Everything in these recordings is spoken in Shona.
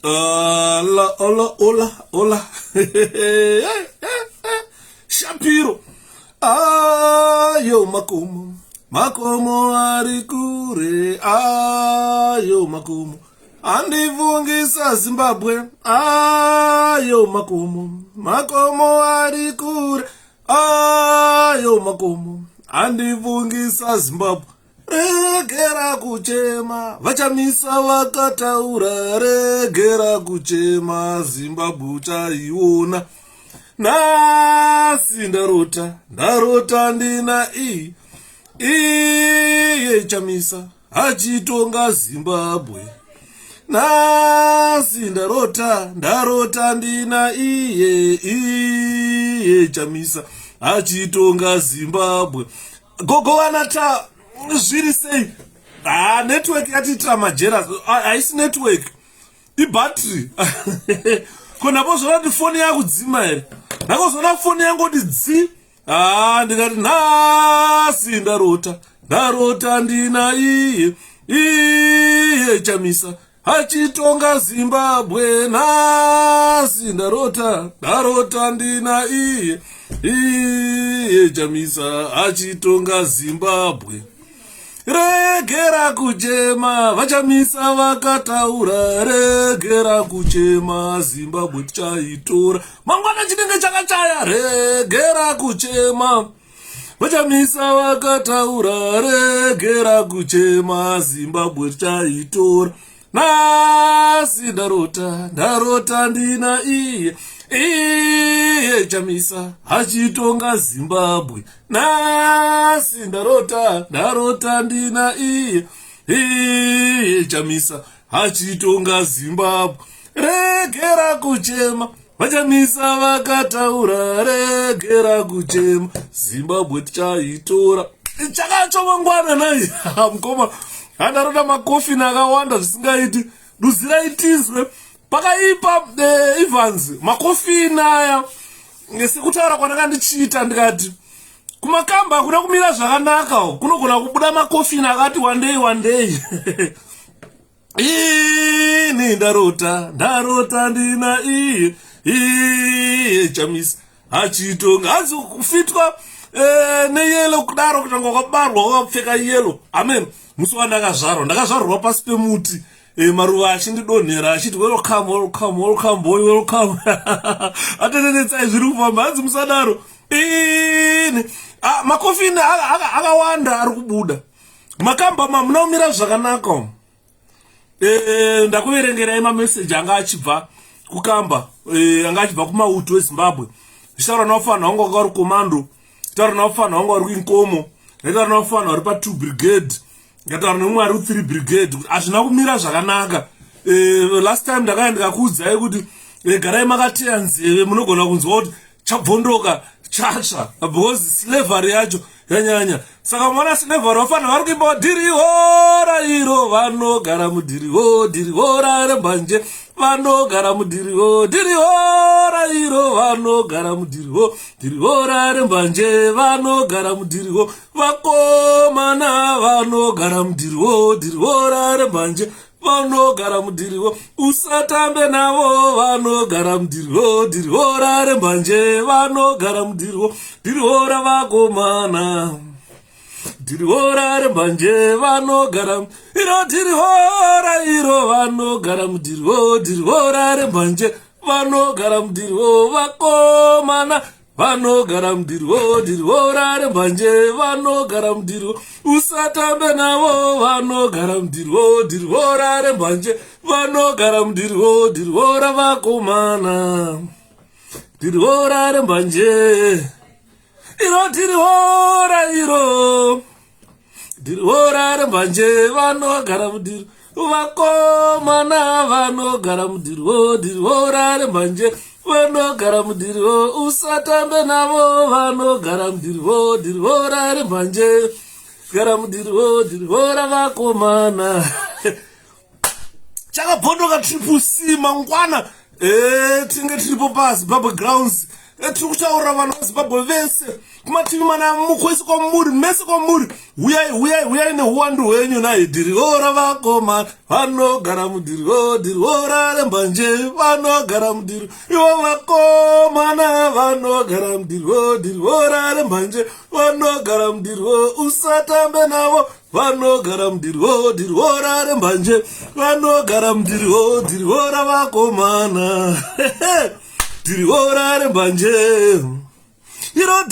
Hola. Shapiro. Ayo makomo ari kure. Ayo makomo andivungisa Zimbabwe. Ayo makomo ari kure. Ayo makomo andivungisa Zimbabwe. Regera kuchema vachamisa vakataura. Regera kuchema Zimbabwe chaiona. Nasi ndarota ndina iye chamisa achitonga Zimbabwe. Nasi ndarota ndina iye chamisa achitonga Zimbabwe. Gogo wanata zviri sei? Network yatitra majera haisi network ibattery. Konapo zvona kuti foni yakudzima here. Ndakozona foni yangu kuti dzi. Ndikati nasi ndarota ndina iye chamisa achitonga Zimbabwe. Nasi ndarota ndina iye chamisa achitonga Zimbabwe. Regera kuchema vachamisa vakataura. Regera kuchema Zimbabwe tichaitora. Mangwana chinenge chakachaya. Regera kuchema vachamisa vakataura. Regera kuchema Zimbabwe tichaitora. Nasi ndarota ndina iye chamisa achitonga Zimbabwe. Nasi ndarota ndina iye chamisa achitonga Zimbabwe. Regera kuchema vachamisa vakataura. Regera kuchema Zimbabwe tichaitora. Chakacho mangwana nai mukoma handaroda makofini akawanda zvisingaiti. Duzirai tizwe pakaipa Evans makofini aya sekutaura kwananga ndichiita ndikati kumakamba kuna kumira zvakanaka kunogona kubuda makofini akati one day. Ini ndarota ndina iye chamisa achitonga. Hanzi kufitwa neyelo kudaro kutanga kwakabarwa wakapfeka yelo. Amen. Musi ndakazvarwa pasi pemuti. Maruva achindidonhera achiti welcome boy. Atenenetsai zviri kufamba. Hanzi musadaro. Makofini akawanda ari kubuda. Makamba munomira zvakanaka. Ndakuverengerai mameseji anga achibva kukamba. Anga achibva kumauto weZimbabwe. Zvitaura naufana wanga wari komando. Zvitaura naufana wanga wari kuinkomo. Zvitaura naufana wari pa2 brigade. Ngataura nemumwe ari ku3 brigade. Hazvina kumira zvakanaka. Last time ndakakuudzai kuti garai makateya nzeve munogona kunzwa kuti chabvondoka chatsva because slavery yacho yanyanya. Saka mwana slavery wafana vari kuimba dhirihora iro vanogara dhirihora rembanje vanogara dhirihora iro vanogara dhirihora rembanje vanogara vakomana vanogara dhirihora rembanje vanogara usatambe navo vanogara dhirihora rembanje vanogara dhirihora vakomana dhirihora rembanje vanogara dhirihora iro vanogara dhirihora rembanje vanogara vakomana vanogara dhirihora rembanje vanogara usatambe navo vanogara dhirihora rembanje vanogara dhirihora vakomana dhirihora rembanje dhirihora rembanje vanogara vakomana vanogara dhirihora rembanje vanogara usatambe navo vanogara dhirihora rembanje gara dhirihora vakomana. Chakabhondoka 𝗙𝗶𝗶 mangwana tinge tiripo paZimbabwe grounds tiri kutaurira vanhu vazimbabwe vese kumativi mana mukwese kwamuri mese kwamuri huyai neuwandu hwenyu nai dhiriora vakoma vanogara mudhiriora rembanje vanogara mudhiri ivo vakomana vanogara mudhiriora rembanje vanogara mudhiriwo usatambe navo vanogara mudhiriora rembanje vanogara mudhiriora vakomana dhiriora rembanje iro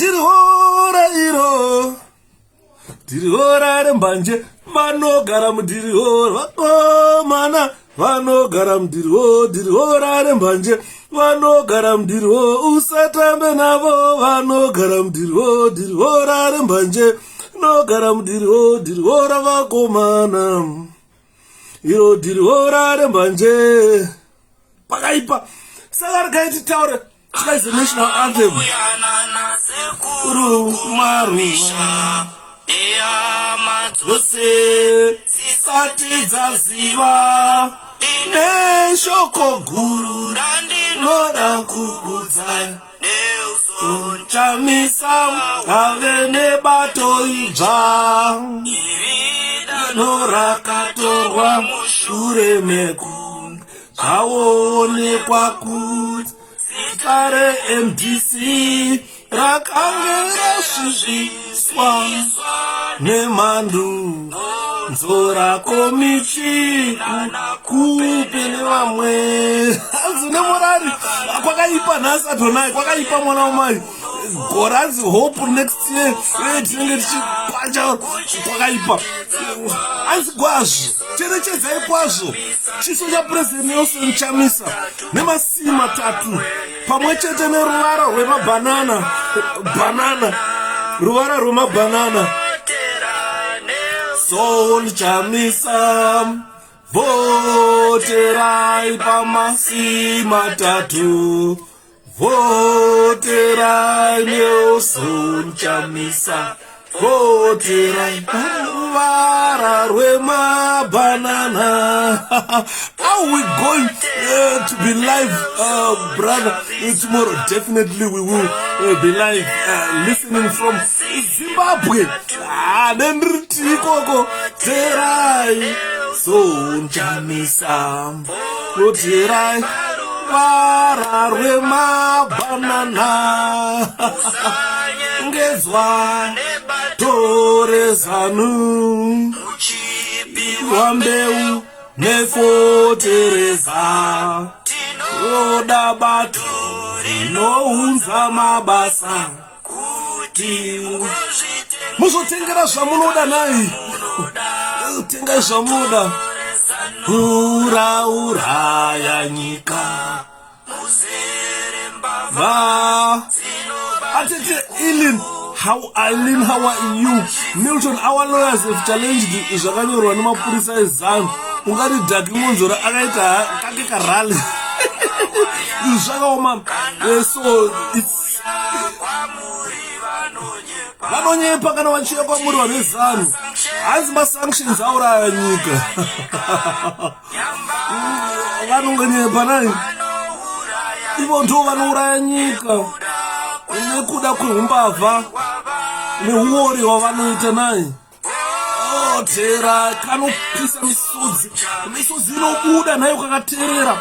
dhiriora rembanje vanogara mudhiriora vakomana vanogara mudhiriora rembanje vanogara mudhiriwo usatambe navo vanogara mudhiriora rembanje vanogara mudhiriora vakomana iro dhiriora rembanje pakaipa saka rikaiti taure tikaize national anthem rumarusha dzose dzisati dzaziva neshoko guru randinoda kukudzai 𝗙𝗵𝗂 ave nebato idzva norakatorwa mushure mekunge zvaonekwa kuti zita reMDC rakange rasvibiswa nemhandu nzora komichi kupe nevamwe azine morari kwakaipa nhasi atonai kwakaipa mwana wamai goranzi hope next year tinenge tichikwacha kwakaipa hanzi kwazvo cherechedzai kwazvo chiso chapuresident Nelson Chamisa nemasii matatu pamwe chete neruvara rwemabhanana ruvara rwemabhanana Son Chamisa voterai pamasii matatu voterai Nelson Chamisa voterai paruvara rwemabhanana. How are we going to be live, brother? Tomorrow definitely we will be live, listening from Zimbabwe. Nendriti koko terai Son Chamisa voterai paruvara rwemabhanana ngezwa tore zanu wambeu nefotereza oda bato rinounza mabasa kuti muzotengera zvamunoda nai tengai zvamunoda urauraya nyika atete Eileen, how are you? Milton, our lawyers have challenged zvakanyorwa nemapurisa ezanu ungati dhaki munzora akaita kake karali zvakaoma. So it's vanonyepa kana vachiya kwamuri vanhu vezanu hanzi masanctions auraya nyika vanongonyepa nai ivo ndo vanouraya nyika nekuda kweumbavha neuori wavanoita nai. Tera kanopisa misodzi inobuda nayo kakaterera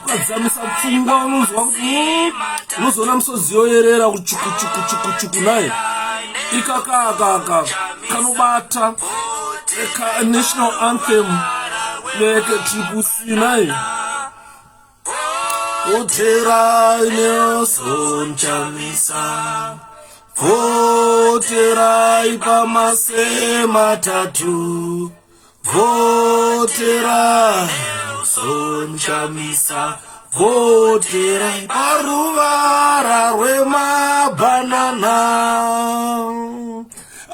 ukadzamisa pfungwa unozwa kuti unozoona misodzi yoyerera kuchukuchukuchukuchuku naye ikakakaka kanobata national anthem 𝗙𝗵𝗂𝗰 naye. Voterai Nelson Chamisa voterai pamasii matatu voterai Nelson Chamisa voterai paruvara rwemabhanana.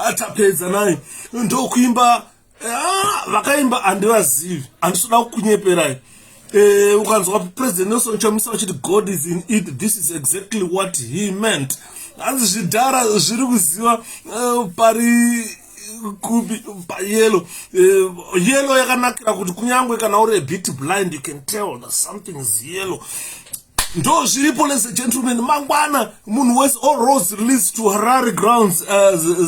Atapedza nai ndokuimba vakaimba handivazivi handisoda kukunyeperai. Ukanzwa President Nelson Chamisa achiti God is in it, this is exactly what he meant. Hanzi zvidhara zviri kuziva pari kubi payellow. Yellow yakanakira kuti kunyangwe kana uri a bit blind you can tell that something is yellow. ndo zviripo, ladies and gentlemen. Mangwana munhu wese, all roads leads to Harare grounds,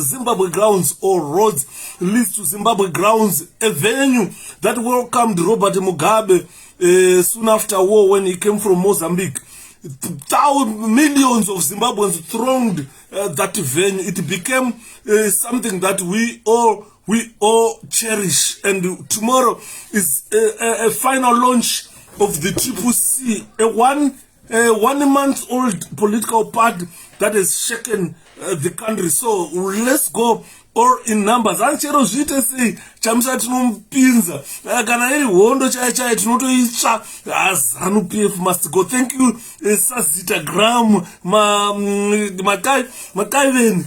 Zimbabwe grounds, all roads leads to Zimbabwe grounds, a venue that welcomed Robert Mugabe soon after war when he came from Mozambique. Millions of Zimbabweans thronged that venue. It became something that we all cherish. And tomorrow is a final launch of the 𝗙𝗵𝗄𝗃, a 1 month old political party that has shaken the country. So let's go all in numbers. Anchero zvite sei chamisa tinompinza kana iri hondo chaichai tinotoitsva. ZANU-PF must go. Thank you 𝗧𝗸𝗲𝗏 makaiveni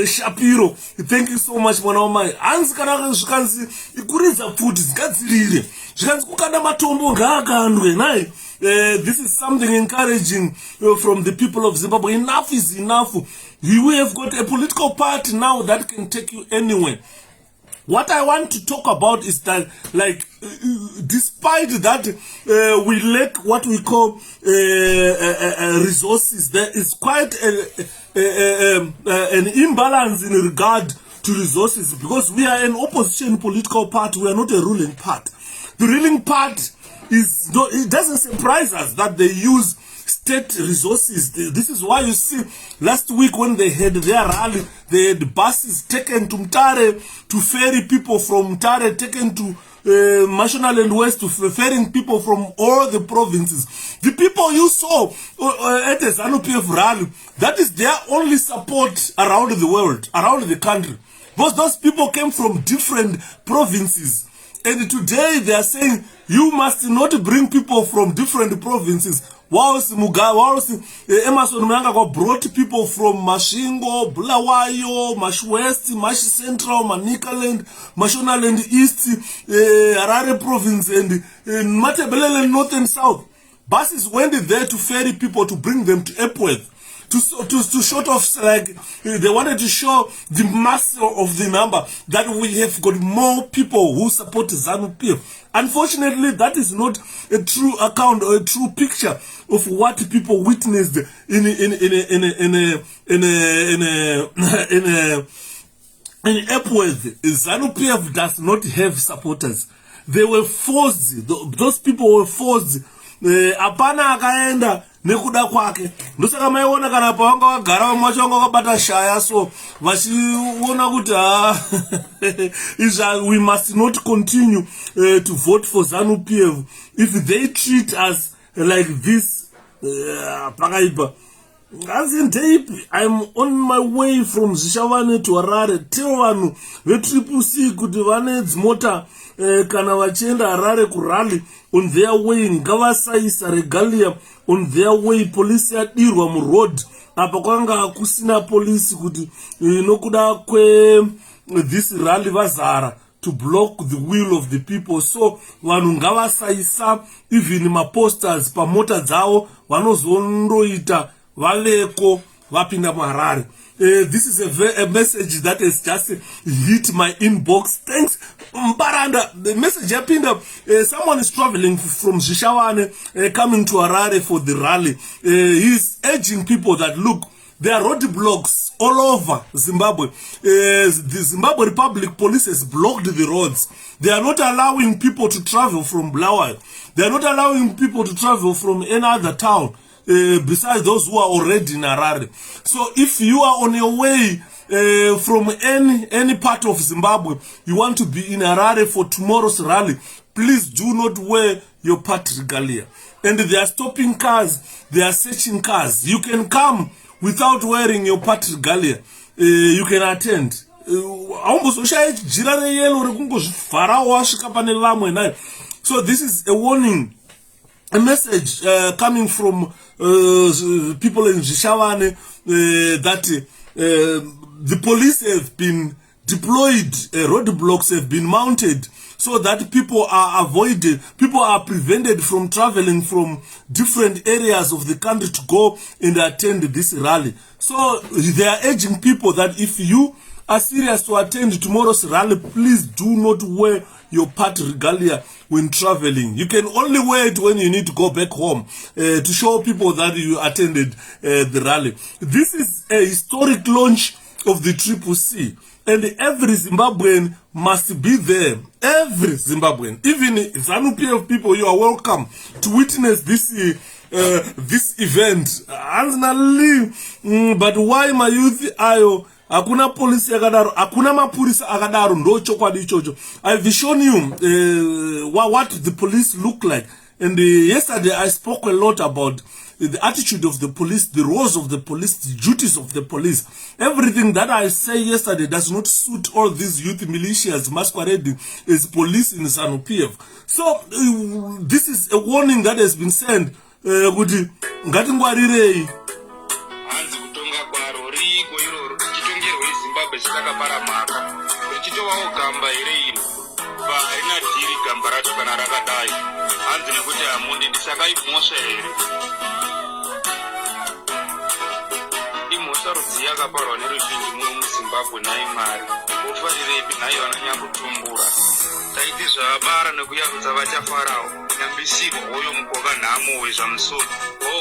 Shapiro, thank you so much mwana wamai. Hanzi kana zvikanzi ikuridza pfuti dzingadzirire, zvikanzi kukanda matombo ngaakandwe nai. This is something encouraging from the people of Zimbabwe. Enough is enough. We have got a political party now that can take you anywhere. What I want to talk about is that, like, despite that we lack what we call resources, there is quite an imbalance in regard to resources, because we are an opposition political party. We are not a ruling party. The ruling party it doesn't surprise us that they use state resources. This is why you see last week when they had their rally, they had buses taken to Mtare to ferry people from Mtare, taken to Mashonaland West, to ferrying people from all the provinces. The people you saw at the ZANU-PF rally, that is their only support around the world, around the country. Because those people came from different provinces. And today they are saying you must not bring people from different provinces. Whilst Emerson Mnangagwa brought people from Masvingo, Bulawayo, Mash West, Mash Central, Manicaland, Mashonaland East, Harare province, and Matabeleland North and South. Buses went there to ferry people to bring them to 𝗙𝗲𝗏. To sort of, like, they wanted to show the mass of the number, that we have got more people who support ZANU-PF. Unfortunately, that is not a true account or a true picture of what people witnessed in 𝗙𝗲𝗏. ZANU-PF does not have supporters. They were forced. Those people were forced. Apana akaenda nekuda kwake. Ndosaka maiona kana pavanga vagara vamwe vacho vanga vakabata shaya, so vachiona kuti we must not continue to vote for ZANU-PF if they treat us like this. Pakaipa. As in tape, I'm on my way from Zishavane to Harare. Tell vanhu 𝗪𝗶𝗃 kuti vane dzimota kana vachienda Harare kurally, on their way 𝗪𝗶𝗃𝗁 regalia, on their way polisi yadirwa muroad. Apa kwanga kusina polisi kuti nokuda this rally vazara to block the will of the people. So vanhu 𝗪𝗶𝗃, even maposters pamota dzavo vanozondoita valeko vapinda muHarare. This is a message that has just hit my inbox. Thanks Mbaranda. The message yapinda, someone is traveling from Zishavane coming to Harare for the rally. He's urging people that, look, there are roadblocks all over Zimbabwe. The Zimbabwe Republic Police has blocked the roads. They are not allowing people to travel from Bulawayo. They are not allowing people to travel from any other town besides those who are already in Harare. So if you are on your way from any part of Zimbabwe, you want to be in Harare for tomorrow's rally, please do not wear your party regalia. And they are stopping cars, they are searching cars. You can come without wearing your party regalia. You can attend. So this is a warning, a message coming from people in Zishavane that the police have been deployed, roadblocks have been mounted, so that people are prevented from traveling from different areas of the country to go and attend this rally. So they are urging people that if you are serious to attend tomorrow's rally, please do not wear your party regalia when traveling. You can only wear it when you need to go back home to show people that you attended the rally. This is a historic launch of the 𝗓𝗔𝗃, and every Zimbabwean must be there. Every Zimbabwean, even ZANU-PF people, you are welcome to witness this this event. But why my youth ayo hakuna polisi akadaro, hakuna mapurisa akadaro, ndo chokwadi ichocho. I've shown you what the police look like, and yesterday I spoke a lot about the attitude of the police, the roles of the police, the duties of the police. Everything that I say yesterday does not suit all these youth militias masquerading as police in ZANU-PF. So this is a warning that has been sent. Kuti ngatingwarirei hanzi kutonga kwaro riko iroro chitongerwa iZimbabwe chitakaparamaka richitovawo gamba here iro harina dhiri gamba racho kana rakadai hanzi nekuti hamundi ndisakaimhosva here imhosva rudzi yakaparwa neruzhinji muno muZimbabwe nhai Mwari ofarireipi nhai vanonyangotumbura taiti zvavabara nekuyarudza vachafarawo nyambisiko hoyo mukoka nhamo wezvamusoro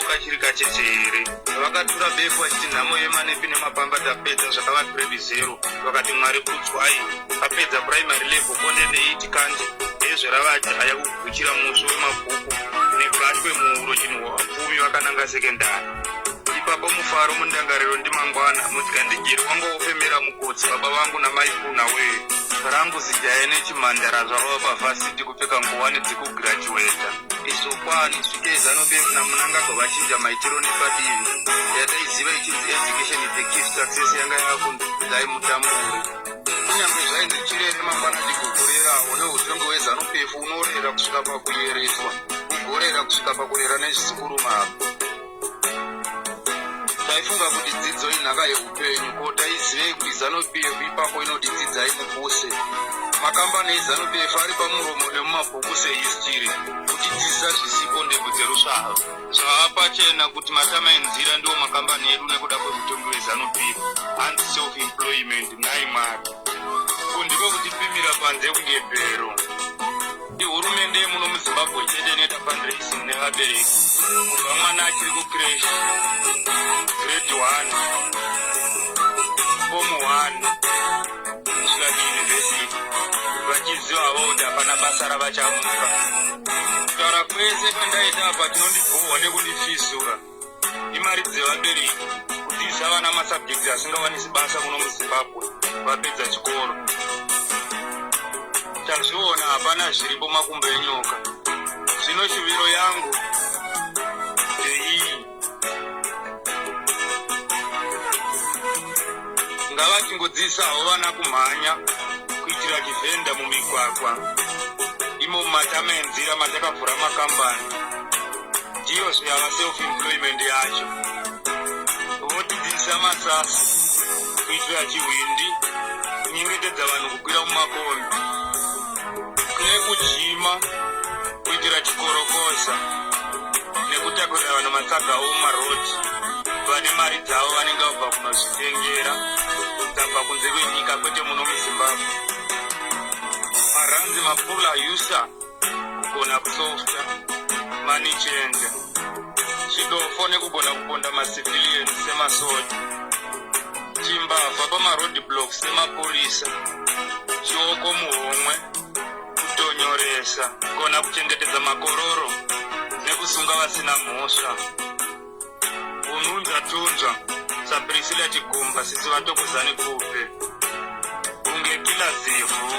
kachiri kachete here vakatura befu vachiti nhamo yemanepi nemapamba tapedza zvakava 𝗓𝗏 vakati Mwari kutswai apedza primary level konde neiti kandi ezveravati haya kuguchira muswe wemabhuku negatwe muuro chinhu wapfumi vakananga sekendari ipapo mufaro mundangariro ndimangwana mutika ndigiri wangoufemera mukotsi baba vangu namaikuna wee rangu zijaya nechimhandara zvakava pavhasiti kupfeka nguwani dzekugirajuweta isokwani svike ZANU-PF namunangagwa vachinja maitiro nepadivi yataiziva ichinzi education is the key to success yanga yakundai mutambure kunyange zvainzi chirere mangwana ndikukurerawo neutongo hweZANU-PF unorera kusvika pakuyereswa ugorera kusvika pakurera nezvisikuru mako taifunga kuti dzidzo inhaka yeupenyu ko taizivei kuti ZANU-PF ipapo inoti dzidzai mupuse makambani eZANU-PF ari pamuromo nemumabhuku sehistory kutidzisa zvisipo ndebvu dzerusvava zvavapachena kuti matama enzira ndiwo makambani edu nekuda kwemutongi weZANU-PF hanzi self-employment nhai Mwari kundiko kutipimira panze kungebhero ihurumende yemuno muZimbabwe chete inoita fundraising nevabereki kubva mwana achiri kucreshi grade 1 form 1 kusvika kuuniversity vachizivawo kuti hapana basa ravachamuka kutaura kwese kwandaita apa tinondigohwa nekundifizura imari dzevabereki kudzidzisa vana masubjects asingawanisi basa muno muZimbabwe vapedza chikoro tazviona hapana zviripo makumbo enyoka zvino shuviro yangu ndeiyi ngavachingodzisawo vana kumhanya kuitira chivhenda mumigwagwa imo mumatama enzira matakavhura makambani ndiyo zviyava self-employment yacho votidzisa masasi kuitira chihwindi kunyengetedza vanhu kukwira mumakombi kune kujima kuitira chikorokosa nekutakurira vanhu matsagawo mumarodi vane mari dzavo vanenge vabva kunozvitengera dzabva kunze kwenyika kwete muno muZimbabwe maranzi mapula yusa kugona kusofta mani changer chidofo nekugona kuponda macivilians semasoja chimbavha pamarodi blocks semapurisa chioko muhomwe kutonyoresa kugona kuchengetedza makororo nekusunga vasina mhosva ununza tunzva saPriscilla Chigumba sisi vatokozani kupe kunge kila zivhu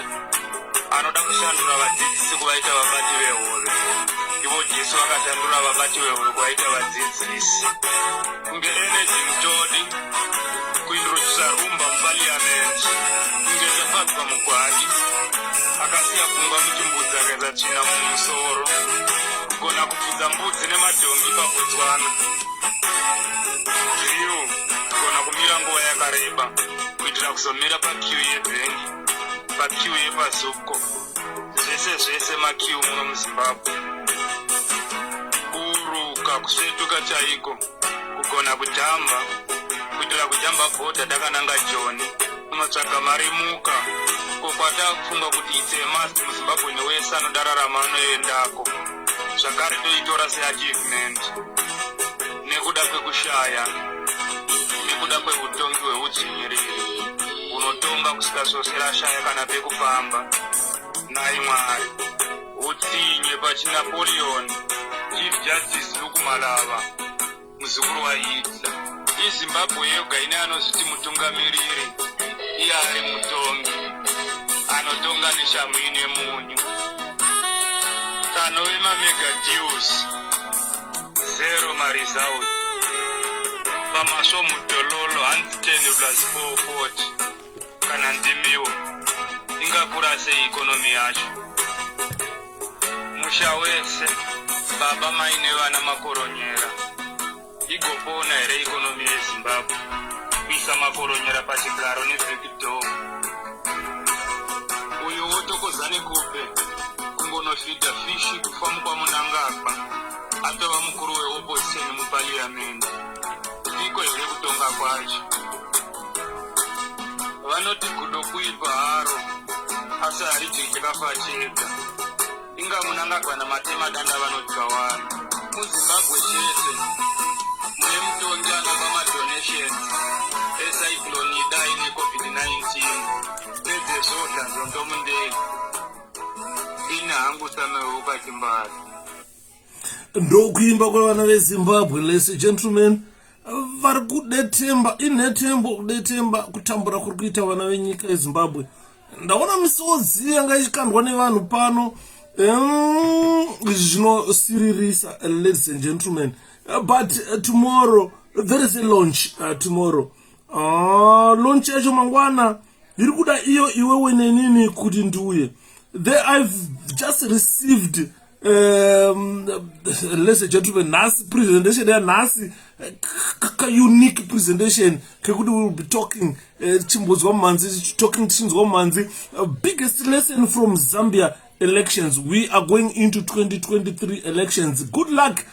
anoda kushandura vadzidzisi kuvaita vabati vehove ivo Jesu vakashandura vabati vehove kuvaita vadzidzisi kunge energy mutodi kuintrodusa rumba mupaliamendi kunge zvafadzwa mugwadi akasiya kungwa muchimbudzi akaisa tsvina mumusoro kugona kupfudza mbudzi nemadhongi paBotswana ndiyo kugona kumira nguva yakareba kuitira kuzomira pakiu yebhengi pakiu yepazuko zvese makiu muno muZimbabwe kuruka kusvetuka chaiko kugona kujamba kuitira kujamba bhodha takananga Joni matsvaga marimuka kokwata kufunga kuti it's a must muzimbabwe newese anodararama anoendako zvakare toitora seachievement nekuda kwekushaya nekuda kweutongi hweudzvinyiriri unotonga kusikazosera shaya kana pekufamba nai mwari utsinye pachinapoleon chief justice lukumalava muzukuru waHitler izimbabwe yoga ine anozviti mutungamiriri iye ari mutongi anotonga neshamhu ine munyu kanove mamega deals 0 maresult pamasvo mudololo 110+440 kana ndimiwo ingakura sei ikonomi yacho musha wese baba mai nevana makoronyera igopona here ikonomi yezimbabwe kuisa makoronyera pachigaro nevhekidhom uyo wotokozane kupe kungonofidha fishi kufa mukwamunangagwa atova mukuru weopposition mupaliyamendi iko here kutonga kwacho vanoti gudo kuipa haro asi hariji chikafa chega inga munangagwa namatema danda vanodya vanhu muzimbabwe chese mune mutongi anopa madonations ecyclone idai necovid-19 nedzezodha ndondomundei ine hangu sameuka chimbari ndokuimba kwevana vezimbabwe ladies gentlemen vari kudetemba inetembo kudetemba kutambura kuri kuita vana venyika yezimbabwe ndaona misodzi yanga ichikandwa nevanhu pano zvinosiririsa ladies and gentlemen but tomorrow there is a launch tomorrow launch yacho mangwana iri kuda iyo iwewe nenini kuti ndiuye there I've just received ladies and gentlemen nhasi presentation yanhasi unique presentation kekuti we will be talking chimbodzwa mumanzi talking chinzwa mumanzi biggest lesson from Zambia elections. We are going into 2023 elections. Good luck.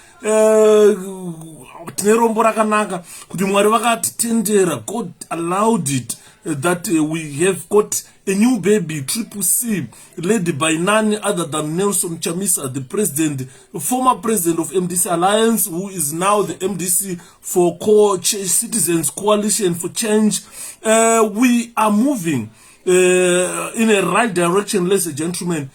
Tinerombo rakanaka kuti Mwari vakatitendera. God allowed it that we have got a new baby, 𝗙𝗵𝗆, led by none other than Nelson Chamisa, the president, former president of MDC Alliance, who is now the MDC for Citizens Coalition for Change. We are moving in a right direction, ladies and gentlemen.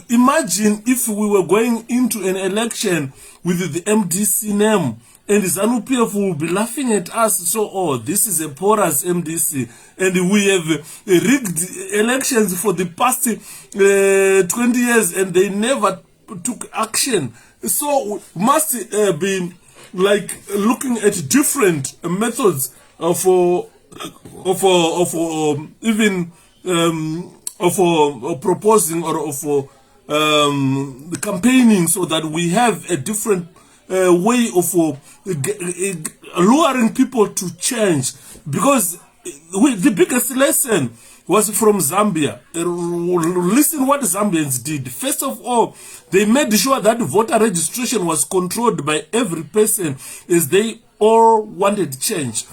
Imagine if we were going into an election with the MDC name and ZANU-PF will be laughing at us. So, oh, this is a porous MDC. And we have rigged elections for the past 20 years and they never took action. So, we must be like looking at different methods for proposing or for campaigning so that we have a different way of luring people to change, because the biggest lesson was from Zambia. Listen what Zambians did. First of all, they made sure that voter registration was controlled by every person as they all wanted change.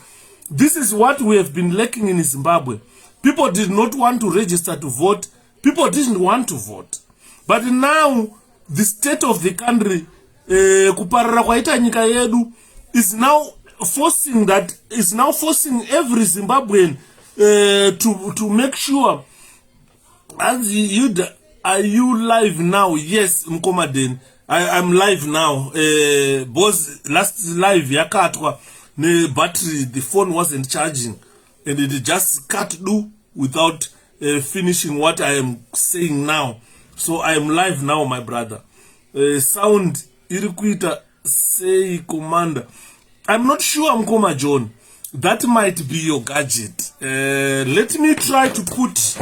This is what we have been lacking in Zimbabwe. People did not want to register to vote. People didn't want to vote. But now, the state of the country, kuparara kwaita nyika yedu, is now forcing every Zimbabwean to make sure. As you are you live now? Yes, Mkomaden, I'm live now. Boss last live yakatwa ne battery, the phone wasn't charging. And it just can't do without finishing what I am saying now. So I am live now, my brother. Sound irikuita say commander. I'm not sure, Mkoma John. That might be your gadget. Let me try to put.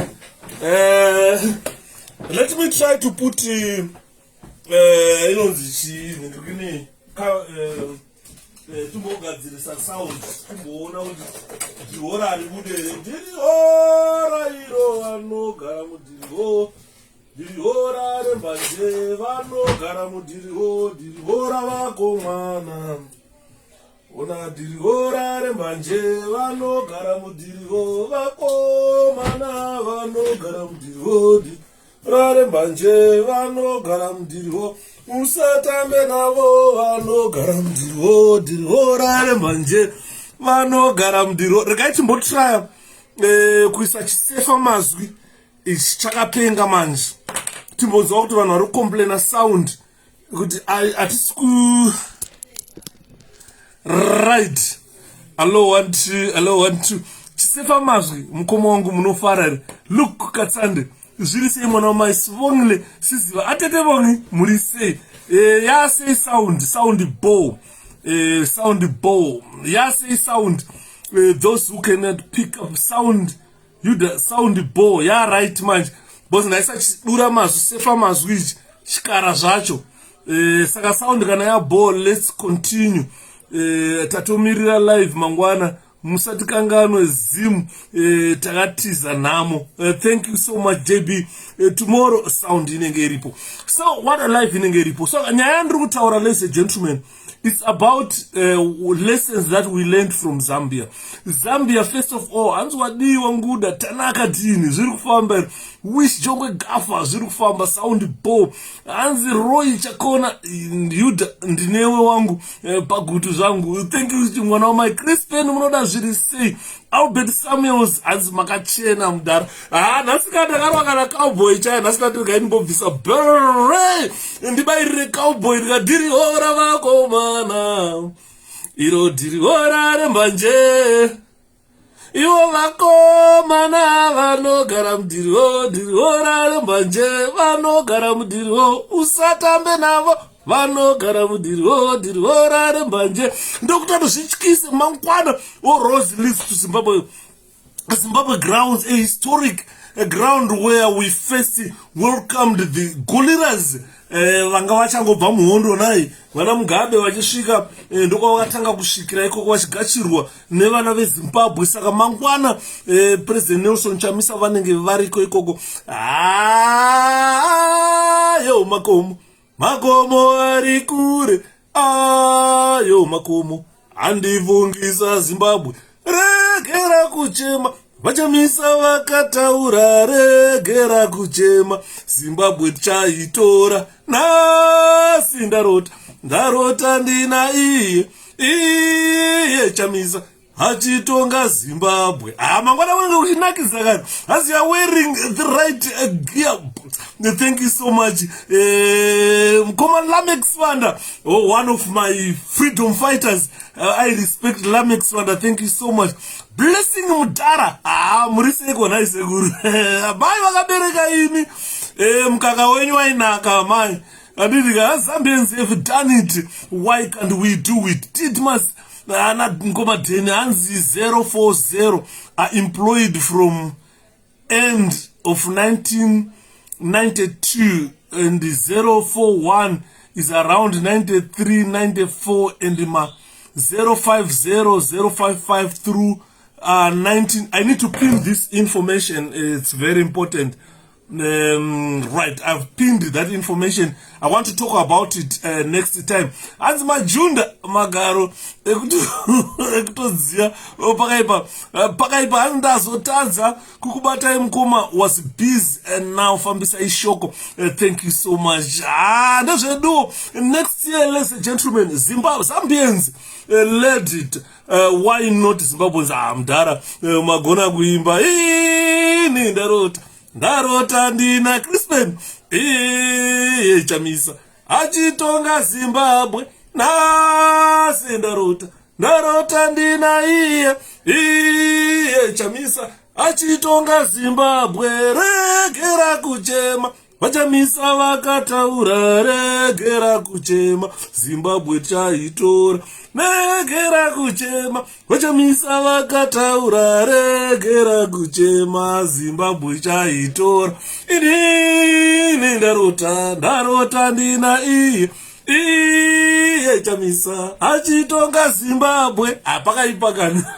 Tumbogadzirisa sound kumboona kuti ndihora ari kudere ndirihora iro vanogara mudhiriho ndirihora rembanje vanogara mudhiriho ndirihora vako mwana ona dhiriho rarembanje vanogara mudhiriho vakomana vanogara mudhiriho rarembanje vanogara mudhiriho usatambe navo vanogara mudhiriho dhiriho rarembanje vanogara mudhiriho. Regai timbotraya kuisa chisefa mazwi ichi chakapenga manje timbonzwa kuti vanhu vari kukomplaina sound kuti hatisi ku right. Hello 1 2 hello 1 2 chisefa mazwi mukoma wangu munofarare look katsande zviri sei mwana wamai sivongile siziva atete vongi muri sei yasei sound bow yasei sound those who cannot pick up sound you the sound bow ya right manje because naisa chidura mazwi sefa mazwi ichi chikara zvacho saka sound kana ya bow. Let's continue. Tatomirira live mangwana musati kanganwe zimu takatiza namo. Thank you so much JB. Tomorrow sound inenge iripo. So what a life inenge iripo. So nyaya ndiri kutaura, ladies and gentlemen, it's about lessons that we learned from Zambia. Zambia, first of all, anzwadi wanguda tanaka dini zviri kufamba wish jongwe gafa zviri kufamba sound bow anzi Roy chakona yuda ndinewe wangu pagutu zvangu. Thank you mwana wa my Crispin munoda zviri sei. Albert Samuels anzi makachena mudara. Nasika ndakarwa kana cowboy chaya nasika ndikainibobvisa bere ndibairire cowboy ndikadhiriho ravakomana iro dhiriho rarembanje ivo vakomana vanogara mudhiriho dhiriho rarembanje vanogara mudhiriho usatambe navo vanogara mudhiriho dhiriho rarembanje. Ndokuti anozvityise mangwana Rose leads to Zimbabwe grounds, a historic ground where we first welcomed the gorillas vanga vachangobva muhondo nai vana Mugabe vachisvika ndoko vakatanga kusvikira ikoko vachigachirwa nevana veZimbabwe. Saka mangwana President Nelson Chamisa vanenge variko ikoko. Yo makomo ari kure, yo makomo andivungisa Zimbabwe, regera kuchema vachamisa vakataura, regera kuchema Zimbabwe tichaitora. Nhasi ndarota ndina iye Chamisa achitonga Zimbabwe. Mangwana wangu uchinakisa kani as you are wearing the right gear. Thank you so much Mkoma Lamex Wanda, one of my freedom fighters. I respect Lamex Wanda. Thank you so much. Blessing Mudara. Muriseko na iseguru. Bai wakabereka ini mkaka wenyu wainaka mai. Adidika Zambians have done it. Why can't we do it? Titmas Nkoma Deni Anzi 040 are employed from end of 1992 and 041 is around 93, 94 and 050, 055 through 19. I need to pin this information. It's very important. Right, I've pinned that information. I want to talk about it next time. As Majunda Magaro ekutozia pakaipa andazotaza kukubata Mkoma was busy and now fambisa ishoko. Thank you so much. Ndozvedu next year, ladies and gentlemen, Zambians led it. Why not Zimbabweans? Mdara magona kuimba ini ndarota ndina Crispin Chamisa achitonga Zimbabwe. Nasi ndarota ndina iye Chamisa achitonga Zimbabwe, regera kuchema vachamisa vakataura, regera kuchema Zimbabwe chaitora, regera kuchema vachamisa vakataura, regera kuchema Zimbabwe chaitora. Inini ndarota ndina iye Chamisa achitonga Zimbabwe. Apakaipakana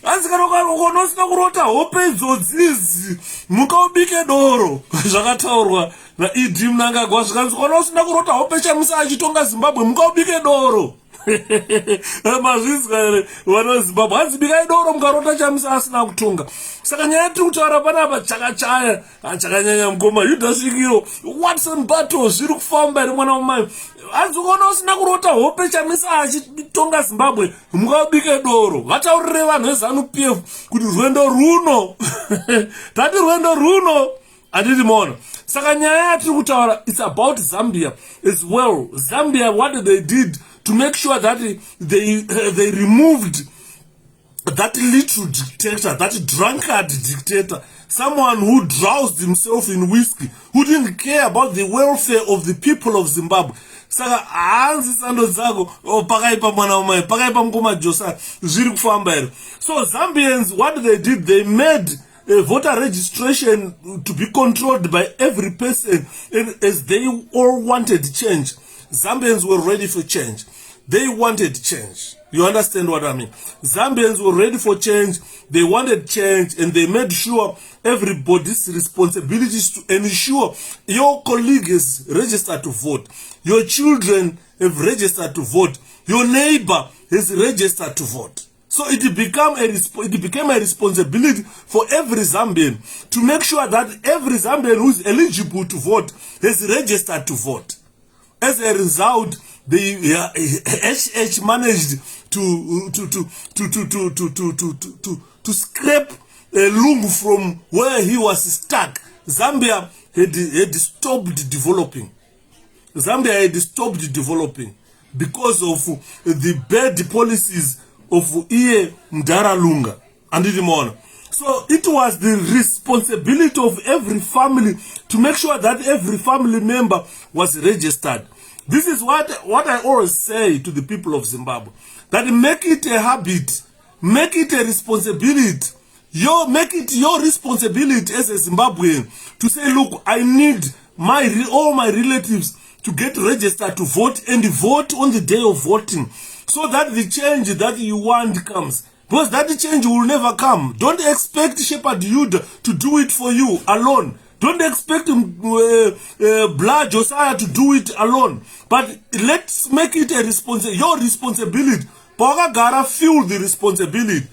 Anzikanosina kurota hope dzodzizi mukaubike doro zvakataurwa naED Mnangagwa. Zvikanzi kana usina kurota hope Chamisa achitonga Zimbabwe mukaubike doro. mazvizwa vana vezimbabwe hanzi bikai doro mukarota chamisa asina kutunga. Saka nyaya tiri kutaura panapa chakachaya chakanyanya mukoma yudhasvikiro Watson Battle zviri kufamba iri mwana wamai. Hanzi ukaona usina kurota hope chamisa achitonga Zimbabwe mukabike doro. Vataurire vanhu veZANU-PF kuti rwendo runo tati rwendo runo handiti mona. Saka nyaya yatiri kutaura it's about Zambia as well. Zambia, what they did to make sure that they removed that little dictator, that drunkard dictator, someone who drowsed himself in whiskey, who didn't care about the welfare of the people of Zimbabwe. Saka hanzi sando dzako pakaipa mwana wamai, pakaipa mukoma Josa zviri kufamba here. So Zambians, what they did, they made voter registration to be controlled by every person, and as they all wanted change. Zambians were ready for change. They wanted change. You understand what I mean? Zambians were ready for change. They wanted change, and they made sure everybody's responsibility is to ensure your colleague is registered to vote, your children have registered to vote, your neighbor is registered to vote. So it became a responsibility for every Zambian to make sure that every Zambian who is eligible to vote is registered to vote. As a result, the 𝗪𝗂𝗁𝗃 managed to scrape Lungu from where he was stuck. Zambia had stopped developing. Zambia had stopped developing because of the bad policies of 𝗪𝗂𝗁𝗃 and Mona. So it was the responsibility of every family to make sure that every family member was registered. This is what I always say to the people of Zimbabwe, that make it a habit, make it a responsibility. Make it your responsibility as a Zimbabwean to say, look, I need all my relatives to get registered to vote and vote on the day of voting, so that the change that you want comes. Because that change will never come. Don't expect 𝗙𝗵𝗃𝗲 to do it for you alone. Don't expect Josiah to do it alone. But let's make it your responsibility. Pawakagara, feel the responsibility.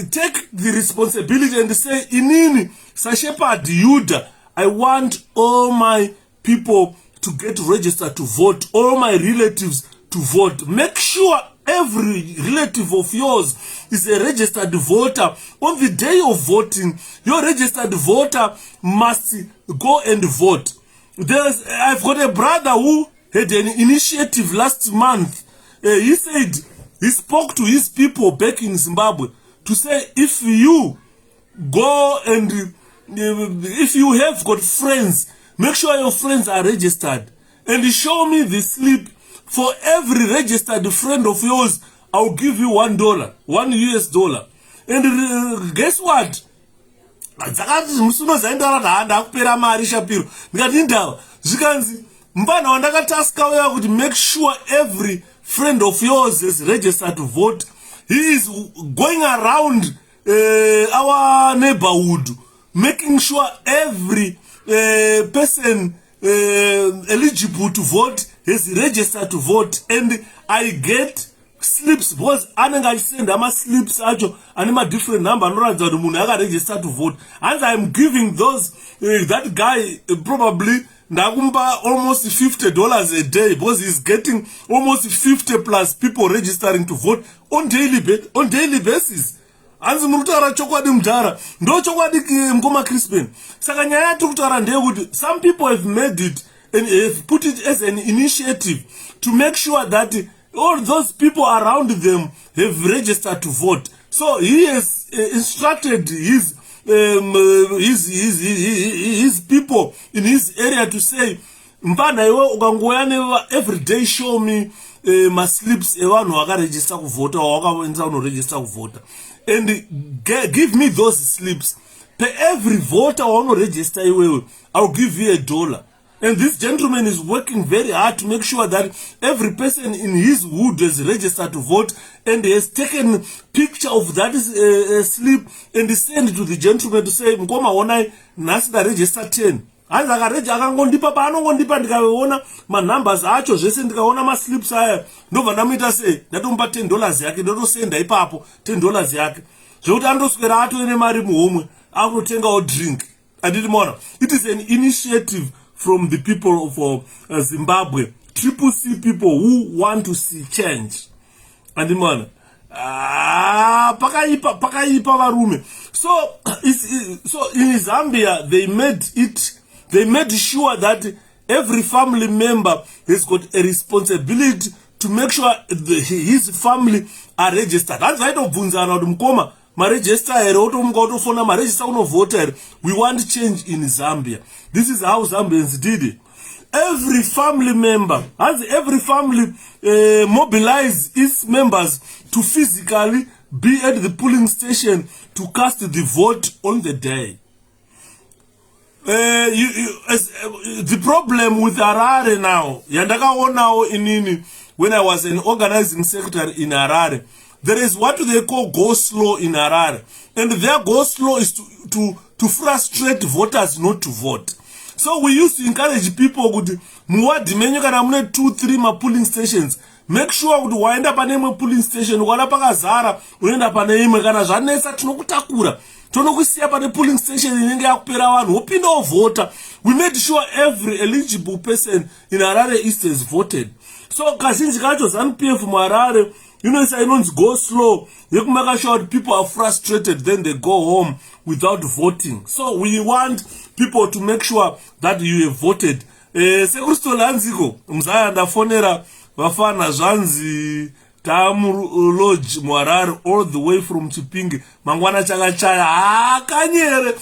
Take the responsibility and say, inini 𝗙𝗵𝗃𝗲, I want all my people to get registered to vote, all my relatives to vote. Make sure every relative of yours is a registered voter. On the day of voting, your registered voter must go and vote. I've got a brother who had an initiative last month. He said he spoke to his people back in Zimbabwe to say, if you go and if you have got friends, make sure your friends are registered and show me the slip. For every registered friend of yours, I'll give you $1, $1. And guess what? Make sure every friend of yours is registered to vote. He is going around our neighborhood, making sure every person eligible to vote is registered to vote. And I get slips, because I send slips and a different number registered to vote, and I'm giving those that guy probably almost $50 a day, because he's getting almost 50 plus people registering to vote on daily basis. Anzi murutara chokwadi mdara ndo chokwadi mkoma Crispin. Saka nyaya tukutara ndekuti some people have made it and have put it as an initiative to make sure that all those people around them have registered to vote. So he has instructed his people in his area to say, mpana iwe ukangoyane every day show me my slips evanhu vakaregister kuvhota wakaenza unoregister kuvhota, and give me those slips. Per every voter waunoregister iwewe, I'll give you $1. And this gentleman is working very hard to make sure that every person in his wood is registered to vote, and he has taken picture of that slip and sent to the gentleman to say, Mkoma onai nasida register 10. hanzi akareja akangondipa paanongondipa ndikaona manumbers acho zvese ndikaona maslips aya ndobva ndamuita sei ndatomupa $10 yake ndotosenda ipapo $10 yake zvekuti andoswera atoine mari muhomwe akutengawo drink. Anditi mona, it is an initiative from the people of Zimbabwe, 𝗙𝗵𝗎 people who want to see change. Anditi mona, pakaipa varume. So in Zambia they made sure that every family member has got a responsibility to make sure his family are registered. That's right of Bunzana Mkoma. Register register voter. We want change in Zambia. This is how Zambians did it. Every family member, as every family mobilize its members to physically be at the polling station to cast the vote on the day. The problem with Harare now, yandakaona inini when I was an organizing secretary in Harare, there is what they call go slow in Harare, and their go slow is to frustrate voters not to vote. So we used to encourage people kuti muwadi menyu kana mune 2-3 ma polling stations, make sure kuti waenda pane imwe polling station ukana pakazara unoenda pane imwe, kana zvanesa tinokutakura tonokusiya pane polling station inenge yakupera vanhu wopinda wovhota. We made sure every eligible person in Harare East has voted. So kazhinji kacho ZANU-PF muHarare it's go slow. You can make sure people are frustrated, then they go home without voting. So we want people to make sure that you have voted. Sekristo lanziko mzaya ndafonera vafana zvanzi 𝗘𝗹𝗲 muHarare all the way from Chipinge mangwana chakachaya kanyere.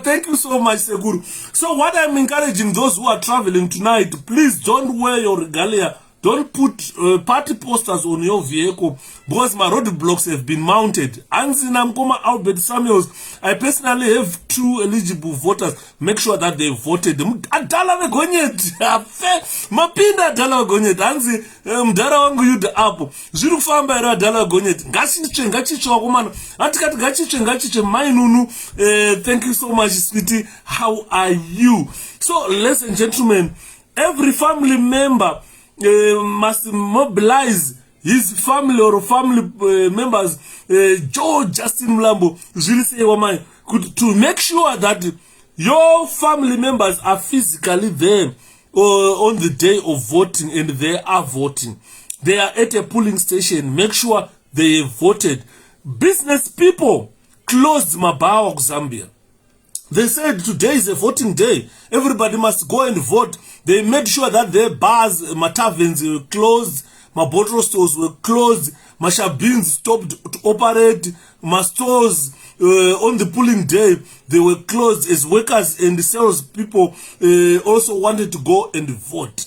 Thank you so much Sekuru. So what I'm encouraging those who are traveling tonight, please don't wear your regalia. Don't put party posters on your vehicle because my roadblocks have been mounted. Anzina Mkoma Albert Samuels, I personally have 2 eligible voters. Make sure that they voted. Adala vegonyet. Mapinda adala vegonyet. Anzi mdara wangu yuda apo. Zuru famba era adala vegonyet. Ngachiche wakumana. Antikati ngachiche mainunu. Thank you so much, sweetie. How are you? So, ladies and gentlemen, every family member must mobilize his family or family members, Joe Justin Mlambo, to make sure that your family members are physically there on the day of voting, and they are voting. They are at a polling station. Make sure they have voted. Business people closed Mabawa, Zambia. They said today is a voting day. Everybody must go and vote. They made sure that their bars, taverns were closed, my bottle stores were closed, my shabins stopped to operate, my stores on the polling day, they were closed as workers and sales people also wanted to go and vote.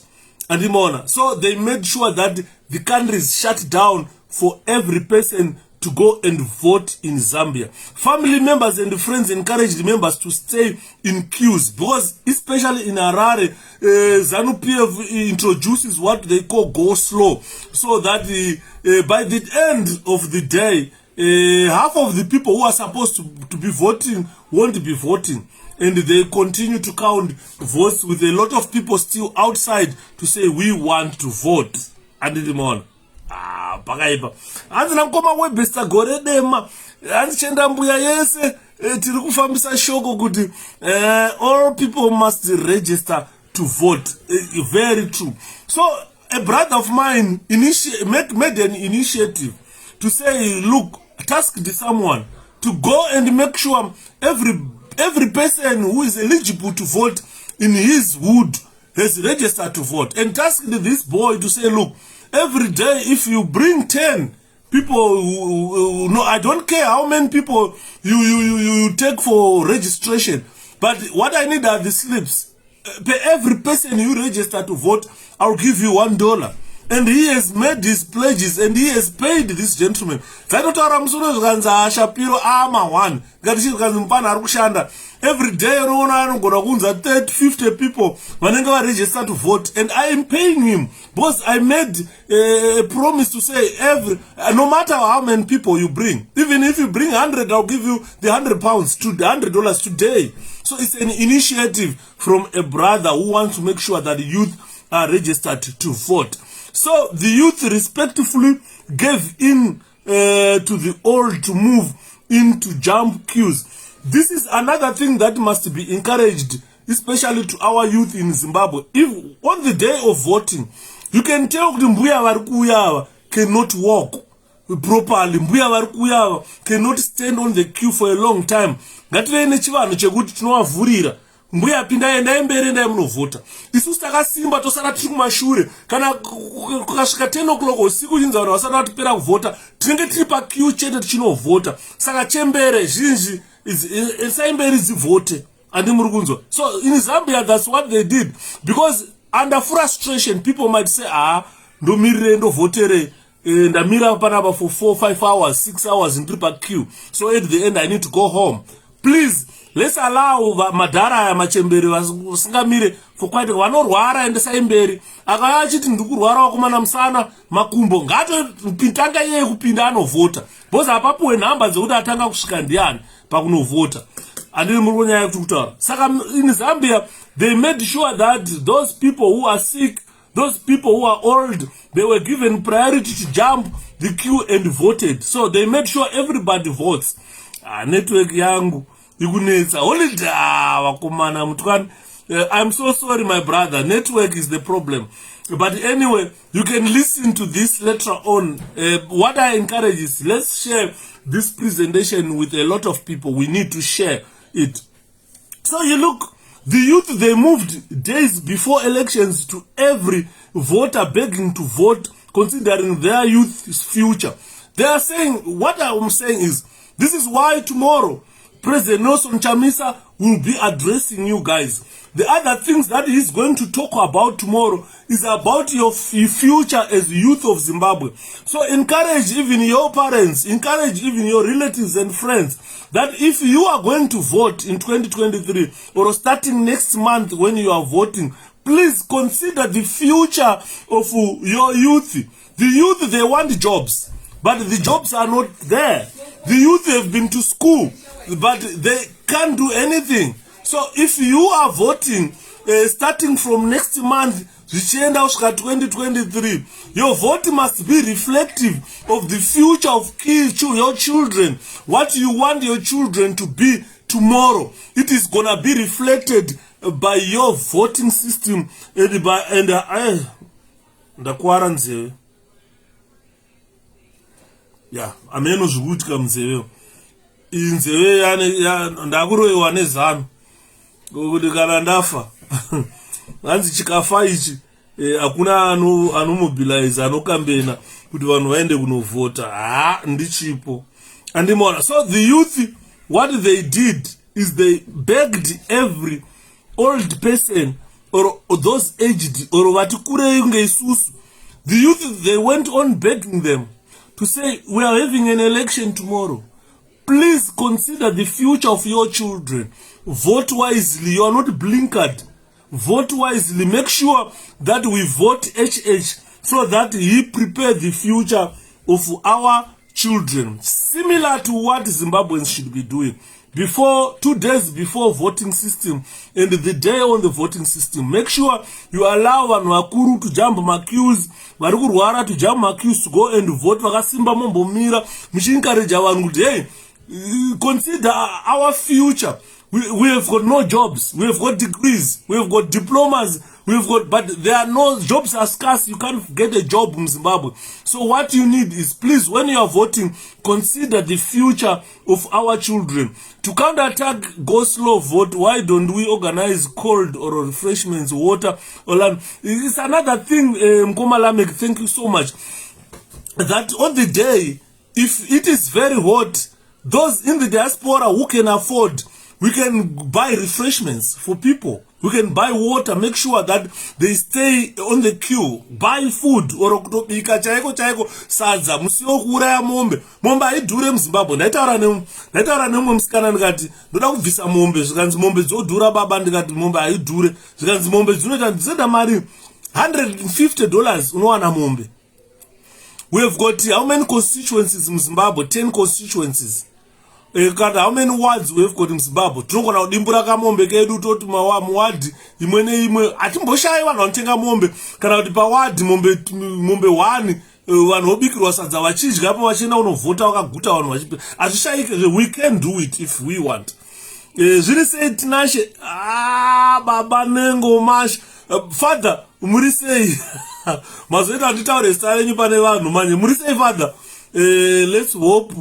And so they made sure that the country is shut down for every person to go and vote in Zambia. Family members and friends encouraged members to stay in queues because especially in Harare, ZANU-PF introduces what they call go slow, so that by the end of the day, half of the people who are supposed to be voting won't be voting, and they continue to count votes with a lot of people still outside to say we want to vote. And pakaipa hanzi namkoma webhesta gore dema handichenda mbuya yese tiri kufambisa shoko kuti all people must register to vote. Very true. So a brother of mine made an initiative to say, look, tasked someone to go and make sure every person who is eligible to vote in his wood has registered to vote, and tasked this boy to say, look, every day, if you bring 10 people, no, I don't care how many people you take for registration, but what I need are the slips. Every person you register to vote, I'll give you $1. And he has made his pledges, and he has paid this gentleman. Every day, 30, 50 people register to vote, and I am paying him because I made a promise to say no matter how many people you bring, even if you bring 100, I'll give you the £100 to the $100 today. So it's an initiative from a brother who wants to make sure that the youth are registered to vote. So the youth respectfully gave in to the old to move into jump queues. This is another thing that must be encouraged, especially to our youth in Zimbabwe. If on the day of voting, you can tell the Mbuya Varikuyawa cannot walk properly, Mbuya Varikuyawa cannot stand on the queue for a long time. Ngativene chivano chekuti tinovavhurira mbuya pindai endai mberi endai munovhota. Isusu takasimba tosara tiri kumashure kana kukasvika 10 o'clock usiku chinzi vanhu vasati vatopera kuvhota tinenge tiri paqueue chete tichinovhota. Saka chembere zhinji isai mberi dzivhote. And so in Zambia, that's what they did. Because under frustration, people might say, no mirre, no votere, and a mirror panaba for 4, 5 hours, 6 hours in triple queue. So at the end, I need to go home. Please, let's allow Madara Machemberi Singamire for quite a one or wara and the same berry. Agachit in Dukurwara Kumanamsana, Makumbo, Gato, Pintanga ye who pindano voter. Both are Papu and numbers who are Tanga Skandian, Pakuno voter. And in Zambia, they made sure that those people who are sick, those people who are old, they were given priority to jump the queue and voted. So they made sure everybody votes. Network yangu, I'm so sorry, my brother. Network is the problem. But anyway, you can listen to this later on. What I encourage is, let's share this presentation with a lot of people. We need to share it. So you look, the youth, they moved days before elections to every voter begging to vote, considering their youth's future. They are saying, what I'm saying is, this is why tomorrow President Nelson Chamisa will be addressing you guys. The other things that he's going to talk about tomorrow is about your future as youth of Zimbabwe. So encourage even your parents, encourage even your relatives and friends that if you are going to vote in 2023 or starting next month when you are voting, please consider the future of your youth. The youth, they want jobs, but the jobs are not there. The youth have been to school, but they can't do anything. So if you are voting starting from next month, 2023, your vote must be reflective of the future of your children. What you want your children to be tomorrow, it is gonna be reflected by your voting system and by ameno zvukuitika munzeve inzeve ndakuroiwa nezano kuti kana ndafa hanzi chikafa ichi hakuna anomobilize anokambena kuti vanhu vaende kunovhota ndichipo andimona. So the youth, what they did is they begged every old person or those aged or vati kurei kunge isusu, the youth, they went on begging them to say, we are having an election tomorrow. Please consider the future of your children. Vote wisely. You are not blinkered. Vote wisely. Make sure that we vote HH so that he prepare the future of our children. Similar to what Zimbabweans should be doing. 2 days before voting system and the day on the voting system, make sure you allow vanhu to jump queues, vari kurwara to jump queues to go and vote. Vakasimba mombomira muchiencourage vanhu kuti hey, consider our future. We have got no jobs, we have got degrees, we have got diplomas, we have got, but there are no jobs are scarce. You can't get a job in Zimbabwe. So what you need is, please, when you are voting, consider the future of our children. To counterattack go slow vote, why don't we organize cold or refreshments, water, or land? It's another thing, Mkoma Lamek, thank you so much. That on the day, if it is very hot, those in the diaspora who can afford, we can buy refreshments for people. We can buy water, make sure that they stay on the queue. Buy food, or kutobika chaiko sadza, musio kuuraya mombe. Mombe haidhure muZimbabwe. Ndaitaura nemwe musikana ndikati, ndoda kubvisa mombe, zvikanzi mombe dzodhura baba, ndikati mombe haidhure. Zvikanzi mombe dzinoita mari $150 unowana mombe. We have got how many constituencies in Zimbabwe? 10 constituencies. How many wards we have got in Zimbabwe? Tunogona kudimbura kamombe kedu toti muwadi imwe neimwe atimboshaiwa vanotenga mombe kana kuti pawadi mombe 1 vanhu vobikirwa sadza vachidya po vachienda kunovhota vakaguta vanhu vachipe hazvishaike. We can do it if we want. Zviri sei tinashe baba nengo masha father muri sei mazoita nditaure zita renyu pane vanhu manje muri sei father. Let's hope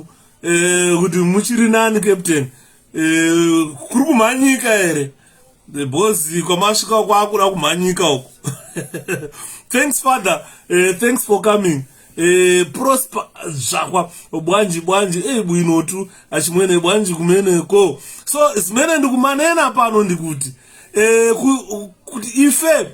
kuti muchiri nani captain. Kuri kumhanyika ere bozi kwamasvika kwakuda kumhanyika uko. Thanks father. Thanks for coming. Prosper zvakwa bwanji bwinotu achimwene bwanji kumeneko. So zimene ndikumanena pano ndikuti kuti ife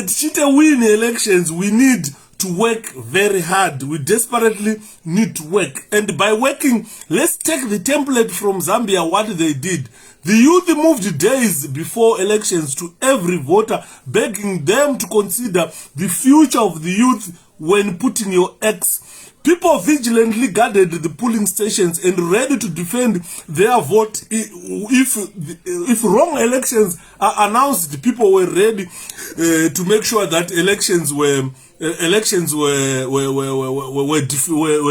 tichite win elections we need to work very hard. We desperately need to work, and by working, let's take the template from Zambia, what they did. The youth moved days before elections to every voter, begging them to consider the future of the youth when putting your ex. People vigilantly guarded the polling stations and ready to defend their vote. If wrong elections are announced, the people were ready to make sure that elections were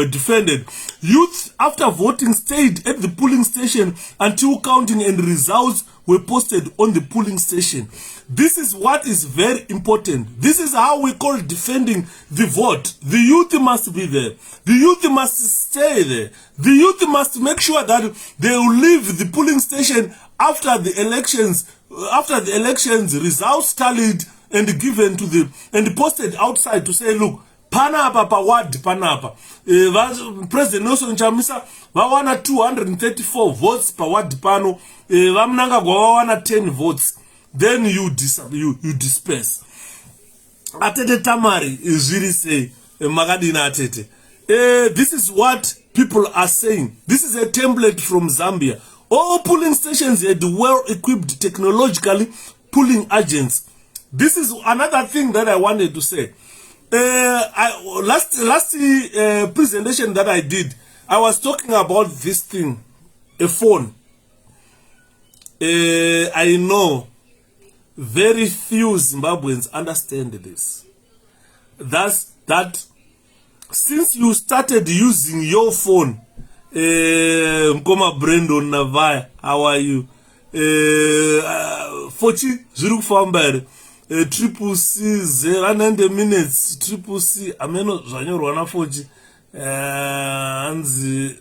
defended. Youth, after voting, stayed at the polling station until counting and results were posted on the polling station. This is what is very important. This is how we call defending the vote. The youth must be there. The youth must stay there. The youth must make sure that they will leave the polling station after the elections results tallied and given to the and posted outside to say, look, panapa pa ward panapa. President Nelson Chamisa vawana 234 votes per ward pano. Vamnanga vawana 10 votes. Then you disperse. Atete tamari zviri sei makadina atete. This is what people are saying. This is a template from Zambia. All polling stations had well-equipped technologically polling agents. This is another thing that I wanted to say. Last presentation that I did, I was talking about this thing, a phone. I know very few Zimbabweans understand this. That since you started using your phone, Mkoma Brandon Navaya, how are you? 𝗪cie𝗁𝗲𝗃 𝗙𝗂𝗃𝗃 0 minutes 𝗙𝗂𝗃 ameno zvanyorwa na 𝗪cie hanzi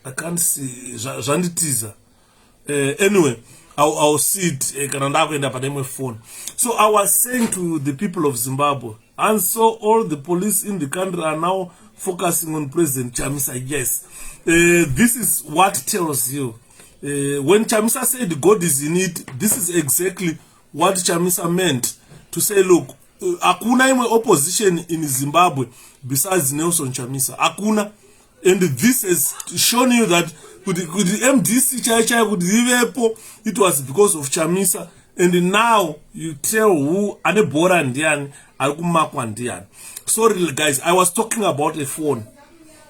I can't see zvanditiza. Anyway, I'll see it kana ndakuenda pane phone. So I was saying to the people of Zimbabwe, and so all the police in the country are now focusing on President Chamisa. Yes, this is what tells you. When Chamisa said God is in it, this is exactly what Chamisa meant. To say, look, hakuna imwe opposition in Zimbabwe besides Nelson Chamisa. Hakuna. And this has shown you that with the 𝗪𝗪𝗃 it was because of Chamisa. And now you tell who anebora ndiani arikumakwa ndiani. Sorry guys, I was talking about a phone.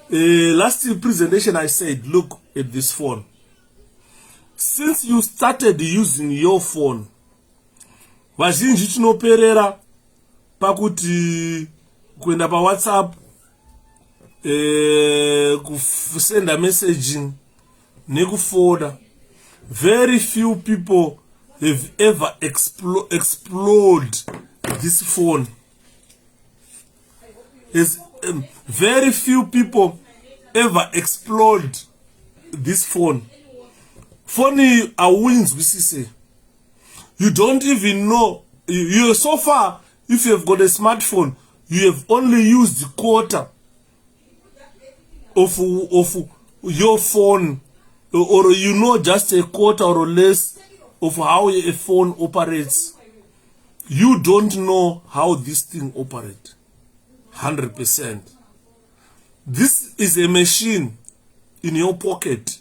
Last presentation I said, look at this phone. Since you started using your phone, vazhinji tinoperera pakuti kuenda pa WhatsApp, kusenda messaging, nekuforwarda. Very few people have ever explored this phone. Very few people ever explored this phone. Phone awuyinzwisise. You don't even know. You so far, if you have got a smartphone, you have only used the quarter of your phone, or you know just a quarter or less of how a phone operates. You don't know how this thing operates 100%. This is a machine in your pocket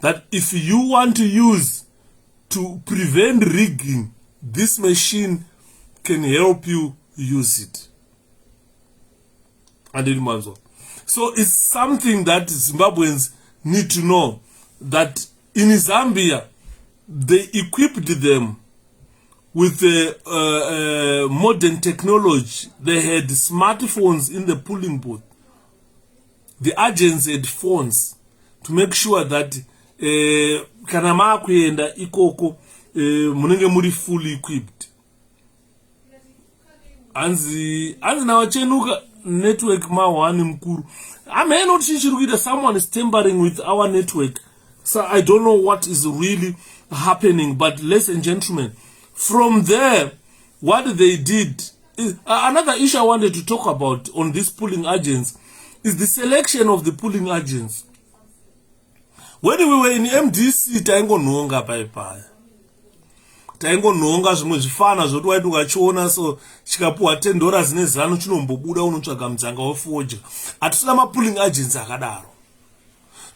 that if you want to use to prevent rigging this machine can help you use it. So it's something that Zimbabweans need to know, that in Zambia, they equipped them with modern technology. They had smartphones in the polling booth. The agents had phones to make sure that kana makuenda ikoko munenge muri fully equipped. Anzi nawachenuka network mawani mkuru. I may not see someone is tampering with our network. So I don't know what is really happening. But ladies and gentlemen, from there, what they did is another issue I wanted to talk about on these polling agents is the selection of the polling agents. When we were in MDC, taingo nonga paipai. Taingo nonga zvimwe zvifana zvotwaiti ukachiona so chikapuwa $10 nezano chinombobuda unotsvaga mudzanga wefoja. Hatisina mapulling agents akadaro.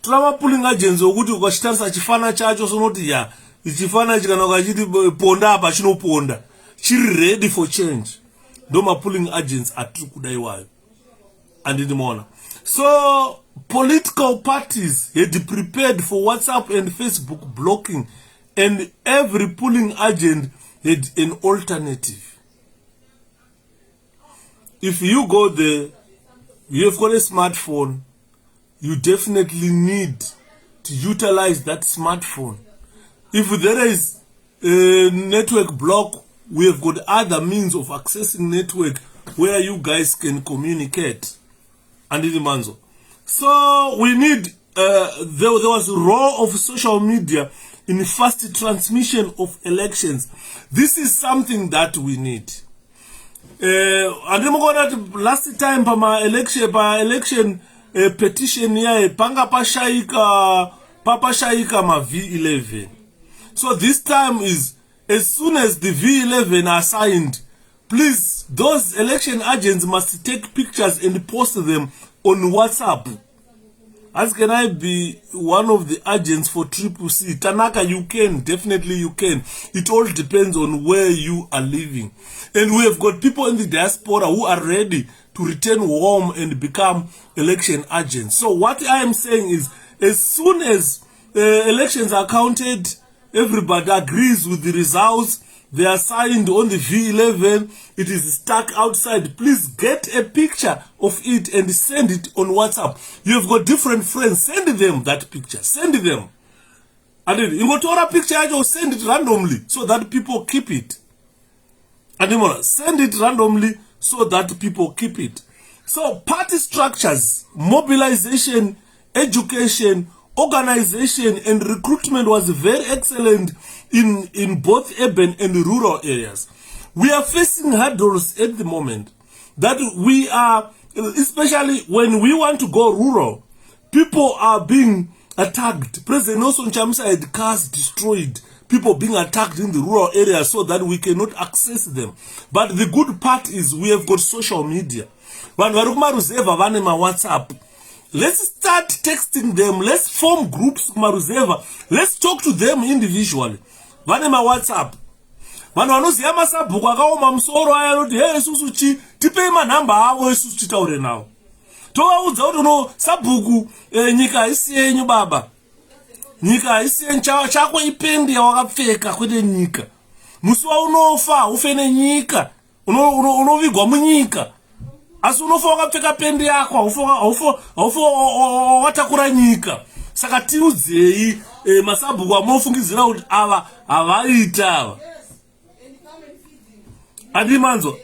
Tuna mapulling agents okuti ukashitarisa chifana chacho sonoti ya chifana chikana ukachiti ponda apa chinoponda chiri ready for change. Ndo mapulling agents atiri kudaiwayo. Andindimona. So political parties had prepared for WhatsApp and Facebook blocking, and every polling agent had an alternative. If you go there, you have got a smartphone, you definitely need to utilize that smartphone. If there is a network block, we have got other means of accessing network where you guys can communicate. Manzo. So we need, there was a role of social media in the fast transmission of elections. This is something that we need. And last time pa election petition ya panga papashaika ma V11. So this time is, as soon as the V11 are signed, please, those election agents must take pictures and post them on WhatsApp. As can I be one of the agents for 𝗙𝗵𝗄𝐶? Tanaka, you can. Definitely you can. It all depends on where you are living. And we have got people in the diaspora who are ready to return home and become election agents. So what I am saying is, as soon as elections are counted, everybody agrees with the results, they are signed on the V11, it is stuck outside. Please get a picture of it and send it on WhatsApp. You have got different friends, send them that picture, send them. And then you go to a picture, you send it randomly so that people keep it. And then send it randomly so that people keep it. So party structures, mobilization, education, organization and recruitment was very excellent in both urban and rural areas. We are facing hurdles at the moment that we are, especially when we want to go rural, people are being attacked. President Nelson Chamisa had cars destroyed, people being attacked in the rural areas so that we cannot access them. But the good part is we have got social media. WhatsApp. Let's start texting them. Let's form groups. Let's talk to them individually. Vane ma WhatsApp. Vanhu vanoziva masabhuku akaoma musoro aya anoti hey isusu tipei manhamba avo isusu titaure nawo. Tovaudza kuti no sabhuku nyika haisi yenyu baba. Nyika haisi yenyu, chako ipendi yawakapfeka kwete nyika. Musi waunofa ufe nenyika. Unovigwa munyika. Asi unofa wakapfeka pendi yako, haufa watakura nyika. Saka tiudzei masabhuku amofungidzira kuti ava havaita ava. Adimanzo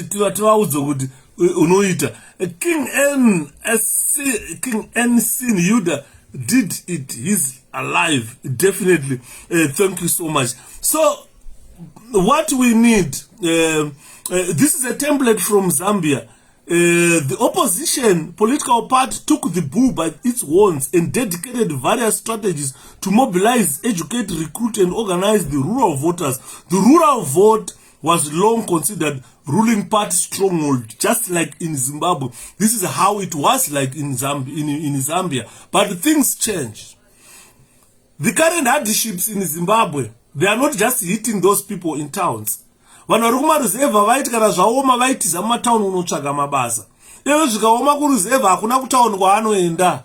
tivaudze kuti unoita. King N. Yuda did it. He's alive. Definitely. Thank you so much. So what we need, this is a template from Zambia. The opposition political party took the bull by its horns and dedicated various strategies to mobilize, educate, recruit, and organize the rural voters. The rural vote was long considered ruling party stronghold, just like in Zimbabwe. This is how it was like in Zambia. But things changed. The current hardships in Zimbabwe They are not just hitting those people in towns. Vanhu vari kumaruzevha vaiti kana zvaoma vaitiza mumatauni unotsvaga mabasa. Iwe zvikaoma kuruzevha hakuna kutauni kwaanoenda.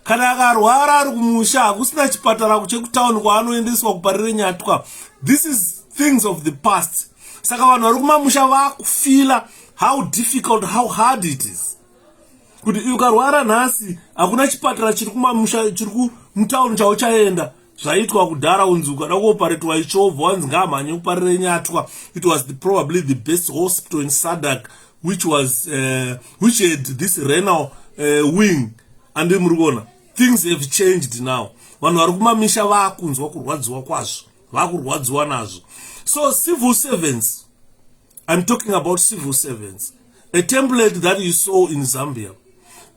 Kana akarwara ari kumusha hakusina chipatara chekutauni kwaanoendeswa kuparire nyatwa. This is things of the past. Saka vanhu vari kumamusha vakufila how difficult, how hard it is. Kuti ukarwara nhasi hakuna chipatara chiri kumamusha chiri kumutauni chauchaenda. Zvaitwa kudhara unzi ukada kuoparetwa ichovha wanzi ngaamhanye kuparire nyatwa. It was probably the best hospital in Sadak which had this renal wing. And murikuona things have changed now. Vanhu vari kumamisha vakunzwa kurwadziwa kwazvo, vakurwadziwa nazvo. So civil servants, I'm talking about civil servants, a template that you saw in Zambia.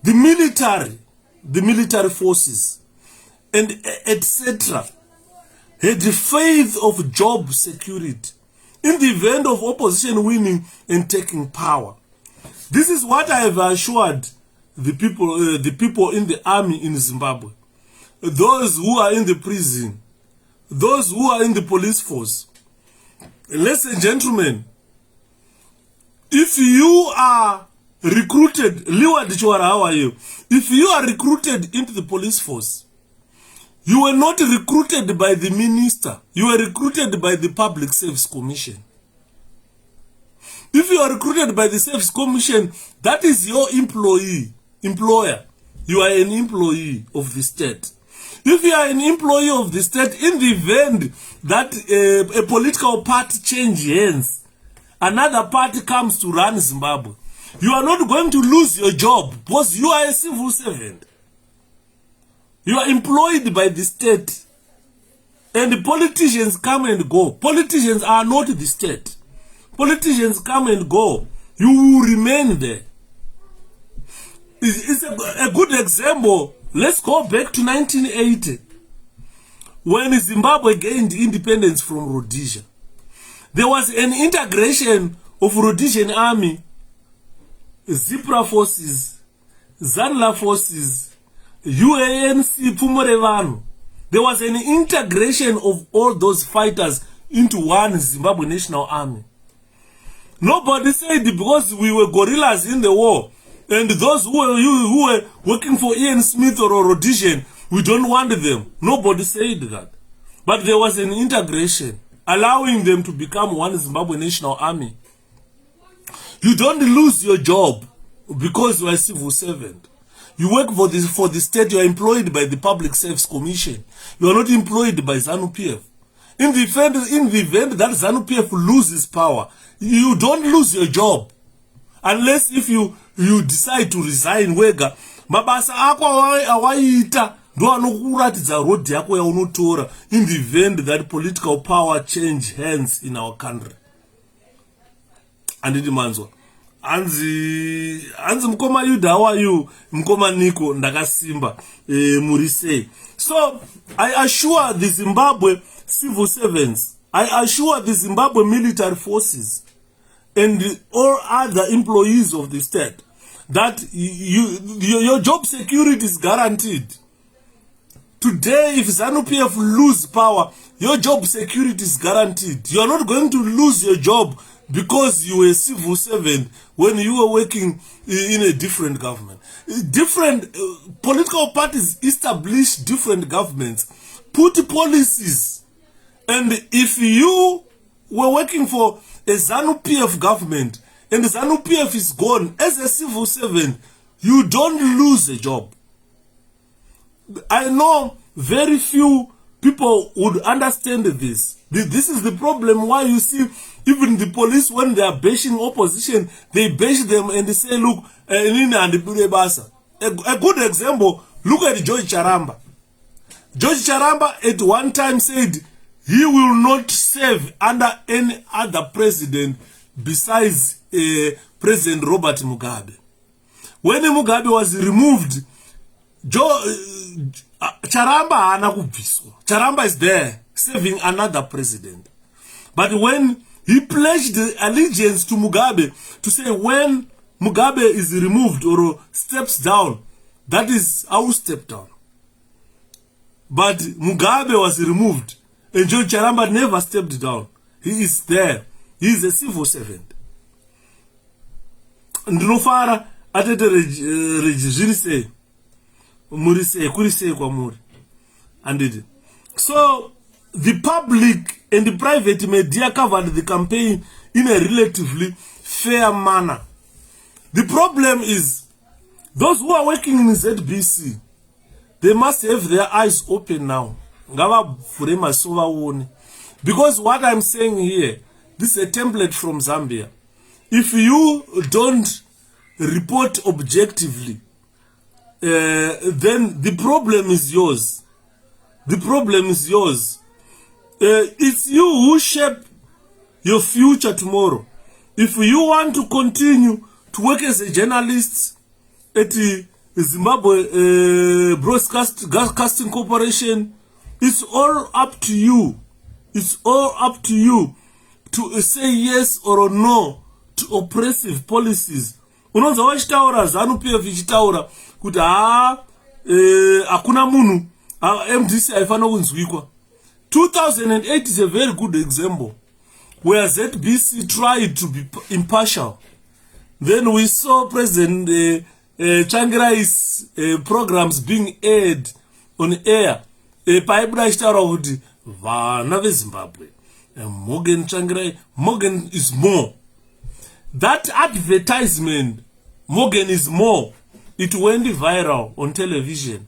The military forces, and etc. had the faith of job security in the event of opposition winning and taking power. This is what I have assured the people in the army in Zimbabwe, those who are in the prison, those who are in the police force. Ladies and gentlemen, if you are recruited, if you are recruited into the police force, you were not recruited by the minister, you were recruited by the Public Service Commission. If you are recruited by the Service Commission, that is your employer. You are an employee of the state. If you are an employee of the state, in the event that a political party changes hands, another party comes to run Zimbabwe, you are not going to lose your job because you are a civil servant. You are employed by the state. And the politicians come and go. Politicians are not the state. Politicians come and go. You will remain there. It's a good example. Let's go back to 1980. When Zimbabwe gained independence from Rhodesia. There was an integration of Rhodesian army, Zipra forces, Zanla forces, UANC 𝗙𝗵𝗄𝗏. There was an integration of all those fighters into one Zimbabwe National Army. Nobody said because we were guerrillas in the war, and those who were working for Ian Smith or Rhodesian, we don't want them. Nobody said that. But there was an integration, allowing them to become one Zimbabwe National Army. You don't lose your job because you are a civil servant. You work for the state, you are employed by the Public Service Commission. You are not employed by ZANU-PF. In the event that ZANU-PF loses power, you don't lose your job. Unless if you decide to resign wega. Mabasa ako awaita ndo anokuratidza road yako yaunotora in the event that political power change hands in our country. Andidi manzwa. Anzi mkoma Yuda, how are you? Mkoma Niko ndakasimba murise. So I assure the Zimbabwe civil servants, I assure the Zimbabwe military forces and all other employees of the state that your job security is guaranteed. Today, if ZANU-PF lose power, your job security is guaranteed. You are not going to lose your job because you were a civil servant when you were working in a different government. Different political parties establish different governments, put policies, and if you were working for a ZANU-PF government and the ZANU-PF is gone, as a civil servant, you don't lose a job. I know very few people would understand this. This is the problem why you see even the police, when they are bashing opposition, they bash them and they say, look, a good example, look at 𝗓𝗏𝗲. 𝗓𝗏𝗲 at one time said he will not serve under any other president besides President Robert Mugabe. When Mugabe was removed, 𝗓𝗏𝗲 is there serving another president. But when he pledged allegiance to Mugabe to say when Mugabe is removed or steps down, that is I will step down. But Mugabe was removed And John 𝗘𝗲𝗲 never stepped down. He is there. He is a civil servant. Ndinofara atete 𝗪𝗔𝗠𝗀 murise kurise kwamuri. And so the public and the private media covered the campaign in a relatively fair manner. The problem is those who are working in ZBC, they must have their eyes open now. Because what I'm saying here, this is a template from Zambia. If you don't report objectively, then the problem is yours. The problem is yours. It's you who shape your future tomorrow. If you want to continue to work as a journalist at the Zimbabwe Broadcasting Corporation, it's all up to you. It's all up to you to say yes or no to oppressive policies. Unonza wachitaura ZANU-PF ichitaura kuti hakuna munhu MDC haifana kunzwikwa. 2008 is a very good example where ZBC tried to be impartial. Then we saw President 𝗘𝗲𝗲𝗰𝗁 programs being aired on air. Paibra ichitaura kuti vana veZimbabwe, Morgan 𝗘𝗲𝗲𝗰𝗁, Morgan is more. That advertisement, Morgan is more, it went viral on television.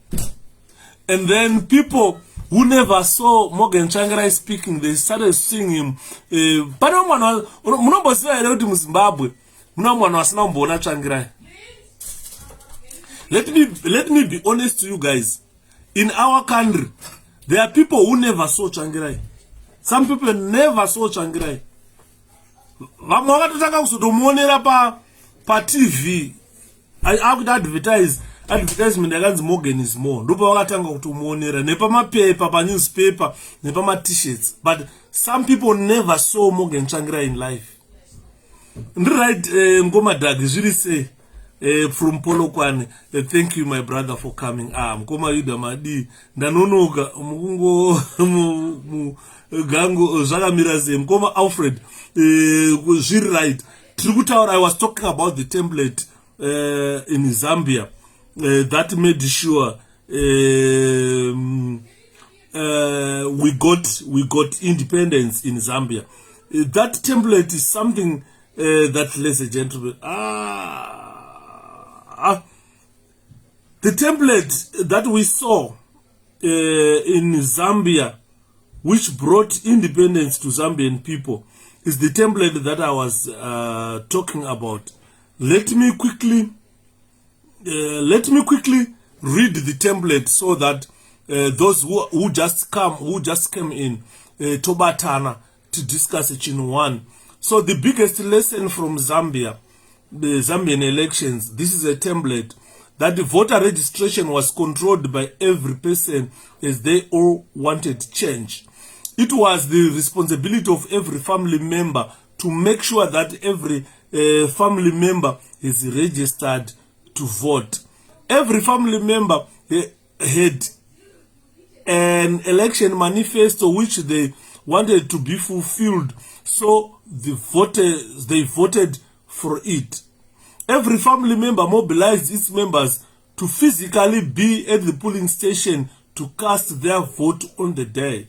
And then people who never saw Morgan 𝗘𝗲𝗲𝗰𝗁 speaking, they started seeing him. Let me be honest to you guys. In our country, there are people who never saw 𝗘𝗲𝗲𝗰𝗁. Some people never saw 𝗘𝗲𝗲𝗰𝗁. Vamwe vakatotanga kuzotomuonera pa TV. Akuti advertisement yakanzi Morgan is more. Ndipo vakatanga kutomuonera nepamapepa, pa newspaper, nepama t-shirts. But some people never saw Morgan 𝗘𝗲𝗲𝗰𝗁 in life. Right, Ngoma 𝗪𝗂𝗲 from Polokwane. Thank you, my brother, for coming. Mkoma Yuda Madi. Ndanonoka mukungo gango zvakamira Mkoma Alfred. Right. I was talking about the template in Zambia that made sure we got independence in Zambia. That template is something that, ladies and gentlemen, the template that we saw in Zambia, which brought independence to Zambian people, is the template that I was talking about. Let me quickly read the template so that those who just came in Tobatana to discuss it in one. So the biggest lesson from Zambia, the Zambian elections, this is a template that the voter registration was controlled by every person as they all wanted change. It was the responsibility of every family member to make sure that every family member is registered to vote. Every family member had an election manifesto which they wanted to be fulfilled, so they voted for it. Every family member mobilized its members to physically be at the polling station to cast their vote on the day.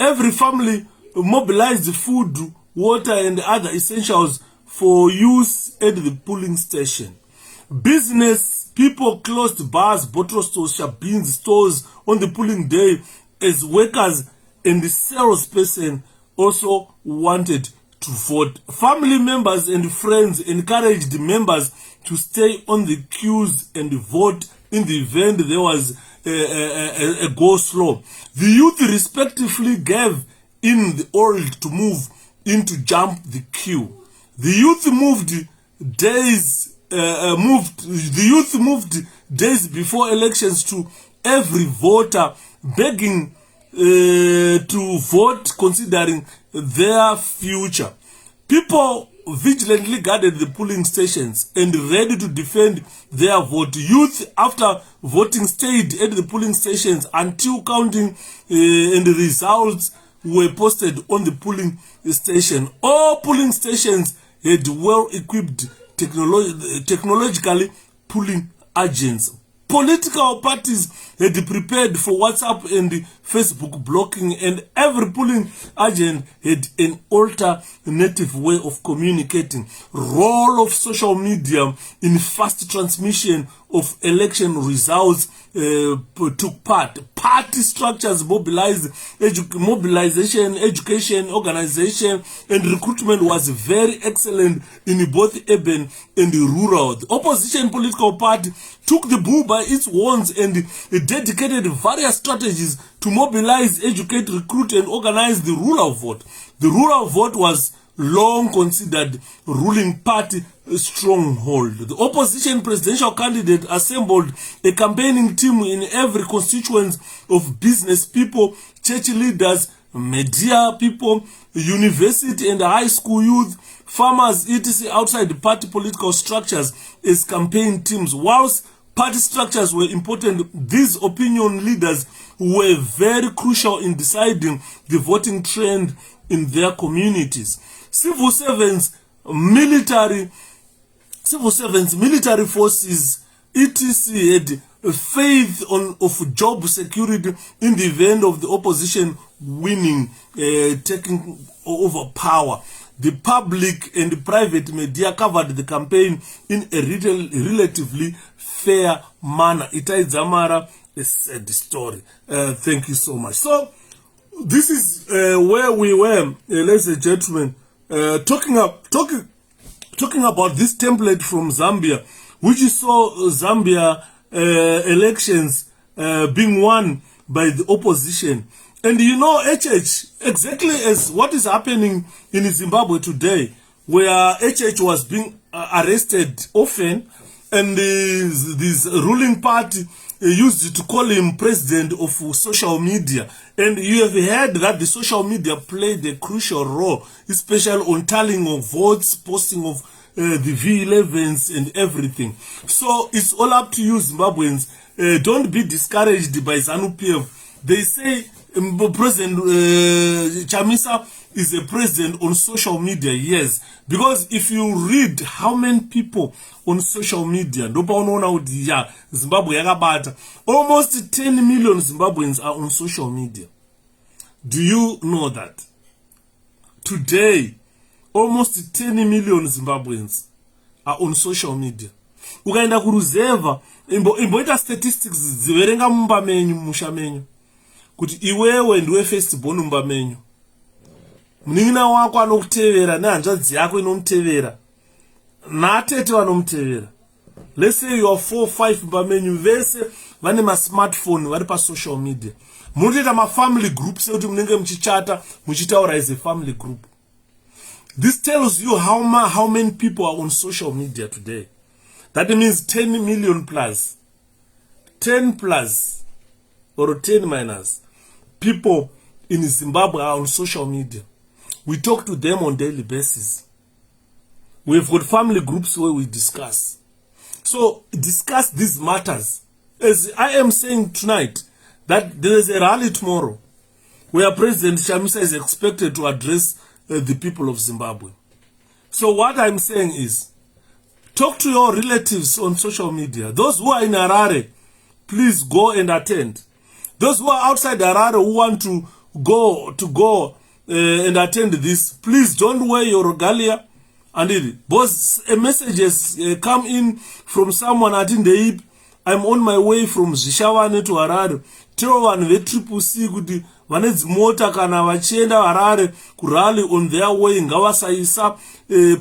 Every family mobilized food, water, and other essentials for use at the polling station. Business people closed bars, bottle stores, shabins, stores on the polling day as workers and the salesperson also wanted to vote. Family members and friends encouraged members to stay on the queues and vote in the event there was a go slow. The youth respectively gave in the order to move in to jump the queue. The youth moved days before elections to every voter, begging to vote considering their future. People vigilantly guarded the polling stations and ready to defend their vote. Youth, after voting, stayed at the polling stations until counting and the results were posted on the polling station. All polling stations had well-equipped technologically polling agents. Political parties had prepared for WhatsApp and Facebook blocking, and every polling agent had an alternative way of communicating. Role of social media in fast transmission of election results took part. Party structures mobilized, mobilization, education, organization, and recruitment was very excellent in both urban and rural. The opposition political party took the bull by its horns and dedicated various strategies to mobilize, educate, recruit, and organize the rural vote. The rural vote was long considered ruling party stronghold. The opposition presidential candidate assembled a campaigning team in every constituency of business people, church leaders, media people, university and high school youth, farmers, etc. outside the party political structures as campaign teams. Whilst party structures were important, these opinion leaders were very crucial in deciding the voting trend in their communities. Civil servants, military forces, etc. had faith of job security in the event of the opposition winning, taking over power. The public and private media covered the campaign in a relatively fair manner. 𝗘𝗹𝗲𝗰, a sad story. Thank you so much. So this is where we were, ladies and gentlemen, talking about this template from Zambia, which saw Zambia elections being won by the opposition. And you know, exactly as what is happening in Zimbabwe today, where was being arrested often, and this ruling party used to call him president of social media. And you have heard that the social media played a crucial role, especially on tallying of votes, posting of the V11s and everything. So it's all up to you, Zimbabweans. Don't be discouraged by ZANU-PF. They say President Chamisa is a president on social media, yes. Because if you read how many people on social media, Zimbabwe, almost 10 million Zimbabweans are on social media. Do you know that? Today, almost 10 million Zimbabweans are on social media. Ukaenda kuruzeva, imboita statistics ziverenga mumba menyu, musha menyu. Kuti iwewe ndiwe firstborn mumba menyu. Mnin'ina wako anokutevera nehanzvadzi yako inomutevera. Naatete vanomutevera. Let's say you are 4 or 5 mumba menyu, vese vane ma-smartphone vari pa-social media. Munotoita ma-family groups ekuti munenge muchichata, muchitaura as a family group. This tells you how many people are on social media today. That means 10 million plus. 10 plus or 10 minus people in Zimbabwe are on social media. We talk to them on daily basis. We've got family groups where we discuss. So discuss these matters. As I am saying tonight, that there is a rally tomorrow where President Chamisa is expected to address the people of Zimbabwe. So what I'm saying is, talk to your relatives on social media. Those who are in Harare, please go and attend. Those who are outside Harare who want to go and attend this, please don't wear your regalia. And both messages come in from someone at the I'm on my way from Zvishavane to Harare. Tell one the 𝗪𝗶𝗶 kuti vanedzi mota kana vachienda Harare kurally on their way ngavasaisa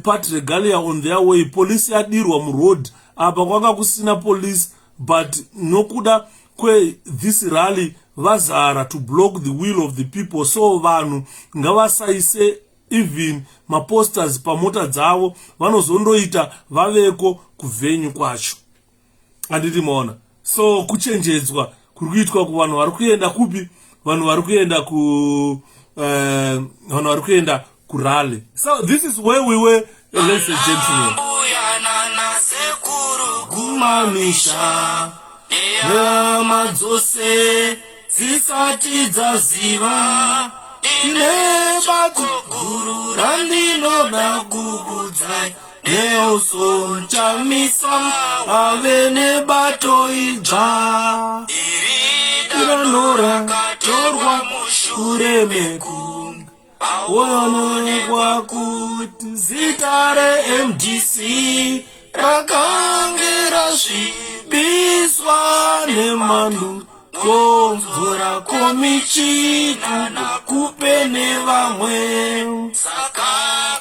part regalia on their way. Police yadirwa muroad apa kwanga kusina police, but nokuda kwe this rally vazara to block the will of the people. So vanhu ngavasaise even maposters pamota dzavo, vanozondoita vaveko kuvenyu kwacho. Anditi maona. So kuchenjedzwa kurikuitwa kuvanhu vari kuenda kupi, vanhu vari kuenda kurally. So this is where we were, ladies and gentlemen. Nyama dzose dzisati dzaziva Tine bato guru randino na gugudzai Nelson Chamisa avene bato ija Iranora katorwa mushure mekunga Wononekwa kuti zitare MDC Rakangira zvibiswa nemandu Komvura komichitu nakupene vamwe Saka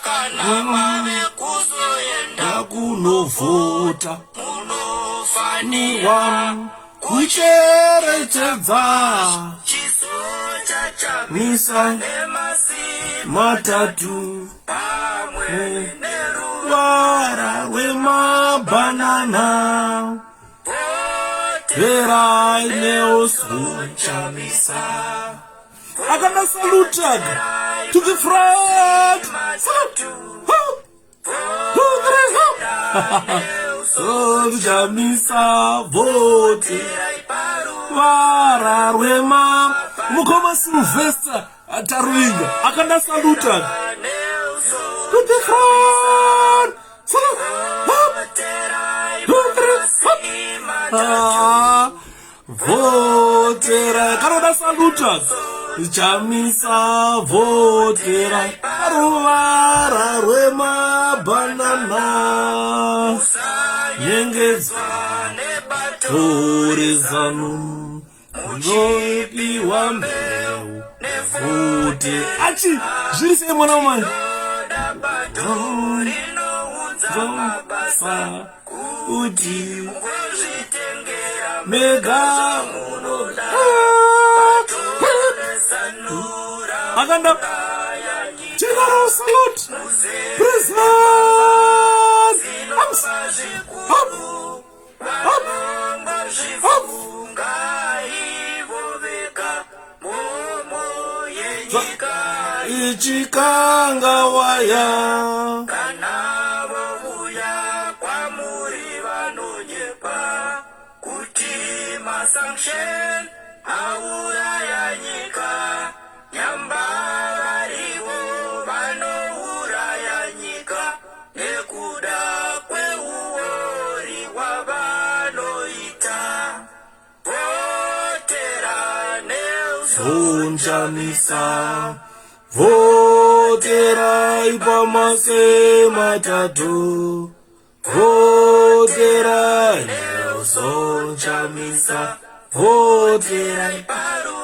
kana mame kuzoenda kunovota Munofaniwa kucherechedza chiso chachamisa matatu pamwe neruvara rwemabhanana Terai Nelson Chamisa Akana saluted to the front Nelson Chamisa vote Vara Rwema Mukoma Sylvester Ataruinga Akana saluted to the front Votera Karoda salutas Chamisa votera Ruvara Rwema banana Yengezane Torizanu Noipi wambeu Nefote Achi Jilise mwana umani Zambasa Uti Mega Aganda General salute President Up Ichikanga waya Sanction, Aura Yanika, Yambariwo, Vano Ura Yanika, Nekuda, Kweuori, Wabano Ita, Votera Nelson Chamisa, Votera Ipamase Matatu, Votera Nelson Chamisa, Votera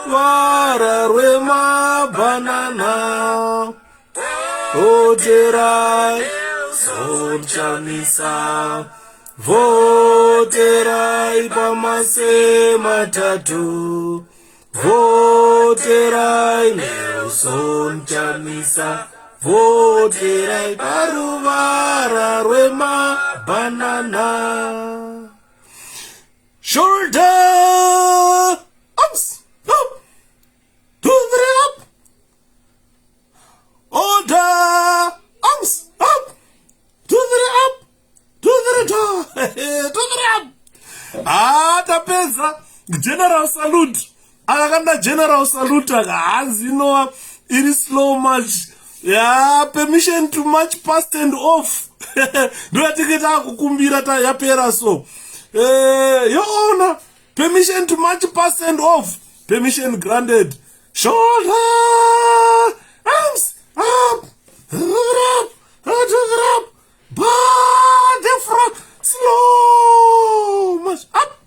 Vara Rwema banana Votera Nelson Chamisa Votera Ipamase matatu Votera Nelson Chamisa Votera Paruvara Rwema banana Shoulder ups, up, to the up. Order ups, up, to the up, to the door, to the up. Tapeza general salute. Akakanda general salute akazinwa iri slow march. Yeah, permission to march past and off. Ndoyatiketa kukumbira ta yapera so. Your Honor, permission to march past and off. Permission granted. Shoulder, arms up, up, the front, slow march, up.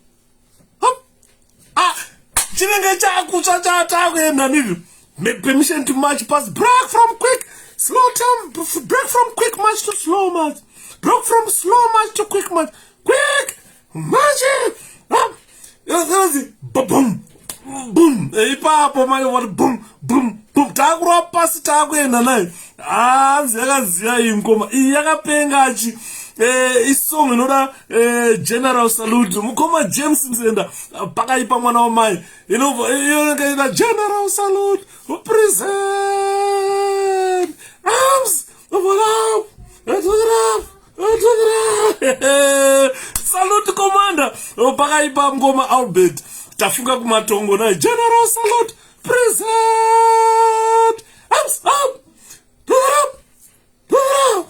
Permission to march past, break from quick, slow time, break from quick march to slow march, break from slow march to quick march, quick. Marching up, boom, boom. Ipapo manje what boom, boom, boom. Takura pasi takwenda nayo. Ziyakaziya ingoma. Iyakapengachi. Isong inoda general salute. Mukoma James Mzenda. Pakaipa mwana wa mai. Ina general salute. Present. Arms. Up. Salute commander. Pakaipa mngoma Albert. Tafunga kumatongo na general salute. Present. arms up, to the up,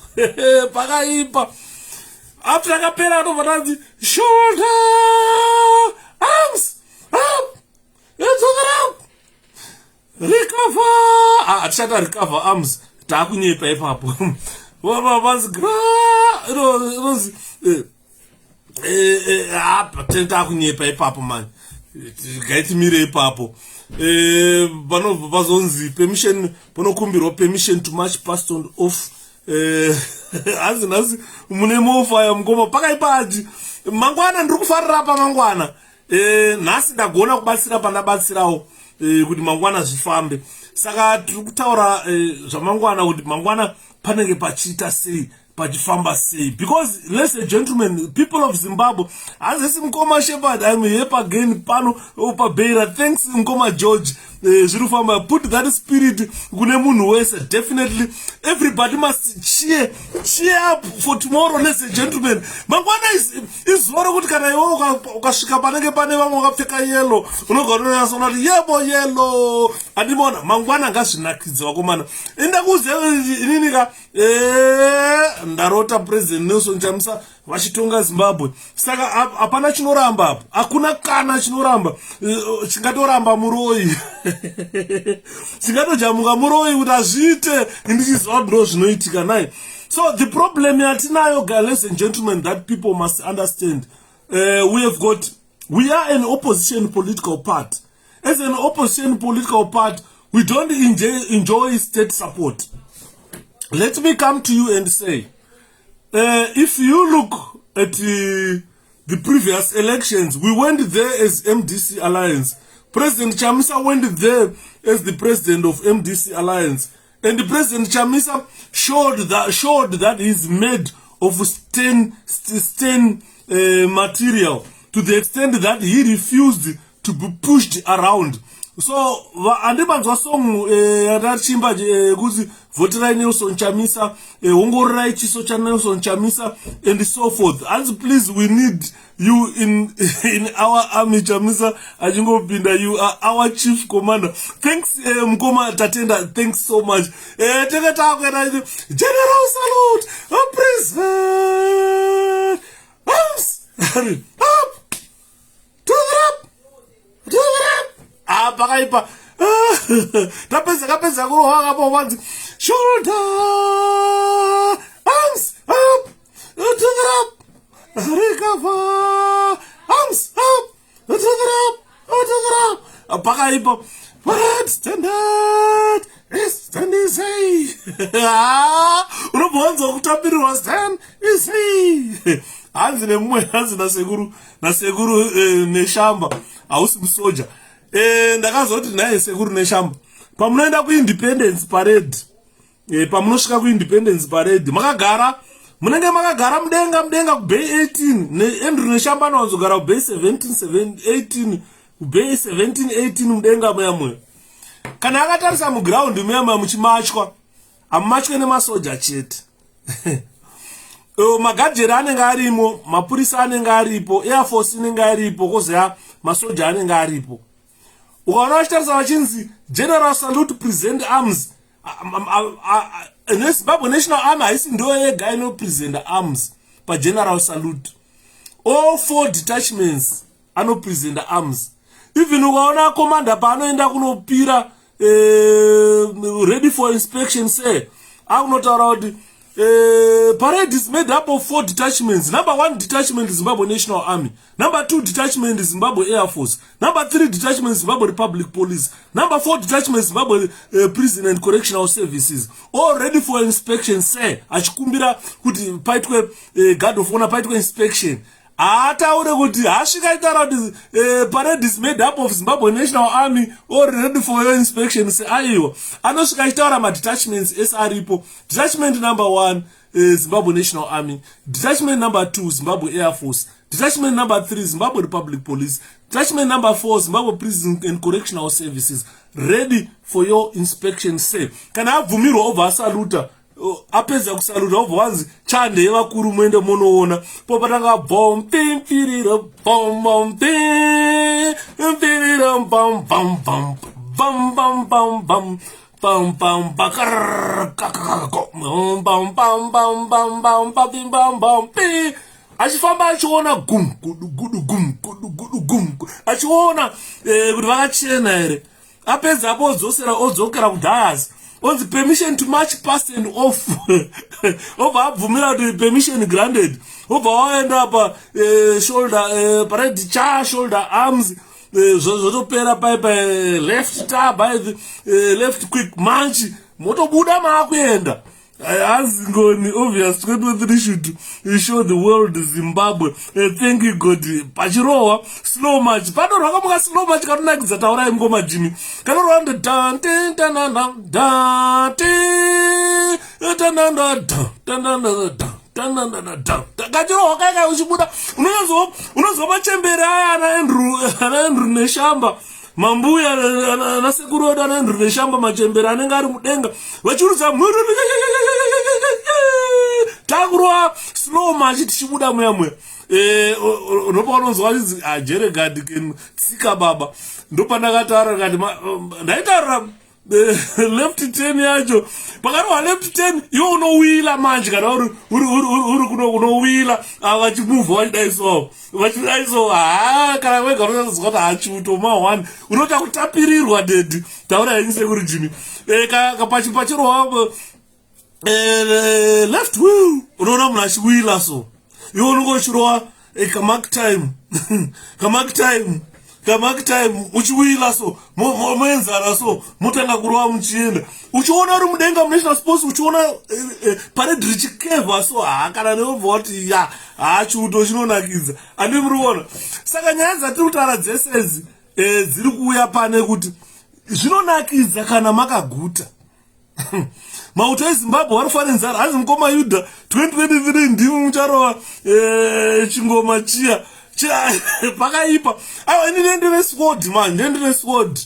pakaipa. After akapera vananzi shoulder, arms up, to the up, recover. Atishata recover arms. Takunyepa ipapo. Vanzi takunyepa ipapo man. Gaitimire ipapo. Vanonzi permission, vanokumbirwa permission to march past and off. Azi mune mofaya mngoma pakaipaji mangwana ndiri kufarira pa mangwana nhasi ndagona kubatsira pandabatsirawo kuti mangwana zvifambe saka tiri kutaura zvamangwana kuti mangwana panenge pachiita sei pachifamba sei because ladies and gentlemen people of Zimbabwe hanzisi mkoma Shepherd I'm here again pano pabeira thanks mkoma George zviri kufamba put that spirit kune munhu wese definitely everybody must cheer up for tomorrow ladies and gentlemen mangwana is zuva rokuti kana iwe ukasvika panenge pane vamwe vakapfeka yellow unogara unonasona kuti yebo yellow andimona mangwana ngazvinakidza vakomana enda kuziva ininika ndarota president Nelson Chamisa vachitonga Zimbabwe saka hapana chinoramba apo hakuna kana chinoramba chingatoramba muroi chingatojamuka muroi kuti azviite ndichiziva ndo zvinoitika nai so the problem yatinayo ladies and gentlemen that people must understand we are an opposition political party. As an opposition political party we don't enjoy state support. Let me come to you and say, if you look at the previous elections, we went there as MDC Alliance. President Chamisa went there as the president of MDC Alliance. And the President Chamisa showed that he's made of stain material to the extent that he refused to be pushed around. So andibanzwa song yatachimba kuzi voterai Nelson Chamisa ongororai chiso cha Nelson Chamisa and so forth. And please we need you in our army Chamisa ajingopinda you are our chief commander. Thanks Mkoma Tatenda, thanks so much. General salute president arms up to the up pakaipa tapedza kurohwa kapo vanzi shoulder arms up to the up recover arms up to the up pakaipa standard stand is hey unobonza kutapirirwa stand is hey hanzi nemumwe hanzi nasekuru neshamba hausi musoja ndakazoti naye sekuru neshamba pamunoenda kuindependence parade pamunosvika kuindependence parade munenge makagara mudenga kubay 18 neandrew neshamba anowanzogara kubay 17 kubay 17-18 mudenga muyamwe kana akatarisa muground muyamwe muchimatywa amumatywe nemasoja chete magadheri anenge arimo mapurisa anenge aripo air force inenge aripo kozoya masoja anenge aripo ukaona vachitarisa vachinzi general salute present arms Zimbabwe national army haisi ndo yega inopresent arms pageneral salute all 4 detachments anopresent arms even ukaona commander paanoenda kunopira ready for inspection say akunotaura kuti parade is made up of 4 detachments. Number 1 detachment is Zimbabwe National Army. Number 2 detachment is Zimbabwe Air Force. Number 3 detachment is Zimbabwe Republic Police. Number 4 detachment is Zimbabwe Prison and Correctional Services. All ready for inspection. Say, achikumbira kuti paitwe guard of honor, paitwe inspection. Ataure kuti ashikaitara kuti parade is made up of Zimbabwe National Army or ready for your inspection. Say aiwa anosvikaitaura madetachments esaripo. Detachment number 1 Zimbabwe National Army, detachment number 2 Zimbabwe Air Force, detachment number 3 Zimbabwe Republic Police, detachment number 4 Zimbabwe Prison and Correctional Services, ready for your inspection. Say kana abvumirwa obva asaluta apedza kusaluta obva wanzi chande yevakuru muende munoona popatanga bom pimpirira bom bom pimpirira bam bam bam bam bam bam bam pam pam bakar pam pam pam pam pam pam pam pam pam pi achifamba achiona gum gudu gudu gum gudu gudu gum achiona kuti vakachena here apedza apo odzokera kudhayasi onzi permission to march past and off obva abvumira kuti permission granted obva waenda pa shoulder parade cha shoulder arms zvotopera pa left tab by the left quick march motobuda maakuenda Azingoni, obvious 2023 should show the world Zimbabwe. Thank you God. Pachirowa slow march. Pano rakamuka slow march katunakidza taura ngoma Jimmy. Kanorwanda dan dan dan dan dan kachirowa kaka uchibuda unozwa machembere aya ana Andrew neshamba mambuya ana sekuru wedu ana Andrew neshamba machembere anenge ari mudenga vachirudza takurwa slow march tichibuda muyamwe unopaona unozwa kuti ajeregadi ksika baba ndopandakataura kati ndaitaura left 10 yacho pakarwa left 10 iwe unowila manje kana uri kunowila vachimuvha vachidaiso kana wega unozwa kuti hachuto ma1 unoita kutapirirwa dedi taura henyu sekuri Jimmy kapachirwa left wheel unoona munhu achiwila so iwe unongochirwa kamark time uchiwila so moenzana so motanga kurwa muchienda uchiona uri mudenga munational sports uchiona parade richikevha so kana neobva kuti ya hachuto chinonakidza handi muri kuona saka nyaya dzatiri kutaura dzese idzi dziri kuuya pane kuti zvinonakidza kana makaguta mauto eZimbabwe warifana nzara hanzi mukoma Yudha 2023 ndimi mucharova chingoma chiya pakaipa aiwa ini ndendere squad man ndendere squad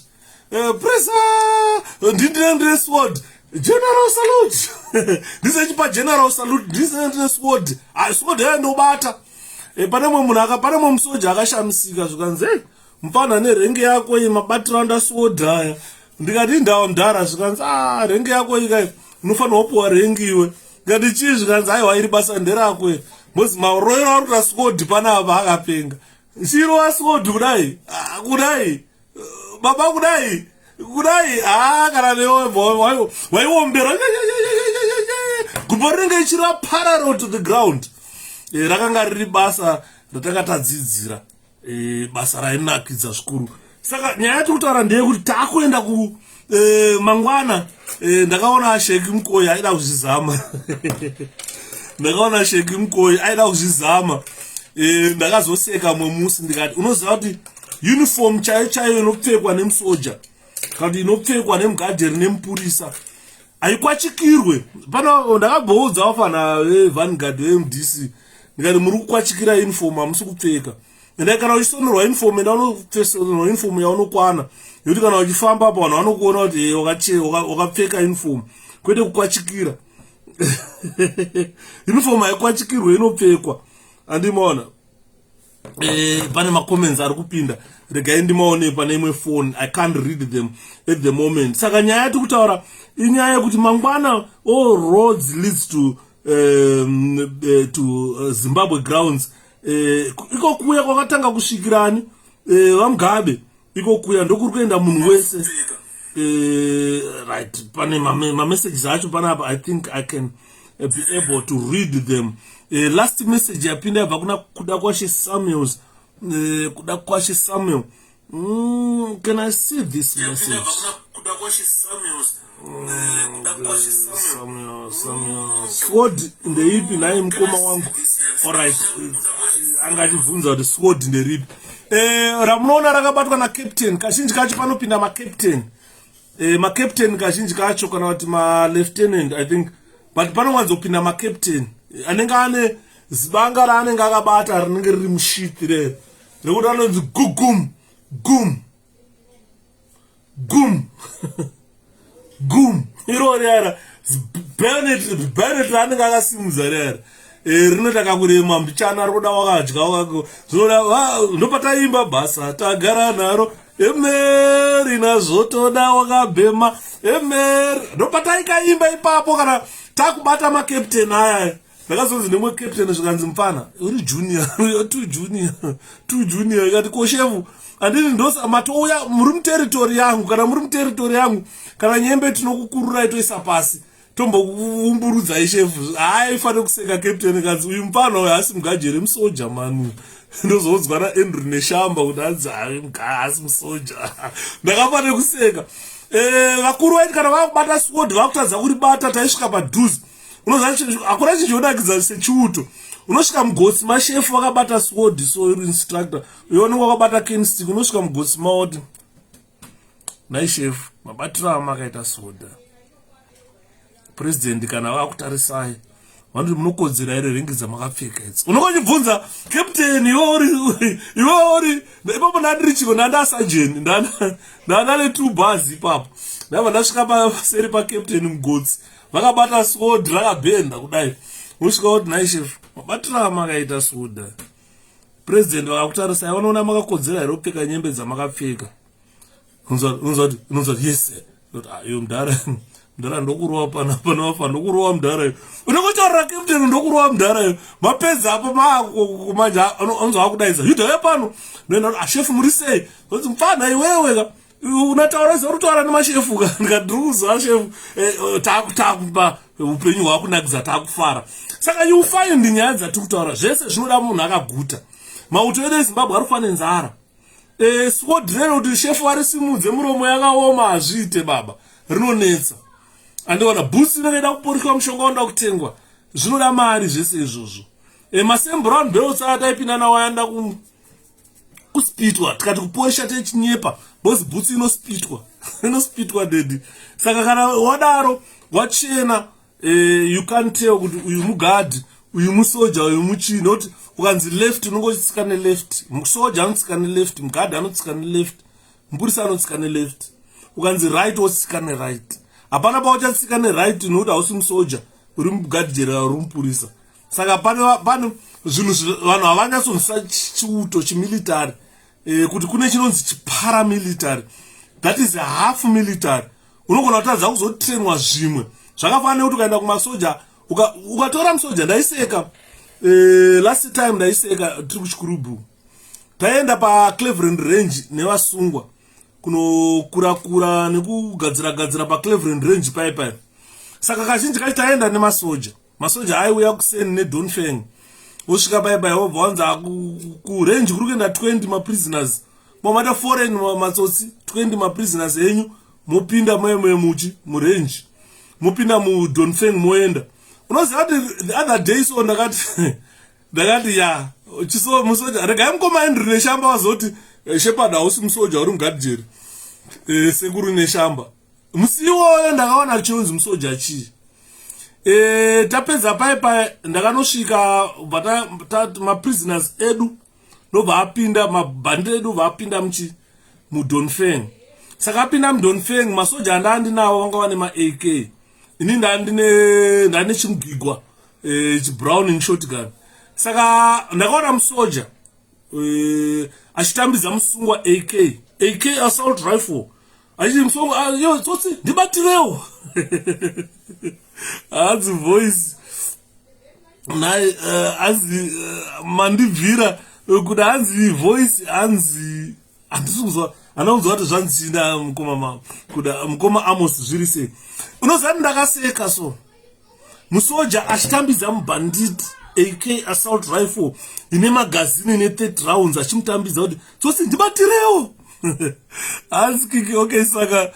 presa ndendere squad general salute ndisechipa general salute ndendere squad squad yandobata pane mwe munhu pane mwe musoja akashamisika zvikanzi mupana nerengi yako mabatiranda squad aya ndikati ndawo ndara zvikanzi rengi yako ikai unofanira kupuwa rengi iwe ngati chii zvikanzi aiwa iri basa nderakwe mozi maroiro ari kuta squad pana apa akapenga chirwa squad kudai baba kudai kana newe waiombera gumbo rinenge ichira parallel to the ground rakanga riri basa ratakatadzidzira basa rainakidza zvikuru saka nyaya yatiri kutaura ndeyekuti taakuenda ku mangwana ndakaona 𝗪cie𝗂𝗁𝗃 aida kuzvizama ndakaona 𝗪cie𝗂𝗁𝗃 aida kuzvizama ndakazoseka mwe musi ndikati unoziva kuti uniform chaiyo inopfekwa nemusoja kana kuti inopfekwa nemugadheri nemupurisa aikwachikirwe pano ndakabhoudza vafana vevanguard veMDC ndikati muri kukwachikira uniform hamusi kupfeka ende kana uchisonerwa uniform enda unopfesonerwa uniform yaunokwana yokuti kana uchifamba apa vanhu vanokuona kuti wakapfeka uniform kwete kukwachikira uniform haikwachikirwe inopfekwa andimaona pane macomments ari kupinda regai ndimaone pane imwe phone I can't read them at the moment saka nyaya yati kutaura inyaya yekuti mangwana all roads leads to Zimbabwe grounds iko kuya kwakatanga kusvikirani vaMugabe iko kuya ndokuri kuenda munhu wese right pane messages acho panapa I think I can be able to read them last message yapinda yabva kuna 𝗪𝗏𝗪 can I see this message squad ndeipi naye mukoma wangu alright angachibvunza kuti squad nderipi ramunoona rakabatwa naCaptain kazhinji kacho panopinda maCaptain kazhinji kacho kana kuti malieutenant I think but panowanzopinda maCaptain anenge ane zibanga raanenge akabata rinenge riri mushiti rekuti anonzi gum iro riara bayonet raanenge akasimudza riara rinotaka kurema mbichana ari kuda wakadya ndopataimba basa tagara naro emeri nazvotoda wakabhema emeri ndopata ikaimba ipapo kana takubata makapteni aya ndakazonzi nemwe captain zvikanzi mfana uri junior two junior ikati koshevu andini ndosa matouya muri muteritori yangu kana muri muteritori yangu kana nyembe tinokukururai toisa pasi tomboumburudzai shefu aifane kuseka captain kanzi uyu mfana uyu asi mugajere musoja manu ndozonzwa naAndrew neshamba kuti anzi asi musoja ndakafane kuseka vakuru vaiti kana vakubata sword vakutadza kuribata taisvika padhuze akuna chichionakidza sechiuto unosvika mugotsi mashefu vakabata sword so instructor uyoonenge wakabata kenstick unosvika mugotsi maoti naishefu mabatiro amakaita soda president kana vakutarisai vanoti munokodzera here ringi dzamakapfeka idzi unongachibvunza captain iweori ipapo ndandiri chiko ndandasajeni ndandane 2 bars ipapo ndabva ndasvika paseri pacaptain mugotsi vakabata sword rakabhenda kudai usvika kuti naishefu mabatiro amakaita soda president vakakutarisai vanoona makakodzera here kupfeka nyembe dzamakapfeka unonzwa kuti yes iyo mudhara ndokurowa panapa ndokurowa mudhara iyo unongotaurira captain ndokurowa mudhara iyo mapedza apo makumanja anonzwa akudaidza yudhawe pano noenda kuti ashefu muri sei kuti mfana iwewe unataura zorutaura nemashefu ndikandiri kuzwa shefu takupa upenyu hwakunakidza takufara saka you find nyaya dzatiri kutaura zvese zvinoda munhu akaguta mauto edu ezimbabwe ari kufa nenzara sword rero kuti shefu varisimudze muromo yakaoma hazviite baba rinonetsa andiona bhusi inoda kuporishwa mushonga unoda kutengwa zvinoda mari zvese izvozvo masame brown belts ataipinda nawo ayanda kuspitwa tikati kuposha techinyepa bosi bhutsi inospitwa dedi saka kana wadaro wachena you can't tell kuti uyu mugadhi uyu musoja uyu muchini nokuti ukanzi left unongotsika neleft musoja anotsika neleft mugadhi anotsika neleft mupurisa anotsika neleft ukanzi right wotsika neright hapana pauchatsika neright nokuti hausi musoja uri mugadhi jera uri mupurisa saka pane zvinhu vanhu havanyatsonzisa chiuto chimilitary kuti kune chinonzi chiparamilitary that is a half military unogona kutadza kuzotrainwa zvimwe zvakafanira kuti ukaenda kumasoja ukatora musoja ndaiseka last time ndaiseka tiri kuchikurubu taenda paCleveland range nevasungwa kunokurakura nekugadzira paCleveland range paipai saka kazhinji kacho taenda nemasoja masoja aiuya kuseni nedonfeng wosvika paipai wobva wanza kurange kuri kuenda 20 maprisoners momata foreign matsotsi 20 maprisoners enyu mopinda muchi murange mopinda mudonfeng moenda unoziva kuti the other day so ndakati ya chiso musoja regai mukoma Andrew neshamba wazoti shepherd hausi musoja uri mugadhijeri sekuru neshamba musiwoyo ndakaona chinonzi musoja chii tapedza paipai ndakanosvika maprisoners edu ndobva apinda mabhandi edu bva apinda mudonfeng saka apinda mudonfeng masoja andandinawo vanga vane ma-AK ini ndane chimugigwa chibrowning shotgun saka ndakaona musoja achitambidza musungwa AK assault rifle achiti musungwa yo tsotsi ndibatirewo hanzi voice naye hanzi mandibvira kuti hanzi voice hanzi handisi kuzwa anaunzwa kuti zvanzina mukoma Amos zviri sei unoziva kuti ndakaseka so musoja achitambidza mubandit AK assault rifle ine magazini ine 30 rounds achimutambidza kuti tsotsi ndibatirewo hanzi kiki okay saka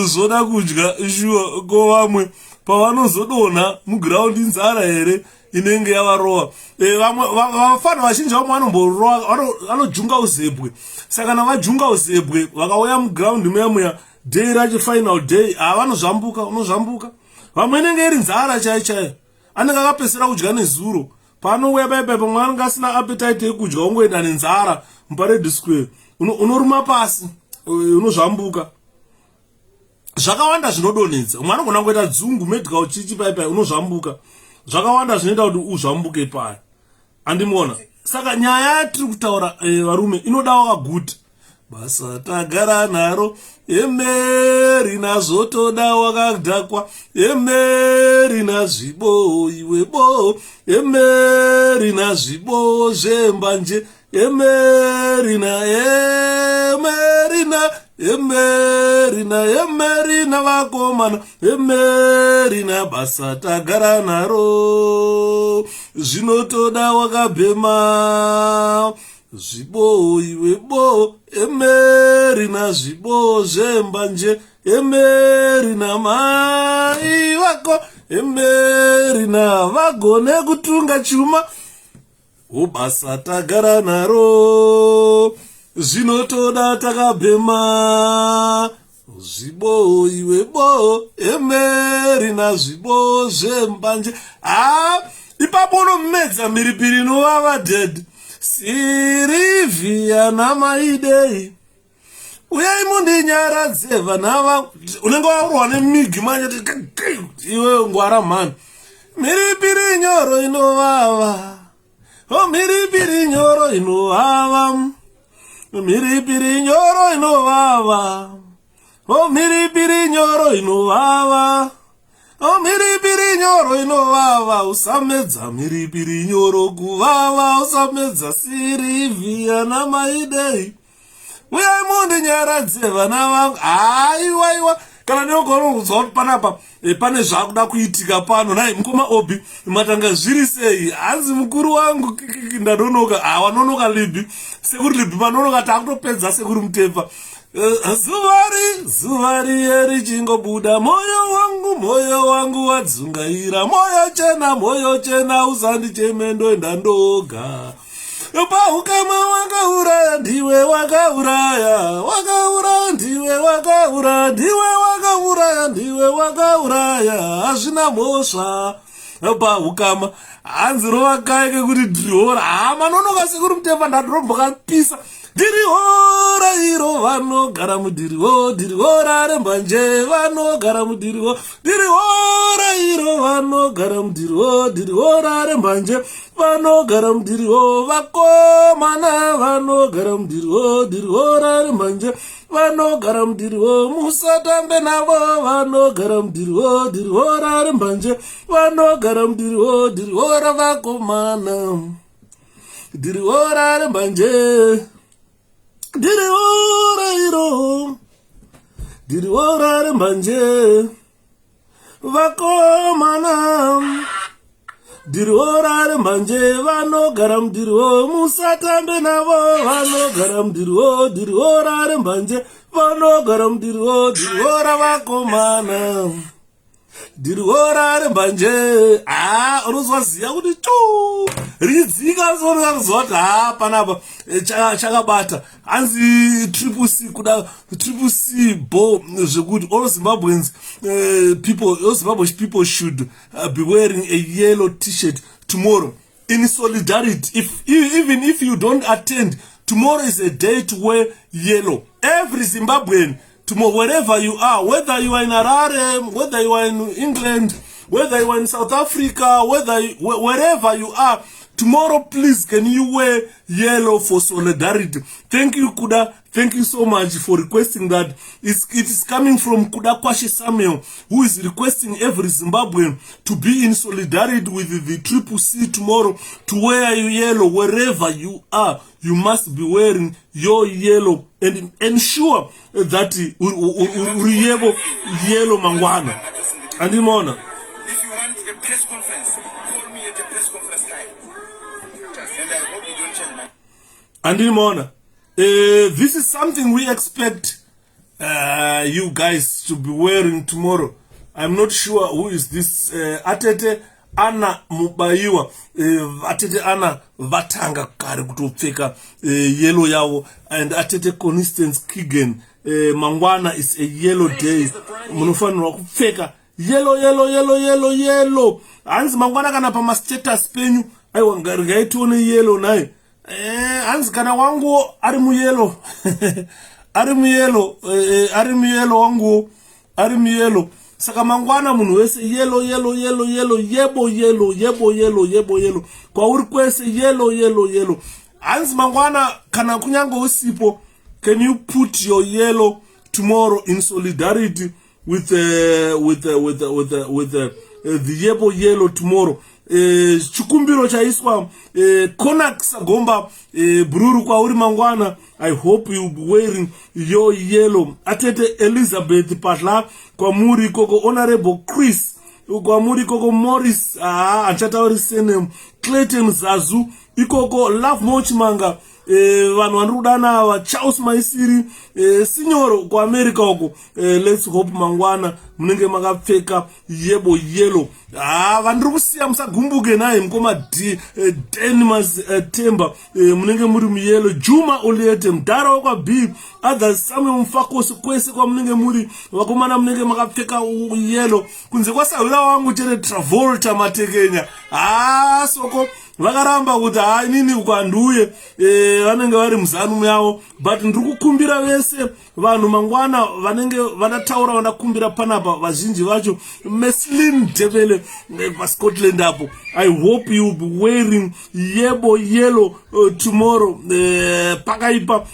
zvoda kudya shuwa ko vamwe pavanozodonha mugiraundi nzara here inenge yavarowa vafana vazhinji vamwe vanomborowa vanojunga uzebwe saka navajunga uzebwe vakauya mugiraundi muya day racho final day vanozvambuka unozvambuka vamwe inenge iri nzara chaichaiyo anenge akapesera kudya nezuro paanouya paipai pamwe anenge asina appetite yekudya ungoenda nenzara mupared square unoruma pasi unozvambuka zvakawanda zvinodonhedza umwe anogona kuita dzungu medical chichi paipai unozvambuka zvakawanda zvinoita kuti uzvambuke paya andimona saka nyaya yatiri kutaura varume inoda wakaguta basa tagara naro, emeri nazotoda wakadhakwa, emeri nazvibo iwe bo, emeri nazvibo zvembanje, emerina vakomana, emerina basa tagara naro, zvinotoda wakabhema zvibo iwe bo, emerina zvibo zvembanje, emerina mai vako, emerina vagone kutunga chuma, ubasa tagara naro, zvinotoda takabhema zvibo iwe bo, emerina zvibo zvembanje. Ipapo unomedza mhiripiri inovava dead. Sirivia namaidei, uyai mundinyaradze vanava, unenge waurwa nemigi manje, iwe ngwara mhani, mhiripiri nyoro inovava, oh mhiripiri nyoro inovava, mhiripiri nyoro inovava, oh mhiripiri nyoro inovava, oh mhiripiri nyoro inovava, usamedza mhiripiri nyoro kuvava, usamedza Sirivia namaidei, uyai mundinyaradze vana vangu. Aiwa kana ndinogona kuzwa kuti panapa pane zvakuda kuitika pano, nai mukoma Obi matanga zviri sei? Hanzi mukuru wangu ndadonoka, wanonoka Libhi, sekuri Libhi manonoka, takutopedza sekuri Mutepfa. Zuvari richingobuda, moyo wangu wadzungaira, moyo chena usandicheme ndoenda ndoga. Paukama wakauraya, ndiwe wakauraya, ndiwe wakauraya, ndiwe wakauraya, hazvina mhosva. Paukama hanzi rovakaike kuti ndihora, manonoka sekuri Mutepfa, ndatoromboka pisa. Dirihora iro vanogara mudiriho, dirihora rembanje vanogara mudiriho, dirihora iro vanogara mudiriho, dirihora rembanje vanogara mudiriho, vakomana vanogara mudiriho, dirihora rembanje vanogara mudiriho, musatambe navo vanogara mudiriho, dirihora rembanje vanogara mudiriho, dirihora vakomana, dirihora rembanje, dirihora iro, dirihora rembanje vakomana, dirihora rembanje vanogara mudiriho, musatambe navo vanogara mudiriho, dirihora rembanje vanogara mudiriho, dirihora vakomana, dirihora rembanje. Unozwa ziya kuti ridzika zvonoka kuzwa kuti panapa chakabata. Hanzi 𝗙𝗶𝗶 kuda 𝗙𝗶𝗶 zvekuti all Zimbabweans people should be wearing a yellow t-shirt tomorrow in solidarity. Even if you don't attend, tomorrow is a day to wear yellow. Every Zimbabwean tomorrow, wherever you are, whether you are in Harare, whether you are in England, whether you are in South Africa, wherever you are, tomorrow, please, can you wear yellow for solidarity? Thank you, Kuda. Thank you so much for requesting that. It is coming from 𝗙𝗂𝗄𝗄 Samuel, who is requesting every Zimbabwean to be in solidarity with the 𝗙𝗶𝗶 tomorrow, to wear yellow wherever you are. You must be wearing your yellow and ensure that yellow mangwana. And Imona. If you want a press conference, call me at the press conference time. And I hope you don't change that. And Imona. This is something we expect you guys to be wearing tomorrow. I'm not sure who is this. Atete Anna Mubayiwa, Atete Anna Vatanga kare kutopfeka yellow yawo, and Atete Constance Kigen mangwana is a yellow day. Munofanirwa kupfeka yellow. Hanzi mangwana kana pama status penyu aiwa ngarigaitione yellow naye. Hanzi kana wangu ari muyellow ari muyellow wangu ari muyellow. Saka mangwana munhu wese yellow, yebo. Kwa uri kwese yellow. Hanzi mangwana kana kunyange usipo, can you put your yellow tomorrow in solidarity with the Yebo yellow tomorrow? Chikumbiro chaiswa Konak Sagomba Bruru kwa uri mangwana. I hope you'll be wearing your yellow. Atete Elizabeth Patla kwa muri koko Honorable Chris kwa muri koko Morris anchata ori sene Clayton Zazu ikoko Love Mochimanga vanhu vanodana va 𝗪𝗲𝗲𝗰𝗁𝗂𝗃 signoro kwa America uko. Let's hope mangwana munenge makapfeka yebo yellow. Vandiri kusiya musagumbuke naye mukoma Denimas Temba munenge muri muyellow. Juma Uliete mudhara wakwa B others Samuel Mfakosi kwese kwa munenge muri vakomana munenge makapfeka yellow kunze kwasahwira wangu chete Travolta Matekenya soko vakaramba kuti inini ukwanduye vanenge vari muzanu yavo. But ndiri kukumbira vese vanhu mangwana vanenge vanataura vanakumbira panapa vazhinji vacho Meslin Debele paScotland apo. I hope you will be wearing yebo yellow tomorrow. Pakaipa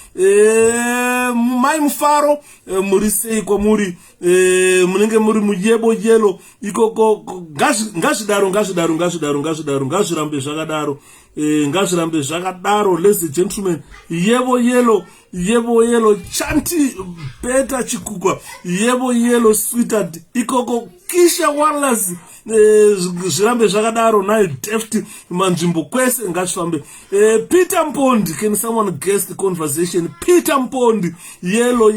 mai mufaro muri sei kwa muri munenge muri muyebo yellow ikoko ngazvidaro ngazvirambe zvakadaro ngazvirambe zvakadaro. Ladies and gentlemen, yebo yellow chanti beta chikukwa yebo yellow sweetheart ikoko kisha wireless zvirambe zvakadaro naye deft manzvimbo kwese ngazvifambe. Peter Mpondi, can someone guess the conversation? Peter Mpondi yellow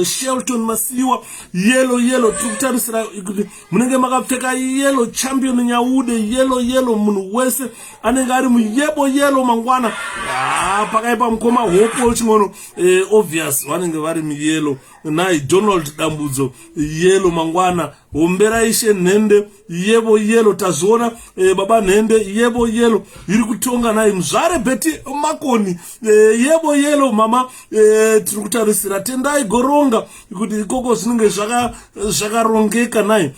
Shelton Masiwa yellow tukutarisira kuti munenge makapfeka yellow champion Nyaude yellow munhu wese anenge ari muyebo yellow mangwana pakaipa mukoma hopo ching'ono obvious vanenge vari muyellow naye Donald Dambudzo yellow mangwana. Hombera ishe Nhende yebo tazviona baba Nhende yebo iri kutonga naye muzvare Beti Makoni yebo mama tiri kutarisira Tendai Goronga kuti ikoko zvinenge zvakarongeka naye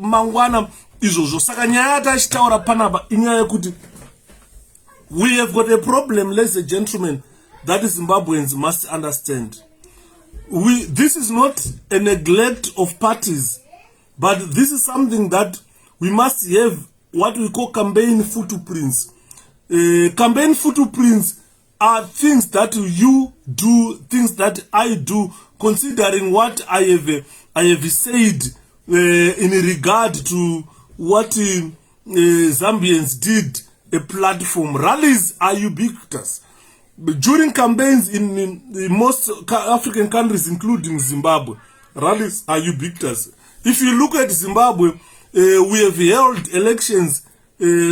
mangwana izvozvo. Saka nyaya tachitaura panapa inyaya yekuti we have got a problem, ladies and gentlemen, that Zimbabweans must understand. This is not a neglect of parties, but this is something that we must have what we call campaign footprints. Campaign footprints are things that you do, things that I do, considering what I have said in regard to what Zambians did. A platform. Rallies are ubiquitous. During campaigns in most African countries, including Zimbabwe, rallies are ubiquitous. If you look at Zimbabwe, we have held elections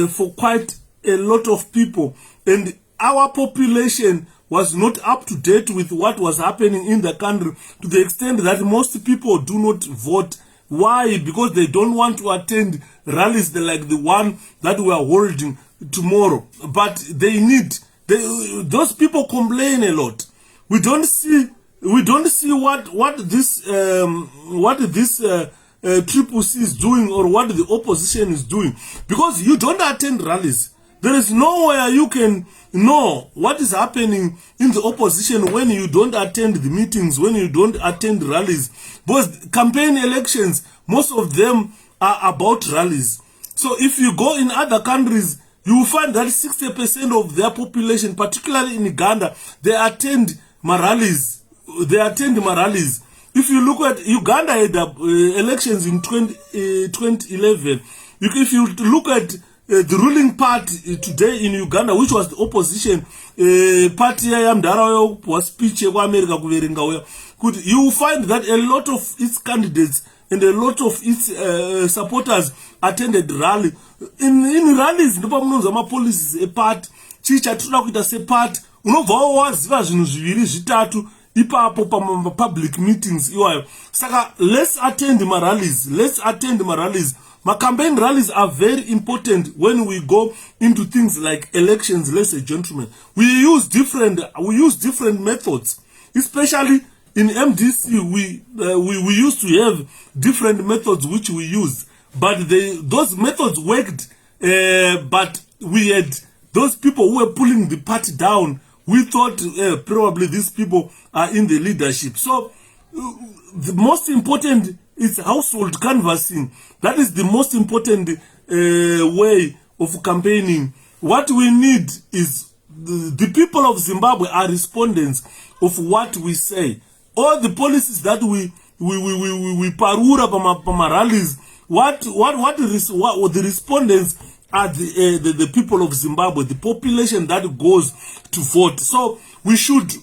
for quite a lot of people, and our population was not up to date with what was happening in the country, to the extent that most people do not vote. Why? Because they don't want to attend rallies like the one that we are holding tomorrow. But they need, those people complain a lot. We don't see what this 𝗪𝗶𝗃 is doing, or what the opposition is doing, because you don't attend rallies. There is nowhere you can know what is happening in the opposition when you don't attend the meetings, when you don't attend rallies. Because campaign elections, most of them are about rallies. So if you go in other countries, you will find that 60% of their population, particularly in Uganda, they attend rallies. If you look at Uganda, had elections in 2011. If you look at the ruling party today in Uganda, which was the opposition party, you will find that a lot of its candidates and a lot of its supporters attended rally. In rallies, policies a part, part, public meetings. Saka, let's attend my rallies. My campaign rallies are very important when we go into things like elections, ladies and gentlemen. We use different methods, especially in MDC. We used to have different methods which we used, but those methods worked. But we had those people who were pulling the party down we thought probably these people are in the leadership. So the most important is household canvassing. That is the most important way of campaigning. What we need is the people of Zimbabwe are respondents of what we say. All the policies that we parura pama rallies, what the respondents are the people of Zimbabwe, the population that goes to vote. So we should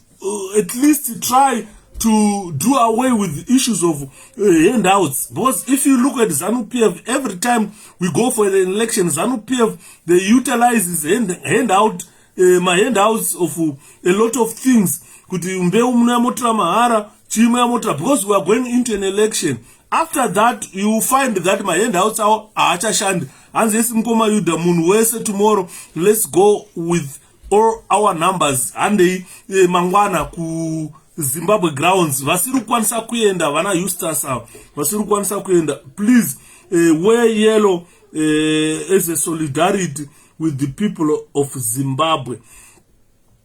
at least try to do away with the issues of handouts. Because if you look at ZANU-PF, every time we go for an election, ZANU-PF, they utilize handout, my handouts of a lot of things. Because we are going into an election. After that, you will find that my handouts are achashand. And tomorrow, let's go with all our numbers. And mangwana ku Zimbabwe grounds. Vasiru kwanisa kuenda, vana Eustace. Vasiru kwanisa kuenda. Please, wear yellow as a solidarity with the people of Zimbabwe.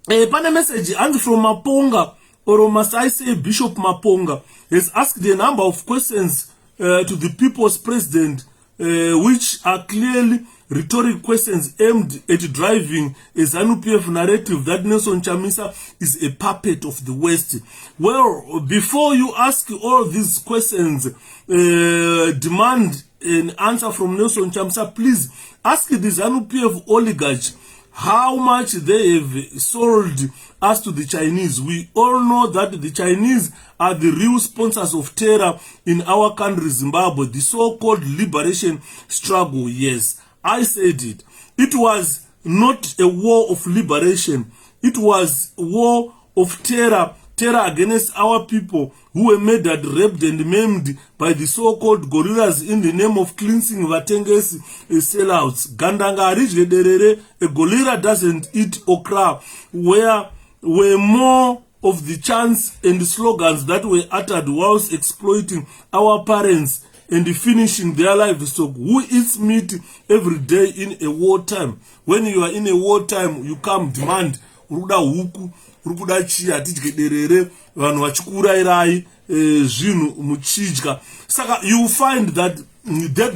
Pane message, and from Maponga, or must I say Bishop Maponga, has asked a number of questions to the people's president, which are clearly rhetoric questions aimed at driving a ZANU-PF narrative that Nelson Chamisa is a puppet of the West. Well, before you ask all these questions, demand an answer from Nelson Chamisa, please ask the ZANU-PF oligarch how much they have sold us to the Chinese. We all know that the Chinese are the real sponsors of terror in our country, Zimbabwe, the so-called liberation struggle. Yes, I said it. It was not a war of liberation. It was a war of terror. Terror against our people who were murdered, raped, and maimed by the so-called gorillas in the name of cleansing Vatenges sellouts. Gandanga derere, a gorilla doesn't eat okra, where were more of the chants and slogans that were uttered whilst exploiting our parents and finishing their livestock. Who eats meat every day in a wartime? When you are in a wartime, you come demand uruda huku, uruda chia, derere, vanhu vachikurayirai zvinhu muchidya. Saka you find that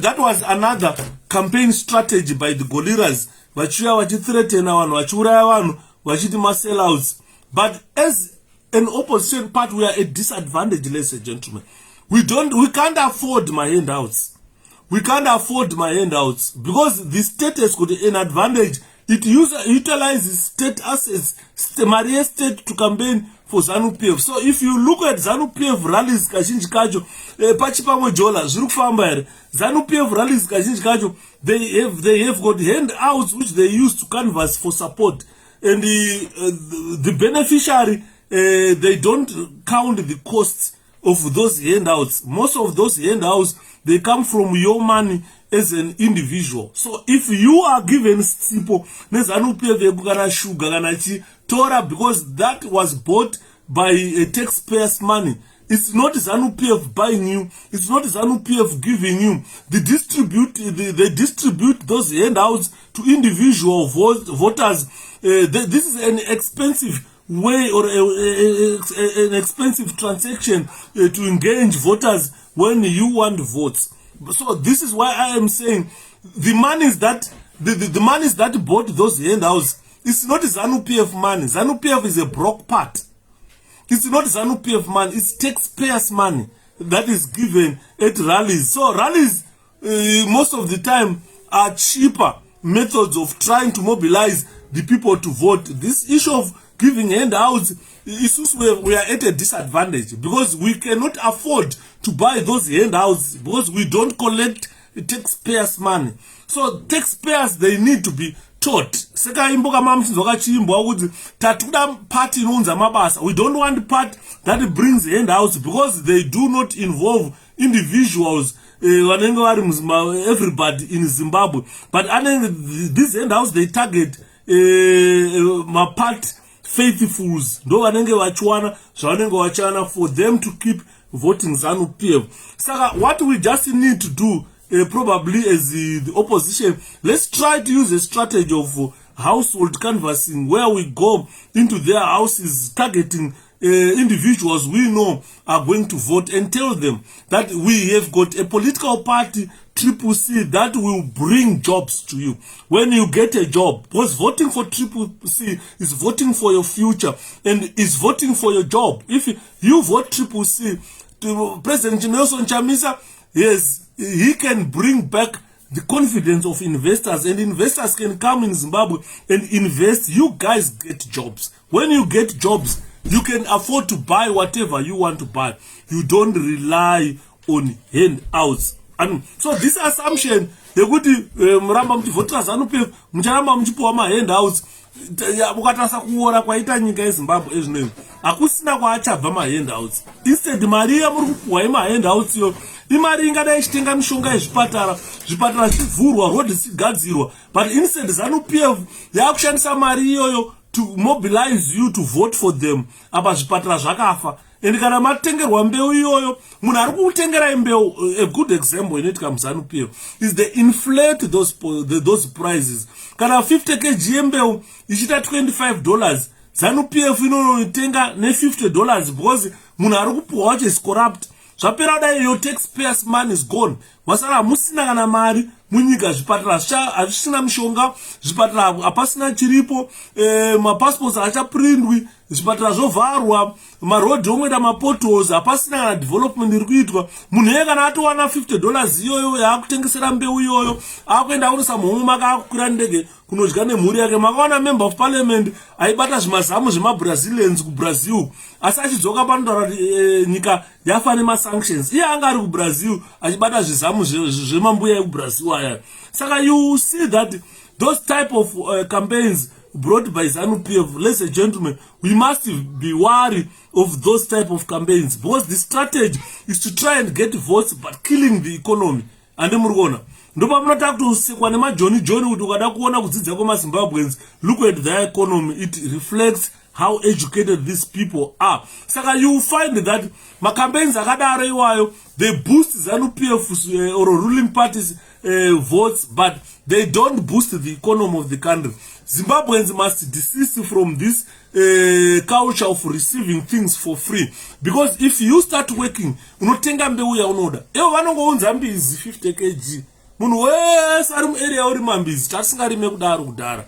that was another campaign strategy by the gorillas. Vachiuya vachithreatena vanhu, vachiuraya vanhu, vachiti masellouts. But as an opposition part, we are at disadvantage, ladies and gentlemen. We can't afford my handouts. We can't afford my handouts because the state has got an advantage. It utilizes state assets, Maria state, to campaign for ZANU-PF. So if you look at ZANU-PF rallies kazhinji kacho, pachipamwe jola zviri kufamba here. ZANU-PF rallies kazhinji kacho, they have got handouts which they use to canvass for support, and the beneficiary, they don't count the costs of those handouts. Most of those handouts, they come from your money as an individual. So if you are given stipo nezanu-PF kana sugar kana tora, because that was bought by taxpayers' money, it's not ZANU-PF buying you. It's not ZANU-PF giving you. They distribute those handouts to individual voters. This is an expensive way or an expensive transaction to engage voters when you want votes. So this is why I am saying the monies that the monies that bought those handouts, it's not ZANU-PF money. ZANU-PF is a broke part. It's not ZANU-PF money. It's taxpayers' money that is given at rallies. So rallies, most of the time, are cheaper methods of trying to mobilize the people to vote. This issue of giving handouts is where we are at a disadvantage because we cannot afford to buy those handouts because we don't collect taxpayers' money. So taxpayers, they need to be taught. We don't want part that brings handouts because they do not involve individuals, everybody in Zimbabwe. But these handouts, they target my part faithfuls. For them to keep voting ZANU-PF. So what we just need to do, probably as the opposition, let's try to use a strategy of household canvassing, where we go into their houses targeting individuals we know are going to vote and tell them that we have got a political party, 𝗙𝗵𝗃, that will bring jobs to you when you get a job. Because voting for 𝗙𝗵𝗃 is voting for your future and is voting for your job. If you vote 𝗙𝗵𝗃 to President Nelson Chamisa, yes, he can bring back the confidence of investors, and investors can come in Zimbabwe and invest. You guys get jobs. When you get jobs, you can afford to buy whatever you want to buy. You don't rely on handouts. And so this assumption, the good muramba mchivotera ZANU-PF mucharamba muchipuwa mahandouts, ukatasa kuora kwaita nyika yeZimbabwe ezvinezvi hakusina kwaachabva mahandouts. Instead mari yamuri kupuwa yemahandouts yo imari ingadai ichitenga mishonga yezvipatara, zvipatara zvichivhurwa, rodhi dzigadzirwa, but instead ZANU-PF yakushandisa mari iyoyo to mobilize you to vote for them. Apa zvipatara zvakafa. And kana matengerwa mbeu iyoyo, munhu ari kutengerai mbeu, a good example in it comes ZANU-PF is they inflate those prices. Kana 50 kg yembeu ichita $25, ZANU-PF inotenga ne$50 because munhu ari kupuwa wacho is corrupt. Zvapera dai your taxpayers money is gone. Wasara hamusina kana mari munyika, zvipatara hazvisina mishonga, zvipatara hapasina chiripo, mapassports hachaprindwi, zvipatara zvovharwa, marodhi omweda mapotholes, hapasina kana development iri kuitwa. Munhu yeye kana atowana $50 iyoyo yaakutengesera mbeu iyoyo, akuenda kunisa mhomho make akukwira ndege kunodya nemhuri yake. Makaona member of parliament aibata zvimazamu zvemabrazilians kuBrazil, asi achidzoka panotaura kuti nyika yafa nemasanctions. Iye anga ari kuBrazil achibata zvizamu zvemambuya ekuBrazil aya. Saka you see that those type of campaigns brought by ZANU-PF, ladies and gentlemen, we must be wary of those type of campaigns, because the strategy is to try and get votes but killing the economy. And murikona ndopa munotaka kutosekwa nemajoni kuti ukada kuona kudzidza kwemaZimbabweans, look at their economy, it reflects how educated these people are. Saka you find that macampaigns akadaro iwayo, they boost ZANU-PF or ruling parties votes, but they don't boost the economy of the country. Zimbabweans must desist from this culture of receiving things for free, because if you start working, unotenga mbeu yaunoda. Evo vanongounza mbizi 50 kg. Munhu wese ari muarea uri mambizi, tasingarime kudaro kudhara.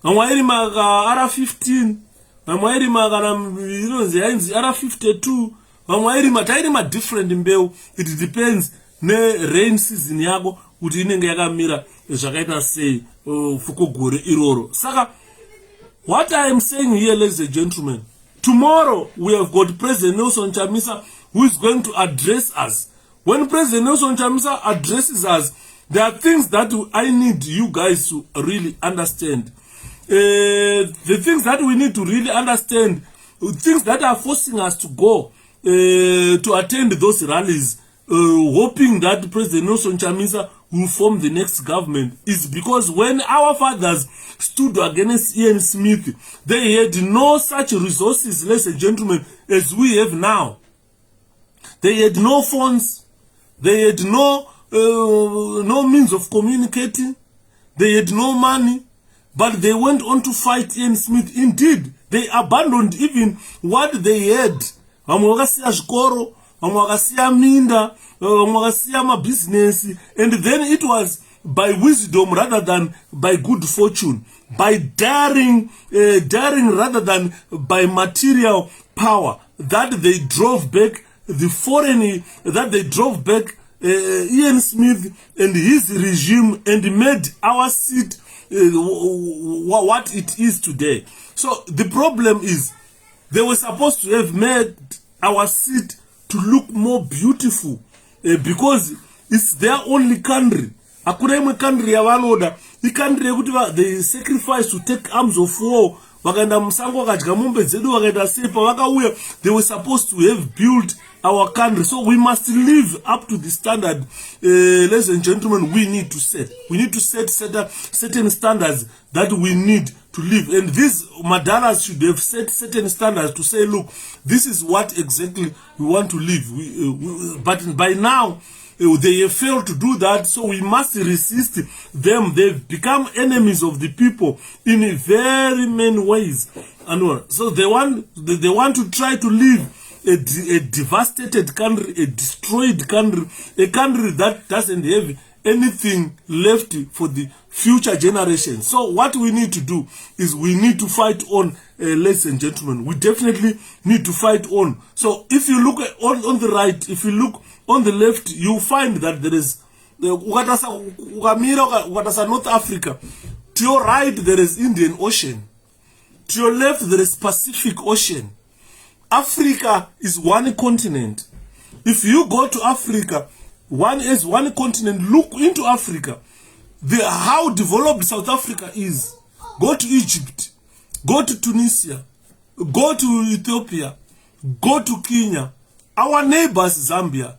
Vamwe airima ara 15, vamwe airima kana inonzi yainzi ara 52, vamwe airima tairima different mbeu. It depends ne rain season yako kuti inenge yakamira zvakaita sei fukogore iroro. Saka what I am saying here, ladies and gentlemen, tomorrow we have got President Nelson Chamisa who is going to address us. When President Nelson Chamisa addresses us, there are things that I need you guys to really understand. The things that we need to really understand, things that are forcing us to go to attend those rallies, hoping that President Nelson Chamisa will form the next government, is because when our fathers stood against Ian Smith, they had no such resources, ladies and gentlemen, as we have now. They had no phones, they had no means of communicating, they had no money, but they went on to fight Ian Smith. Indeed, they abandoned even what they had. Vamwe vakasiya zvikoro, vamwe vakasiya minda, vamwe vakasiya mabusiness, and then it was by wisdom rather than by good fortune, by daring rather than by material power, that they drove back the foreign, that they drove back Ian Smith and his regime and made our seat what it is today. So the problem is, they were supposed to have made our seat to look more beautiful, because it's their only country. Hakuna imwe country yavanoda. I country yekuti they sacrifice to take arms of war. Vakaenda musango vakadya mombe dzedu vakaenda sepa vakauya. They were supposed to have built our country. So we must live up to the standard, ladies and gentlemen, we need to set. We need to set certain standards that we need to live. And these Madaras should have set certain standards to say, look, this is what exactly we want to live. But by now, They have failed to do that, so we must resist them. They've become enemies of the people in very many ways. And so they want to try to live a devastated country, a destroyed country, a country that doesn't have anything left for the future generations. So what we need to do is we need to fight on, ladies and gentlemen. We definitely need to fight on. So if you look on the right, if you look on the left, you find that there is North Africa. To your right, there is Indian Ocean. To your left, there is Pacific Ocean. Africa is one continent. If you go to Africa, one continent, look into Africa, how developed South Africa is. Go to Egypt, go to Tunisia, go to Ethiopia, go to Kenya, our neighbors Zambia,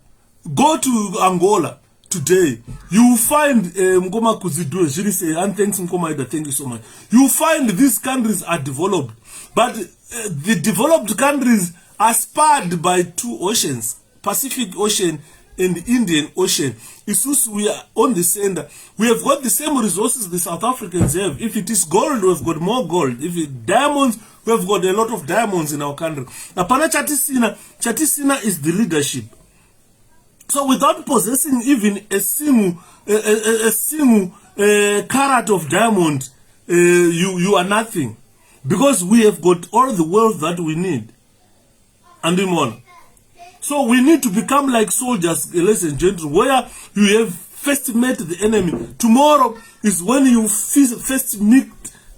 go to Angola. Today, you will find Mkoma Kuzidwe, and thanks Mkoma, thank you so much. You will find these countries are developed, but the developed countries are spanned by two oceans, Pacific Ocean and the Indian Ocean. It's just we are on the center. We have got the same resources the South Africans have. If it is gold, we've got more gold. If it's diamonds, we've got a lot of diamonds in our country. Apana Chatisina is the leadership. So without possessing even a single carat of diamond, you are nothing. Because we have got all the wealth that we need. And more. So we need to become like soldiers, ladies and gentlemen, where you have first met the enemy. Tomorrow is when you first meet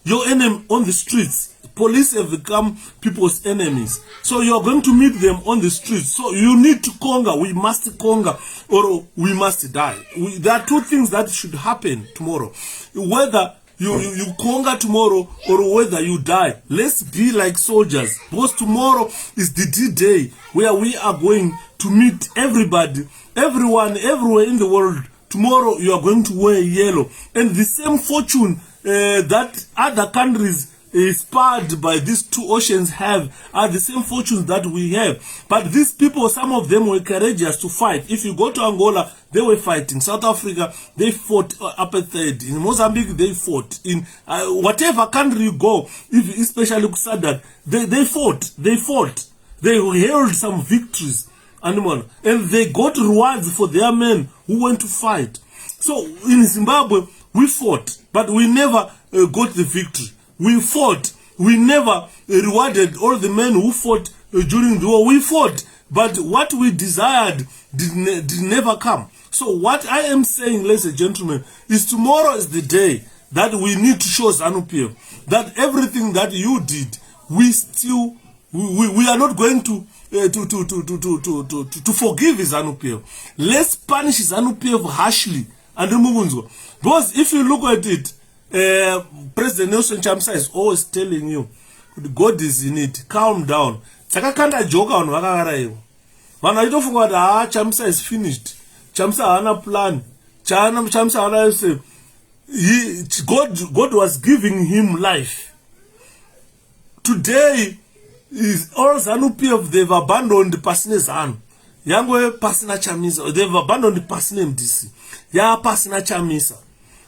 your enemy on the streets. Police have become people's enemies. So you are going to meet them on the streets. So you need to conquer. We must conquer or we must die. There are two things that should happen tomorrow. Whether you conquer tomorrow or whether you die. Let's be like soldiers, because tomorrow is the D-Day where we are going to meet everybody, everyone, everywhere in the world. Tomorrow you are going to wear yellow, and the same fortune that other countries spurred by these two oceans have are the same fortunes that we have. But these people, some of them were courageous to fight. If you go to Angola, they were fighting. South Africa, they fought apartheid. In Mozambique, they fought. In whatever country you go, especially SADC, they fought. They held some victories. And they got rewards for their men who went to fight. So in Zimbabwe, we fought, but we never got the victory. We fought. We never rewarded all the men who fought during the war. We fought, but what we desired did never come. So what I am saying, ladies and gentlemen, is tomorrow is the day that we need to show ZANU-PF that everything that you did, we are not going to forgive ZANU-PF. Let's punish ZANU-PF harshly and remove it. Because if you look at it, President Nelson Chamisa is always telling you, God is in it, calm down. Takakanda joka on wakagara. When I don't forget that Chamisa is finished. Chamisa hana plan. Chamisa hana say God was giving him life. Today is all ZANU-PF, they've abandoned the Pasine ZANU. Yangwe Pasina Chamisa, they've abandoned the Pasine MDC. Ya Pasina Chamisa.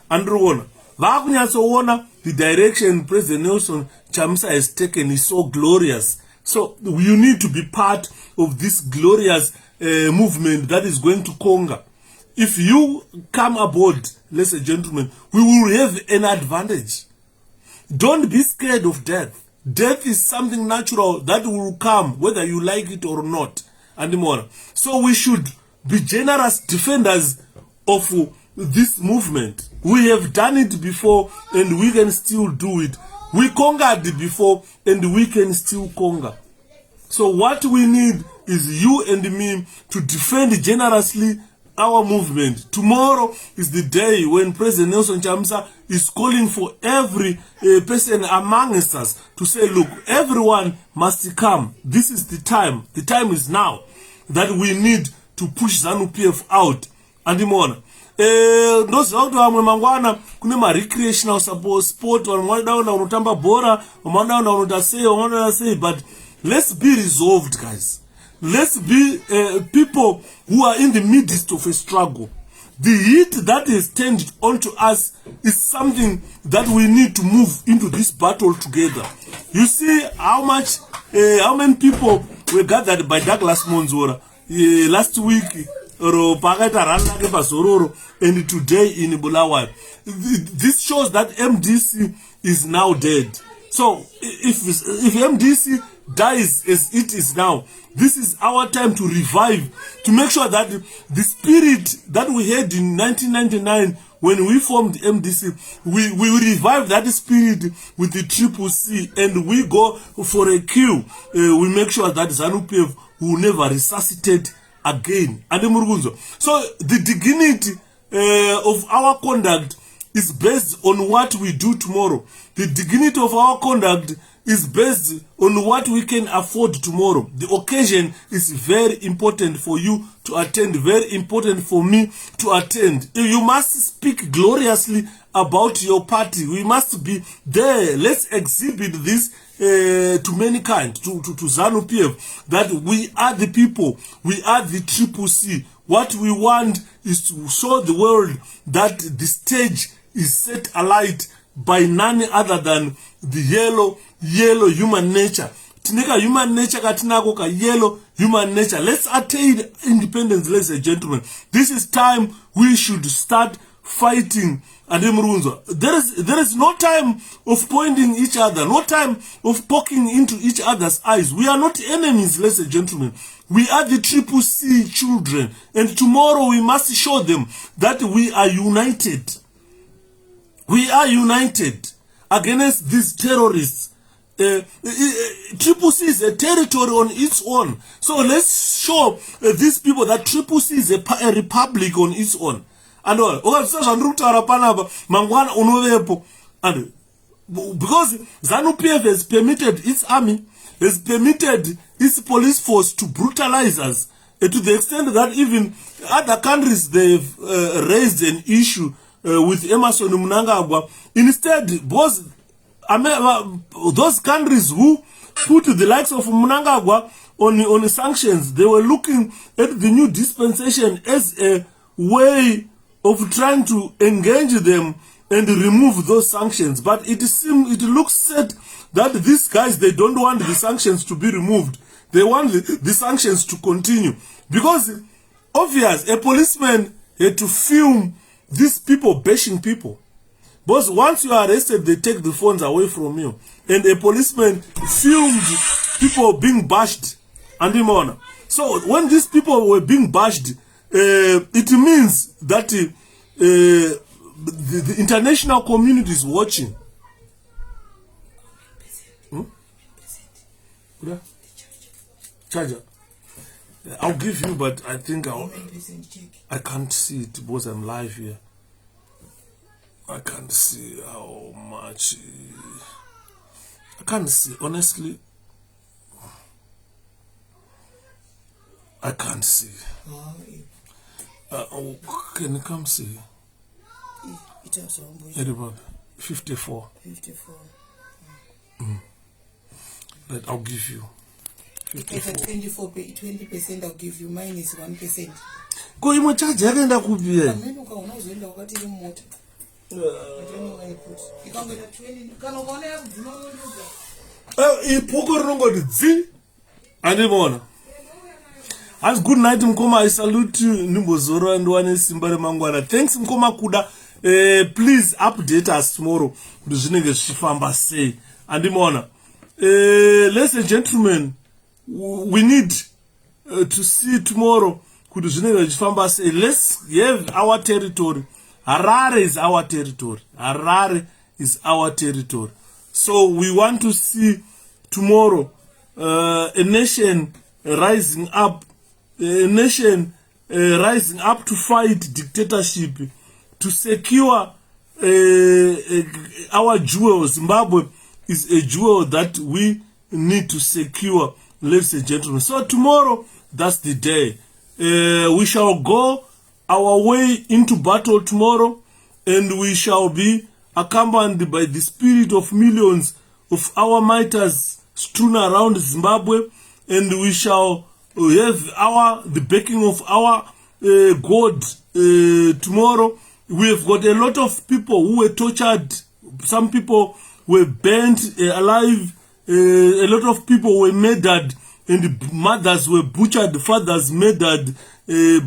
Andrew the direction President Nelson Chamisa has taken is so glorious. So you need to be part of this glorious movement that is going to conquer. If you come aboard, ladies and gentlemen, we will have an advantage. Don't be scared of death. Death is something natural that will come whether you like it or not. And more. So we should be generous defenders of this movement. We have done it before and we can still do it. We conquered before and we can still conquer. So what we need is you and me to defend generously our movement. Tomorrow is the day when President Nelson Chamisa is calling for every person amongst us to say, look, everyone must come. This is the time. The time is now that we need to push ZANU-PF out. And more. Ndoziva kuti vamwe mangwana kune recreational sport, vamwe unotamba bhora, vamwe unota sei, but let's be resolved, guys. let's be people who are in the midst of a struggle. The heat that is turned onto us is something that we need to move into this battle together. You see how many people were gathered by Douglas Monzora last week, and today in Bulawayo. This shows that MDC is now dead. So if MDC dies as it is now, this is our time to revive, to make sure that the spirit that we had in 1999 when we formed MDC, we revive that spirit with the 𝗙𝗵𝗄𝐶, and we go for a queue. We make sure that ZANU-PF will never resuscitate again. So the dignity of our conduct is based on what we do tomorrow. The dignity of our conduct is based on what we can afford tomorrow. The occasion is very important for you to attend, very important for me to attend. You must speak gloriously about your party. We must be there. Let's exhibit this to mankind, to ZANU-PF, that we are the people, we are the 𝗙𝗵𝗄𝐶. What we want is to show the world that the stage is set alight by none other than the yellow human nature. Tineka human nature katinako ka yellow human nature. Let's attain independence, ladies and gentlemen. This is time we should start fighting. And there is no time of pointing each other, no time of poking into each other's eyes. We are not enemies, ladies and gentlemen. We are the 𝗙𝗵𝗄𝐶 children, and tomorrow we must show them that we are united. We are united against these terrorists. 𝗙𝗵𝗄𝐶 is a territory on its own. So let's show these people that 𝗙𝗵𝗄𝐶 is a republic on its own. And all. And because ZANU-PF has permitted its army, has permitted its police force to brutalize us, to the extent that even other countries, they've raised an issue with Emmerson Mnangagwa. Instead, those countries who put the likes of Mnangagwa on sanctions, they were looking at the new dispensation as a way of trying to engage them and remove those sanctions. But it looks set that these guys, they don't want the sanctions to be removed. They want the sanctions to continue. Because obvious, a policeman had to film these people bashing people. But once you are arrested, they take the phones away from you. And a policeman filmed people being bashed. And so when these people were being bashed, it means that the international community is watching. Charger. I'll give you, but I think I can't see it because I'm live here. I can't see how much. I can't see, honestly. I can't see. Can you come see? 54. 54. Right, I'll give you. 54. 20%, I'll give you. Mine is 1%. Go in my charge. I can't go here. As good night, Mkoma. I salute you, Nimbozoro and One Simbare Mangwana. Thanks, Mkoma Kuda. Please update us tomorrow. Say. And ladies and gentlemen, we need to see tomorrow. Let's have our territory. Harare is our territory. Harare is our territory. So we want to see tomorrow a nation rising up, to fight dictatorship, to secure our jewel. Zimbabwe is a jewel that we need to secure, ladies and gentlemen. So tomorrow, that's the day. We shall go our way into battle tomorrow, and we shall be accompanied by the spirit of millions of our miters strewn around Zimbabwe, and we shall have the backing of our God. Tomorrow we have got a lot of people who were tortured. Some people were burnt alive. A lot of people were murdered, and mothers were butchered, fathers murdered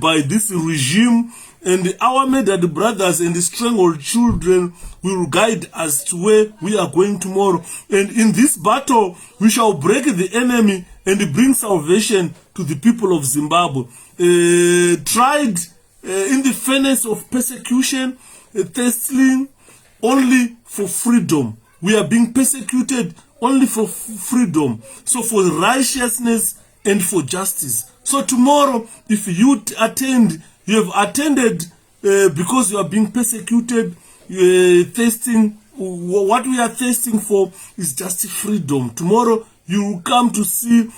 by this regime. And our murdered brothers and strangled children will guide us to where we are going tomorrow. And in this battle, we shall break the enemy and bring salvation to the people of Zimbabwe. Tried in the furnace of persecution, thirsting only for freedom. We are being persecuted only for freedom. So for righteousness and for justice. So tomorrow, if you attend, you have attended because you are being persecuted, thirsting. What we are thirsting for is just freedom. Tomorrow, you will come to see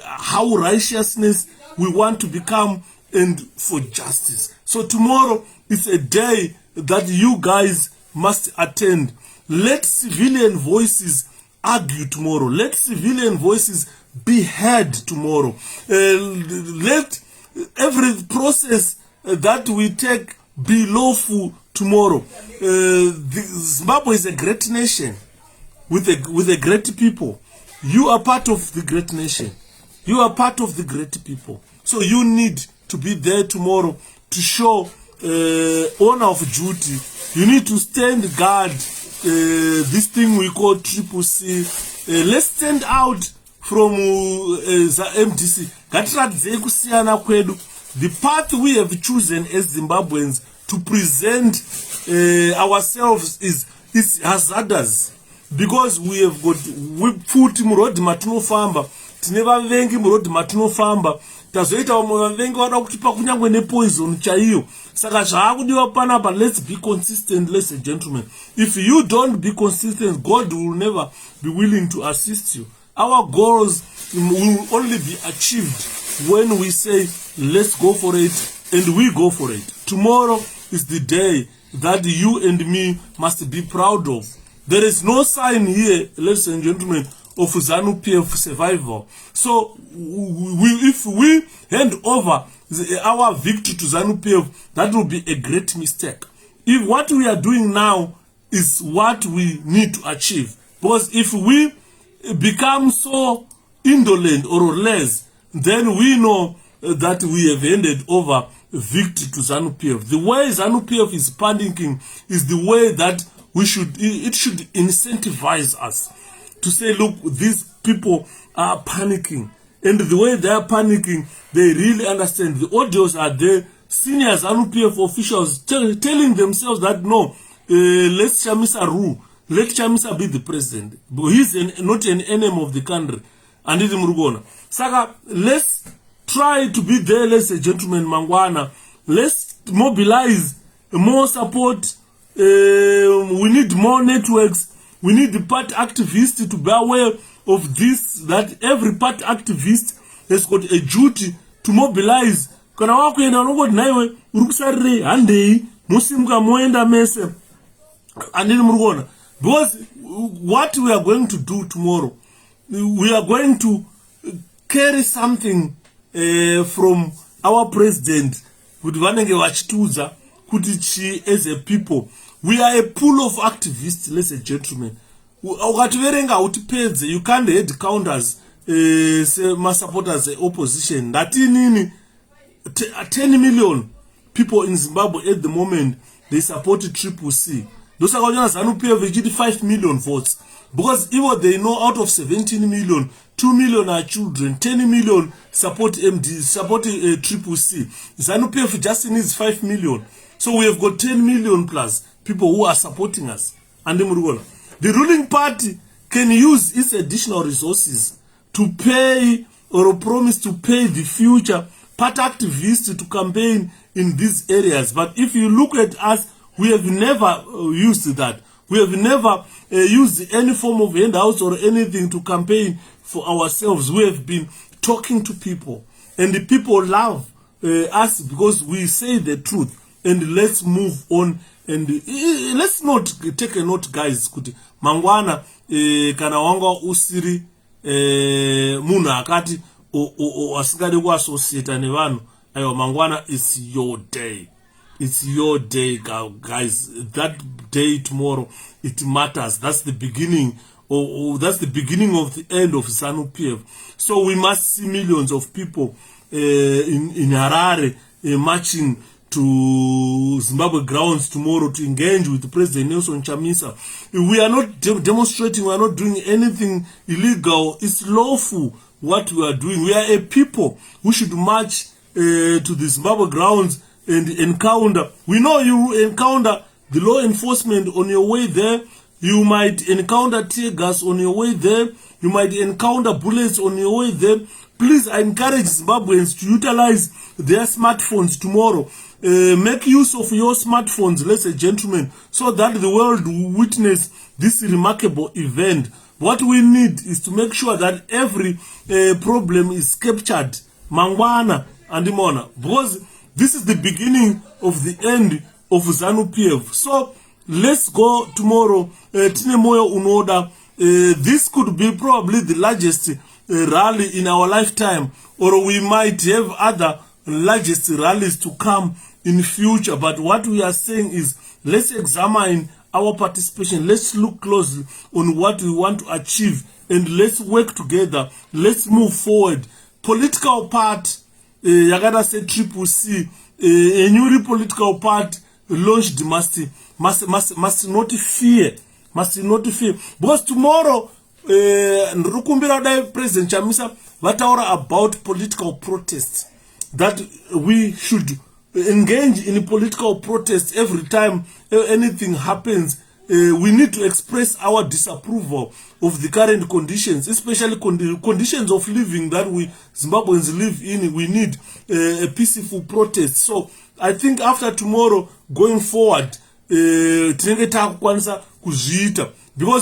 how righteousness we want to become and for justice. So tomorrow is a day that you guys must attend. Let civilian voices argue tomorrow. Let civilian voices be heard tomorrow. Let every process that we take be lawful tomorrow. Zimbabwe is a great nation with a great people. You are part of the great nation. You are part of the great people. So you need to be there tomorrow to show honor of duty. You need to stand guard this thing we call 𝗙𝗵𝐶. Let's stand out from MDC. The path we have chosen as Zimbabweans to present ourselves is hazardous, because we have got futhi murodhi matinofamba, tine vavengi murodhi matinofamba, tazoita vamwe vavengi vada kutipa kunyangwe nepoison chaiyo. Saka zvaakudiwa panapa, let's be consistent, ladies and gentlemen. If you don't be consistent, God will never be willing to assist you. Our goals will only be achieved when we say, let's go for it, and we go for it. Tomorrow is the day that you and me must be proud of. There is no sign here, ladies and gentlemen, of ZANU-PF survival. So, if we hand over our victory to ZANU-PF, that will be a great mistake. If what we are doing now is what we need to achieve, because if we become so indolent or less, then we know that we have handed over victory to ZANU-PF. The way ZANU-PF is panicking is the way that it should incentivize us to say, look, these people are panicking. And the way they are panicking, they really understand. The audios are there. Senior ZANU-PF officials telling themselves that, no, let 𝗪𝗪𝗻 rule. Let 𝗪𝗪𝗻 be the president. But he's not an enemy of the country. And it's Murugona. Saka, let's try to be there, ladies and gentlemen, Mangwana. Let's mobilize more support. We need more networks. We need the party activists to be aware of this, that every party activist has got a duty to mobilize. Kana wako yenda nongo naiwe urukusarire handei musimuka moenda mese andini murugona. Because what we are going to do tomorrow, we are going to carry something from our president kuti vanenge vachituza kuti as a people we are a pool of activists, ladies and gentlemen. Ukativerenga utipedze, you can't head counters my supporters opposition. That in 10 million people in Zimbabwe at the moment, they support 𝗙𝗵𝐶. Those are going to ZANU-PF 5 million votes. Because even they know out of 17 million, 2 million are children, 10 million support 𝗙𝗵𝐶. ZANU-PF just needs 5 million. So we have got 10 million plus people who are supporting us. And the ruling party can use its additional resources to pay or promise to pay the future party activists to campaign in these areas. But if you look at us, we have never used that. We have never used any form of handouts or anything to campaign for ourselves. We have been talking to people, and the people love us because we say the truth. And let's move on, and let's not take a note, guys. Kuti mangwana kana wanga usiri munhu akati asingade kuassociate nevanhu aiwa mangwana. It's your day. It's your day, guys. That day tomorrow, it matters. That's the beginning, or that's the beginning of the end of ZANU-PF. So we must see millions of people in Harare marching to Zimbabwe grounds tomorrow to engage with President Nelson Chamisa. We are not demonstrating. We are not doing anything illegal. It's lawful what we are doing. We are a people who should march to the Zimbabwe grounds and encounter. We know you encounter the law enforcement on your way there. You might encounter tear gas on your way there. You might encounter bullets on your way there. Please, I encourage Zimbabweans to utilize their smartphones tomorrow. Make use of your smartphones, ladies and gentlemen, so that the world will witness this remarkable event. What we need is to make sure that every problem is captured. Mangwana and Imona. Because this is the beginning of the end of ZANU-PF. So let's go tomorrow. Tinemoyo unoda. This could be probably the largest rally in our lifetime, or we might have other largest rallies to come in future. But what we are saying is, let's examine our participation. Let's look closely on what we want to achieve, and let's work together. Let's move forward. Political part. Yagada said 𝗙𝗶𝗄𝐶, a new political party launched must not fear, because tomorrow President Chamisa vataura about political protests, that we should engage in political protests every time anything happens. We need to express our disapproval of the current conditions, especially conditions of living that we Zimbabweans live in. We need a peaceful protest. So I think after tomorrow, going forward, because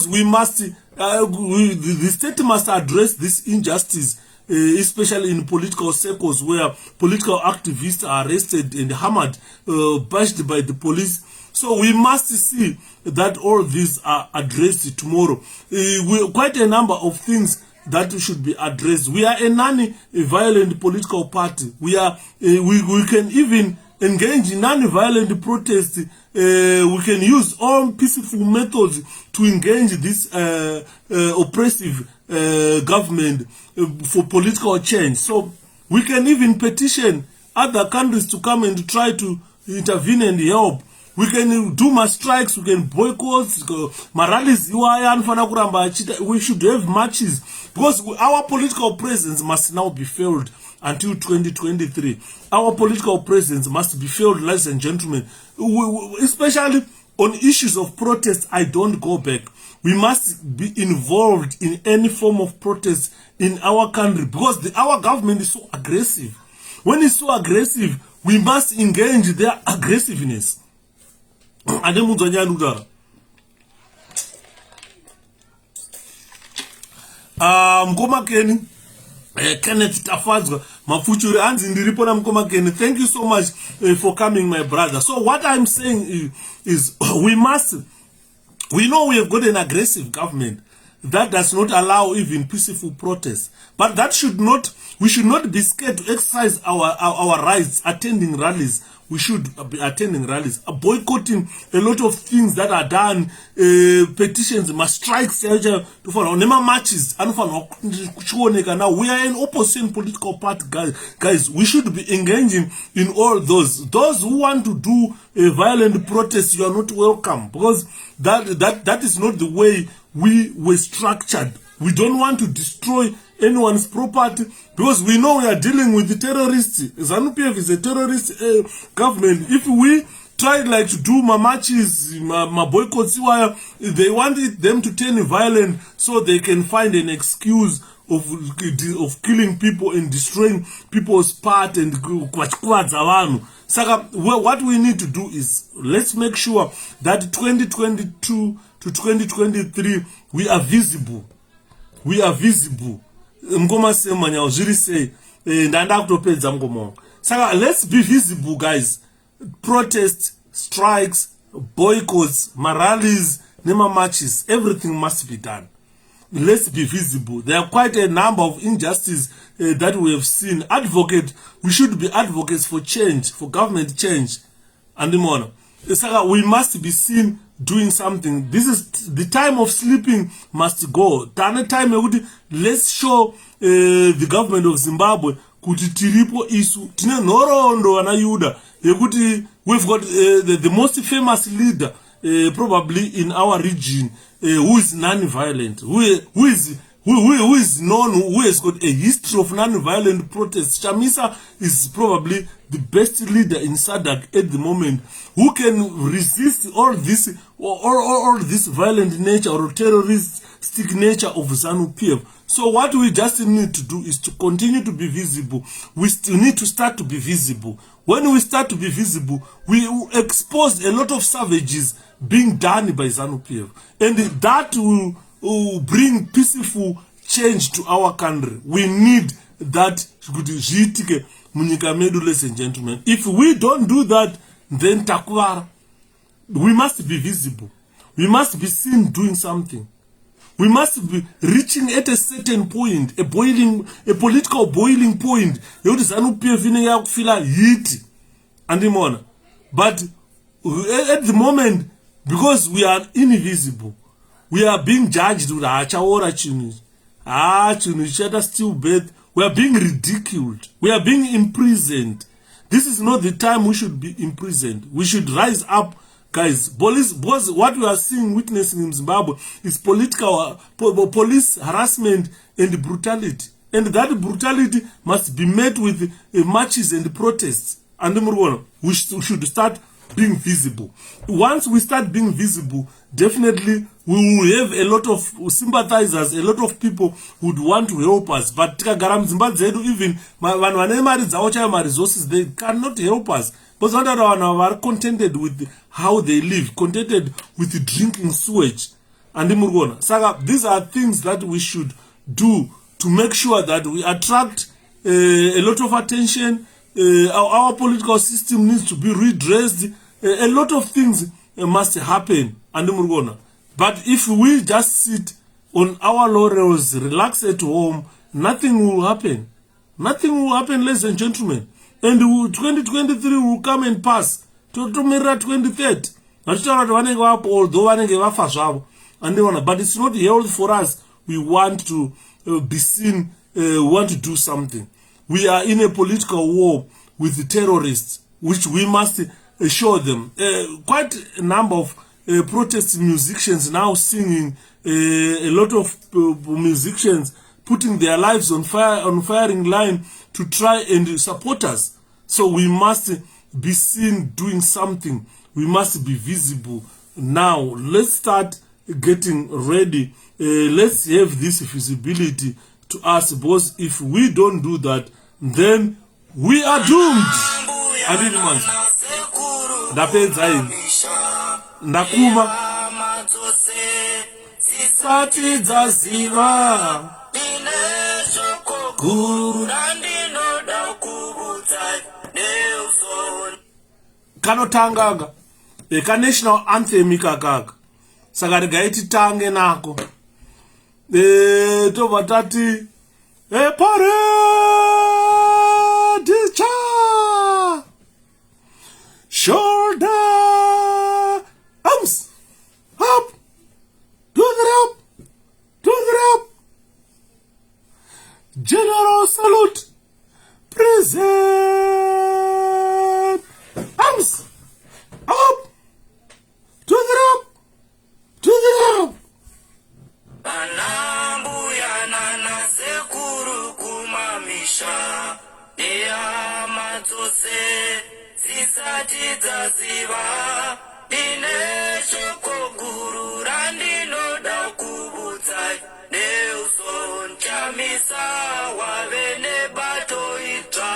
we must, the state must address this injustice, especially in political circles where political activists are arrested and hammered, bashed by the police. So we must see that all these are addressed tomorrow. Quite a number of things that should be addressed. We are a non-violent political party. We can even engage in non-violent protests. We can use all peaceful methods to engage this oppressive government for political change. So we can even petition other countries to come and try to intervene and help. We can do mass strikes, we can boycott, rallies. We should have marches, because our political presence must now be filled until 2023. Our political presence must be filled, ladies and gentlemen. Especially on issues of protest, I don't go back. We must be involved in any form of protest in our country, because our government is so aggressive. When it's so aggressive, we must engage their aggressiveness. Mkoma Keni, Kenneth Tafazwa, Mafuchuri Anzi Ndiripo na Mkoma Keni. Thank you so much for coming, my brother. So what I'm saying is we know we have got an aggressive government that does not allow even peaceful protests. But we should not be scared to exercise our rights, attending rallies. We should be attending rallies, boycotting a lot of things that are done, petitions, mass strikes, matches. Now we are an opposition political party, guys. We should be engaging in all those. Those who want to do a violent protest, you are not welcome, because that is not the way we were structured. We don't want to destroy anyone's property, because we know we are dealing with the terrorists. ZANU-PF is a terrorist government. If we try to do marches, boycotts, they want them to turn violent so they can find an excuse of killing people and destroying people's part and what we need to do is, let's make sure that 2022 to 2023 we are visible. We are visible. Let's be visible, guys. Protests, strikes, boycotts, rallies, marches, everything must be done. let's be visible. There are quite a number of injustices that we have seen. We should be advocates for change, for government change. And we must be seen doing something. This is the time of sleeping must go. Let's show the government of Zimbabwe kuti tiripo isu tine nhoroondo ana Yuda yekuti we've got the most famous leader probably in our region who is non-violent, who is known, who has got a history of non-violent protests. Chamisa is probably the best leader in SADC at the moment, who can resist all this violent nature or terroristic nature of ZANU-PF. So what we just need to do is to continue to be visible. We still need to start to be visible. When we start to be visible, we expose a lot of savages being done by ZANU-PF, and that will bring peaceful change to our country. We need that, ladies and gentlemen. If we don't do that, then takwara. We must be visible. We must be seen doing something. We must be reaching at a certain point, a political boiling point. But at the moment, because we are invisible, we are being judged with 𝗓𝗔𝗲𝗰𝗁𝗄𝗏. We are being ridiculed. We are being imprisoned. This is not the time we should be imprisoned. We should rise up, guys. Because what we are seeing, witnessing in Zimbabwe is police harassment and brutality. And that brutality must be met with marches and protests. And we should start being visible. Once we start being visible, definitely we will have a lot of sympathizers, a lot of people who would want to help us. But even resources, they cannot help us. Because are contented with how they live, contented with drinking sewage. And these are things that we should do to make sure that we attract a lot of attention. Our political system needs to be redressed. A lot of things must happen. But if we just sit on our laurels, relax at home, nothing will happen. Nothing will happen, ladies and gentlemen. And 2023 will come and pass to mirror 2030. But it's not healthy for us. We want to be seen, want to do something. We are in a political war with the terrorists, which we must show them. Quite a number of protest musicians now singing, a lot of musicians putting their lives on firing line to try and support us. So we must be seen doing something. We must be visible. Now, let's start getting ready. Let's have this visibility to us, because if we don't do that, then we are doomed. Ndakuma sati dzaziva guru kanotanganga eka national anthem ikakaka saka regai titange nako tobva tati paradicha shoulder arms up to the up, to the up. General salute. Present. Arms up to the up, to the up. Anambuya nana sekuru kumamisha dea matose zisati zaziva ine shoko guru randinoda kubudzai neuson chamisa wavene bato itsva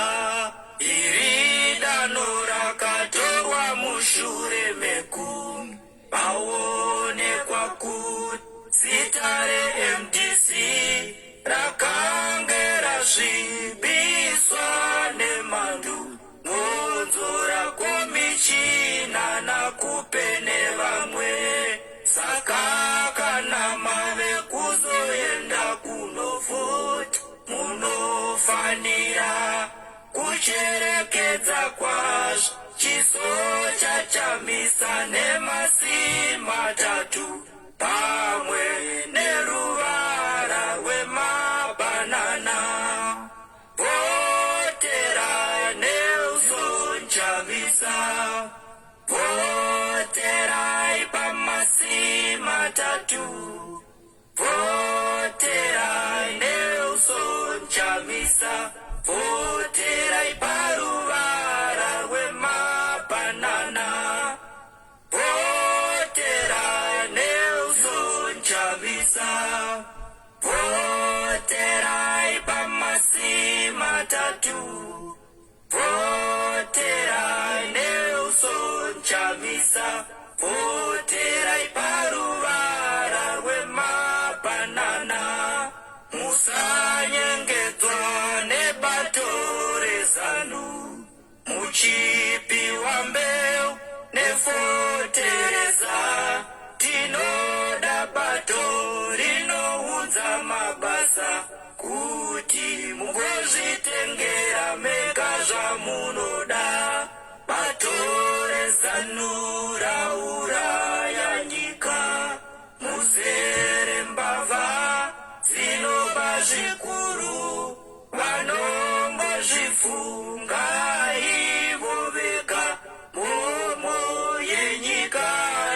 irida norakatorwa mushure mekumi paonekwa kuti zitare MDC rakange rasvibiswa nemandu ngonzora komichina nakupene vamwe saka kana mave kuzoenda kucherekedza kwazvo chiso chachamisa nemasi matatu pamwe neruvara rwemabanana. Votera Nelson Chamisa, voterai pamasi matatu. Voterai Nelson Chamisa, voterai paruvara rwemabanana. Voterai Nelson Chamisa, voterai pamasi matatu. Voterai Nelson Chamisa, voterai paruvara rwemabanana. Musanyengedzwa nebato rezanu, muchipi wambeu nefotereza. Tinoda bato rinoudza mabasa, kuti mugozvitengera mega zvamunoda. Bato rezanu rauraya nyika, muzere mbavha dzinoba zvikuru. Vanongozvifunga ivo vega, mhomo yenyika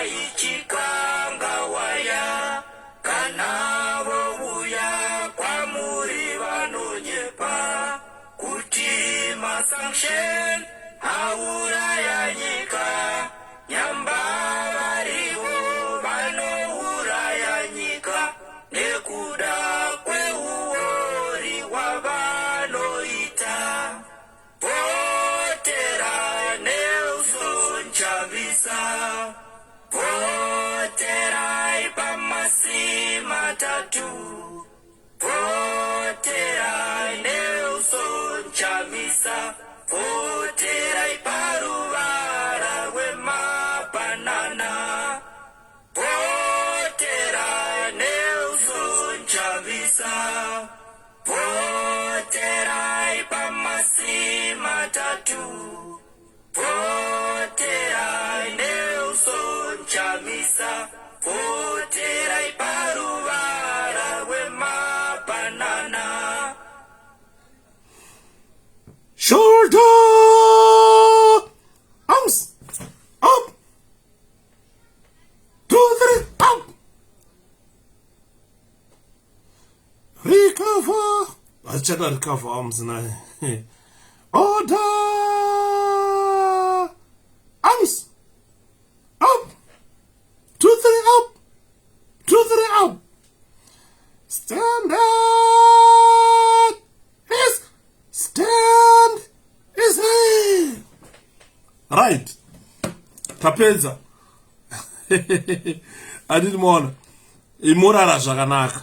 ichikangawaya. Kana vouya kwamuri vanonyepa, kuti masanction auraya nyika. Nyamba varivo vanouraya nyika, nekuda kweuori hwavanoita. Votera Nelson Chamisa, voterai pamasi matatu. Voterai Nelson Chamisa, voterai paruvara rwemabanana. Voterai Nelson Chamisa, voterai pamasi matatu. Voterai Nelson Chamisa, voterai paruvara rwemabanana. Shoulder arms up, 2, 3 up. Recover. I check out recover arms now. Order. Arms up, 2, 3 up, 2, 3 up. Stand up. Yes. Stand is here. Right. Tapedza. Adilmona. Imurara zvakanaka.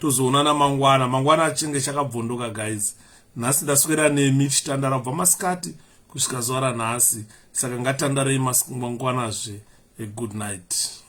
Tozoonana mangwana achinge chakabvunduka guys. Nhasi ndaswera nemi chitandara kubva masikati kusvika zuva ranhasi. Saka ngatandarei mangwanazve. A good night.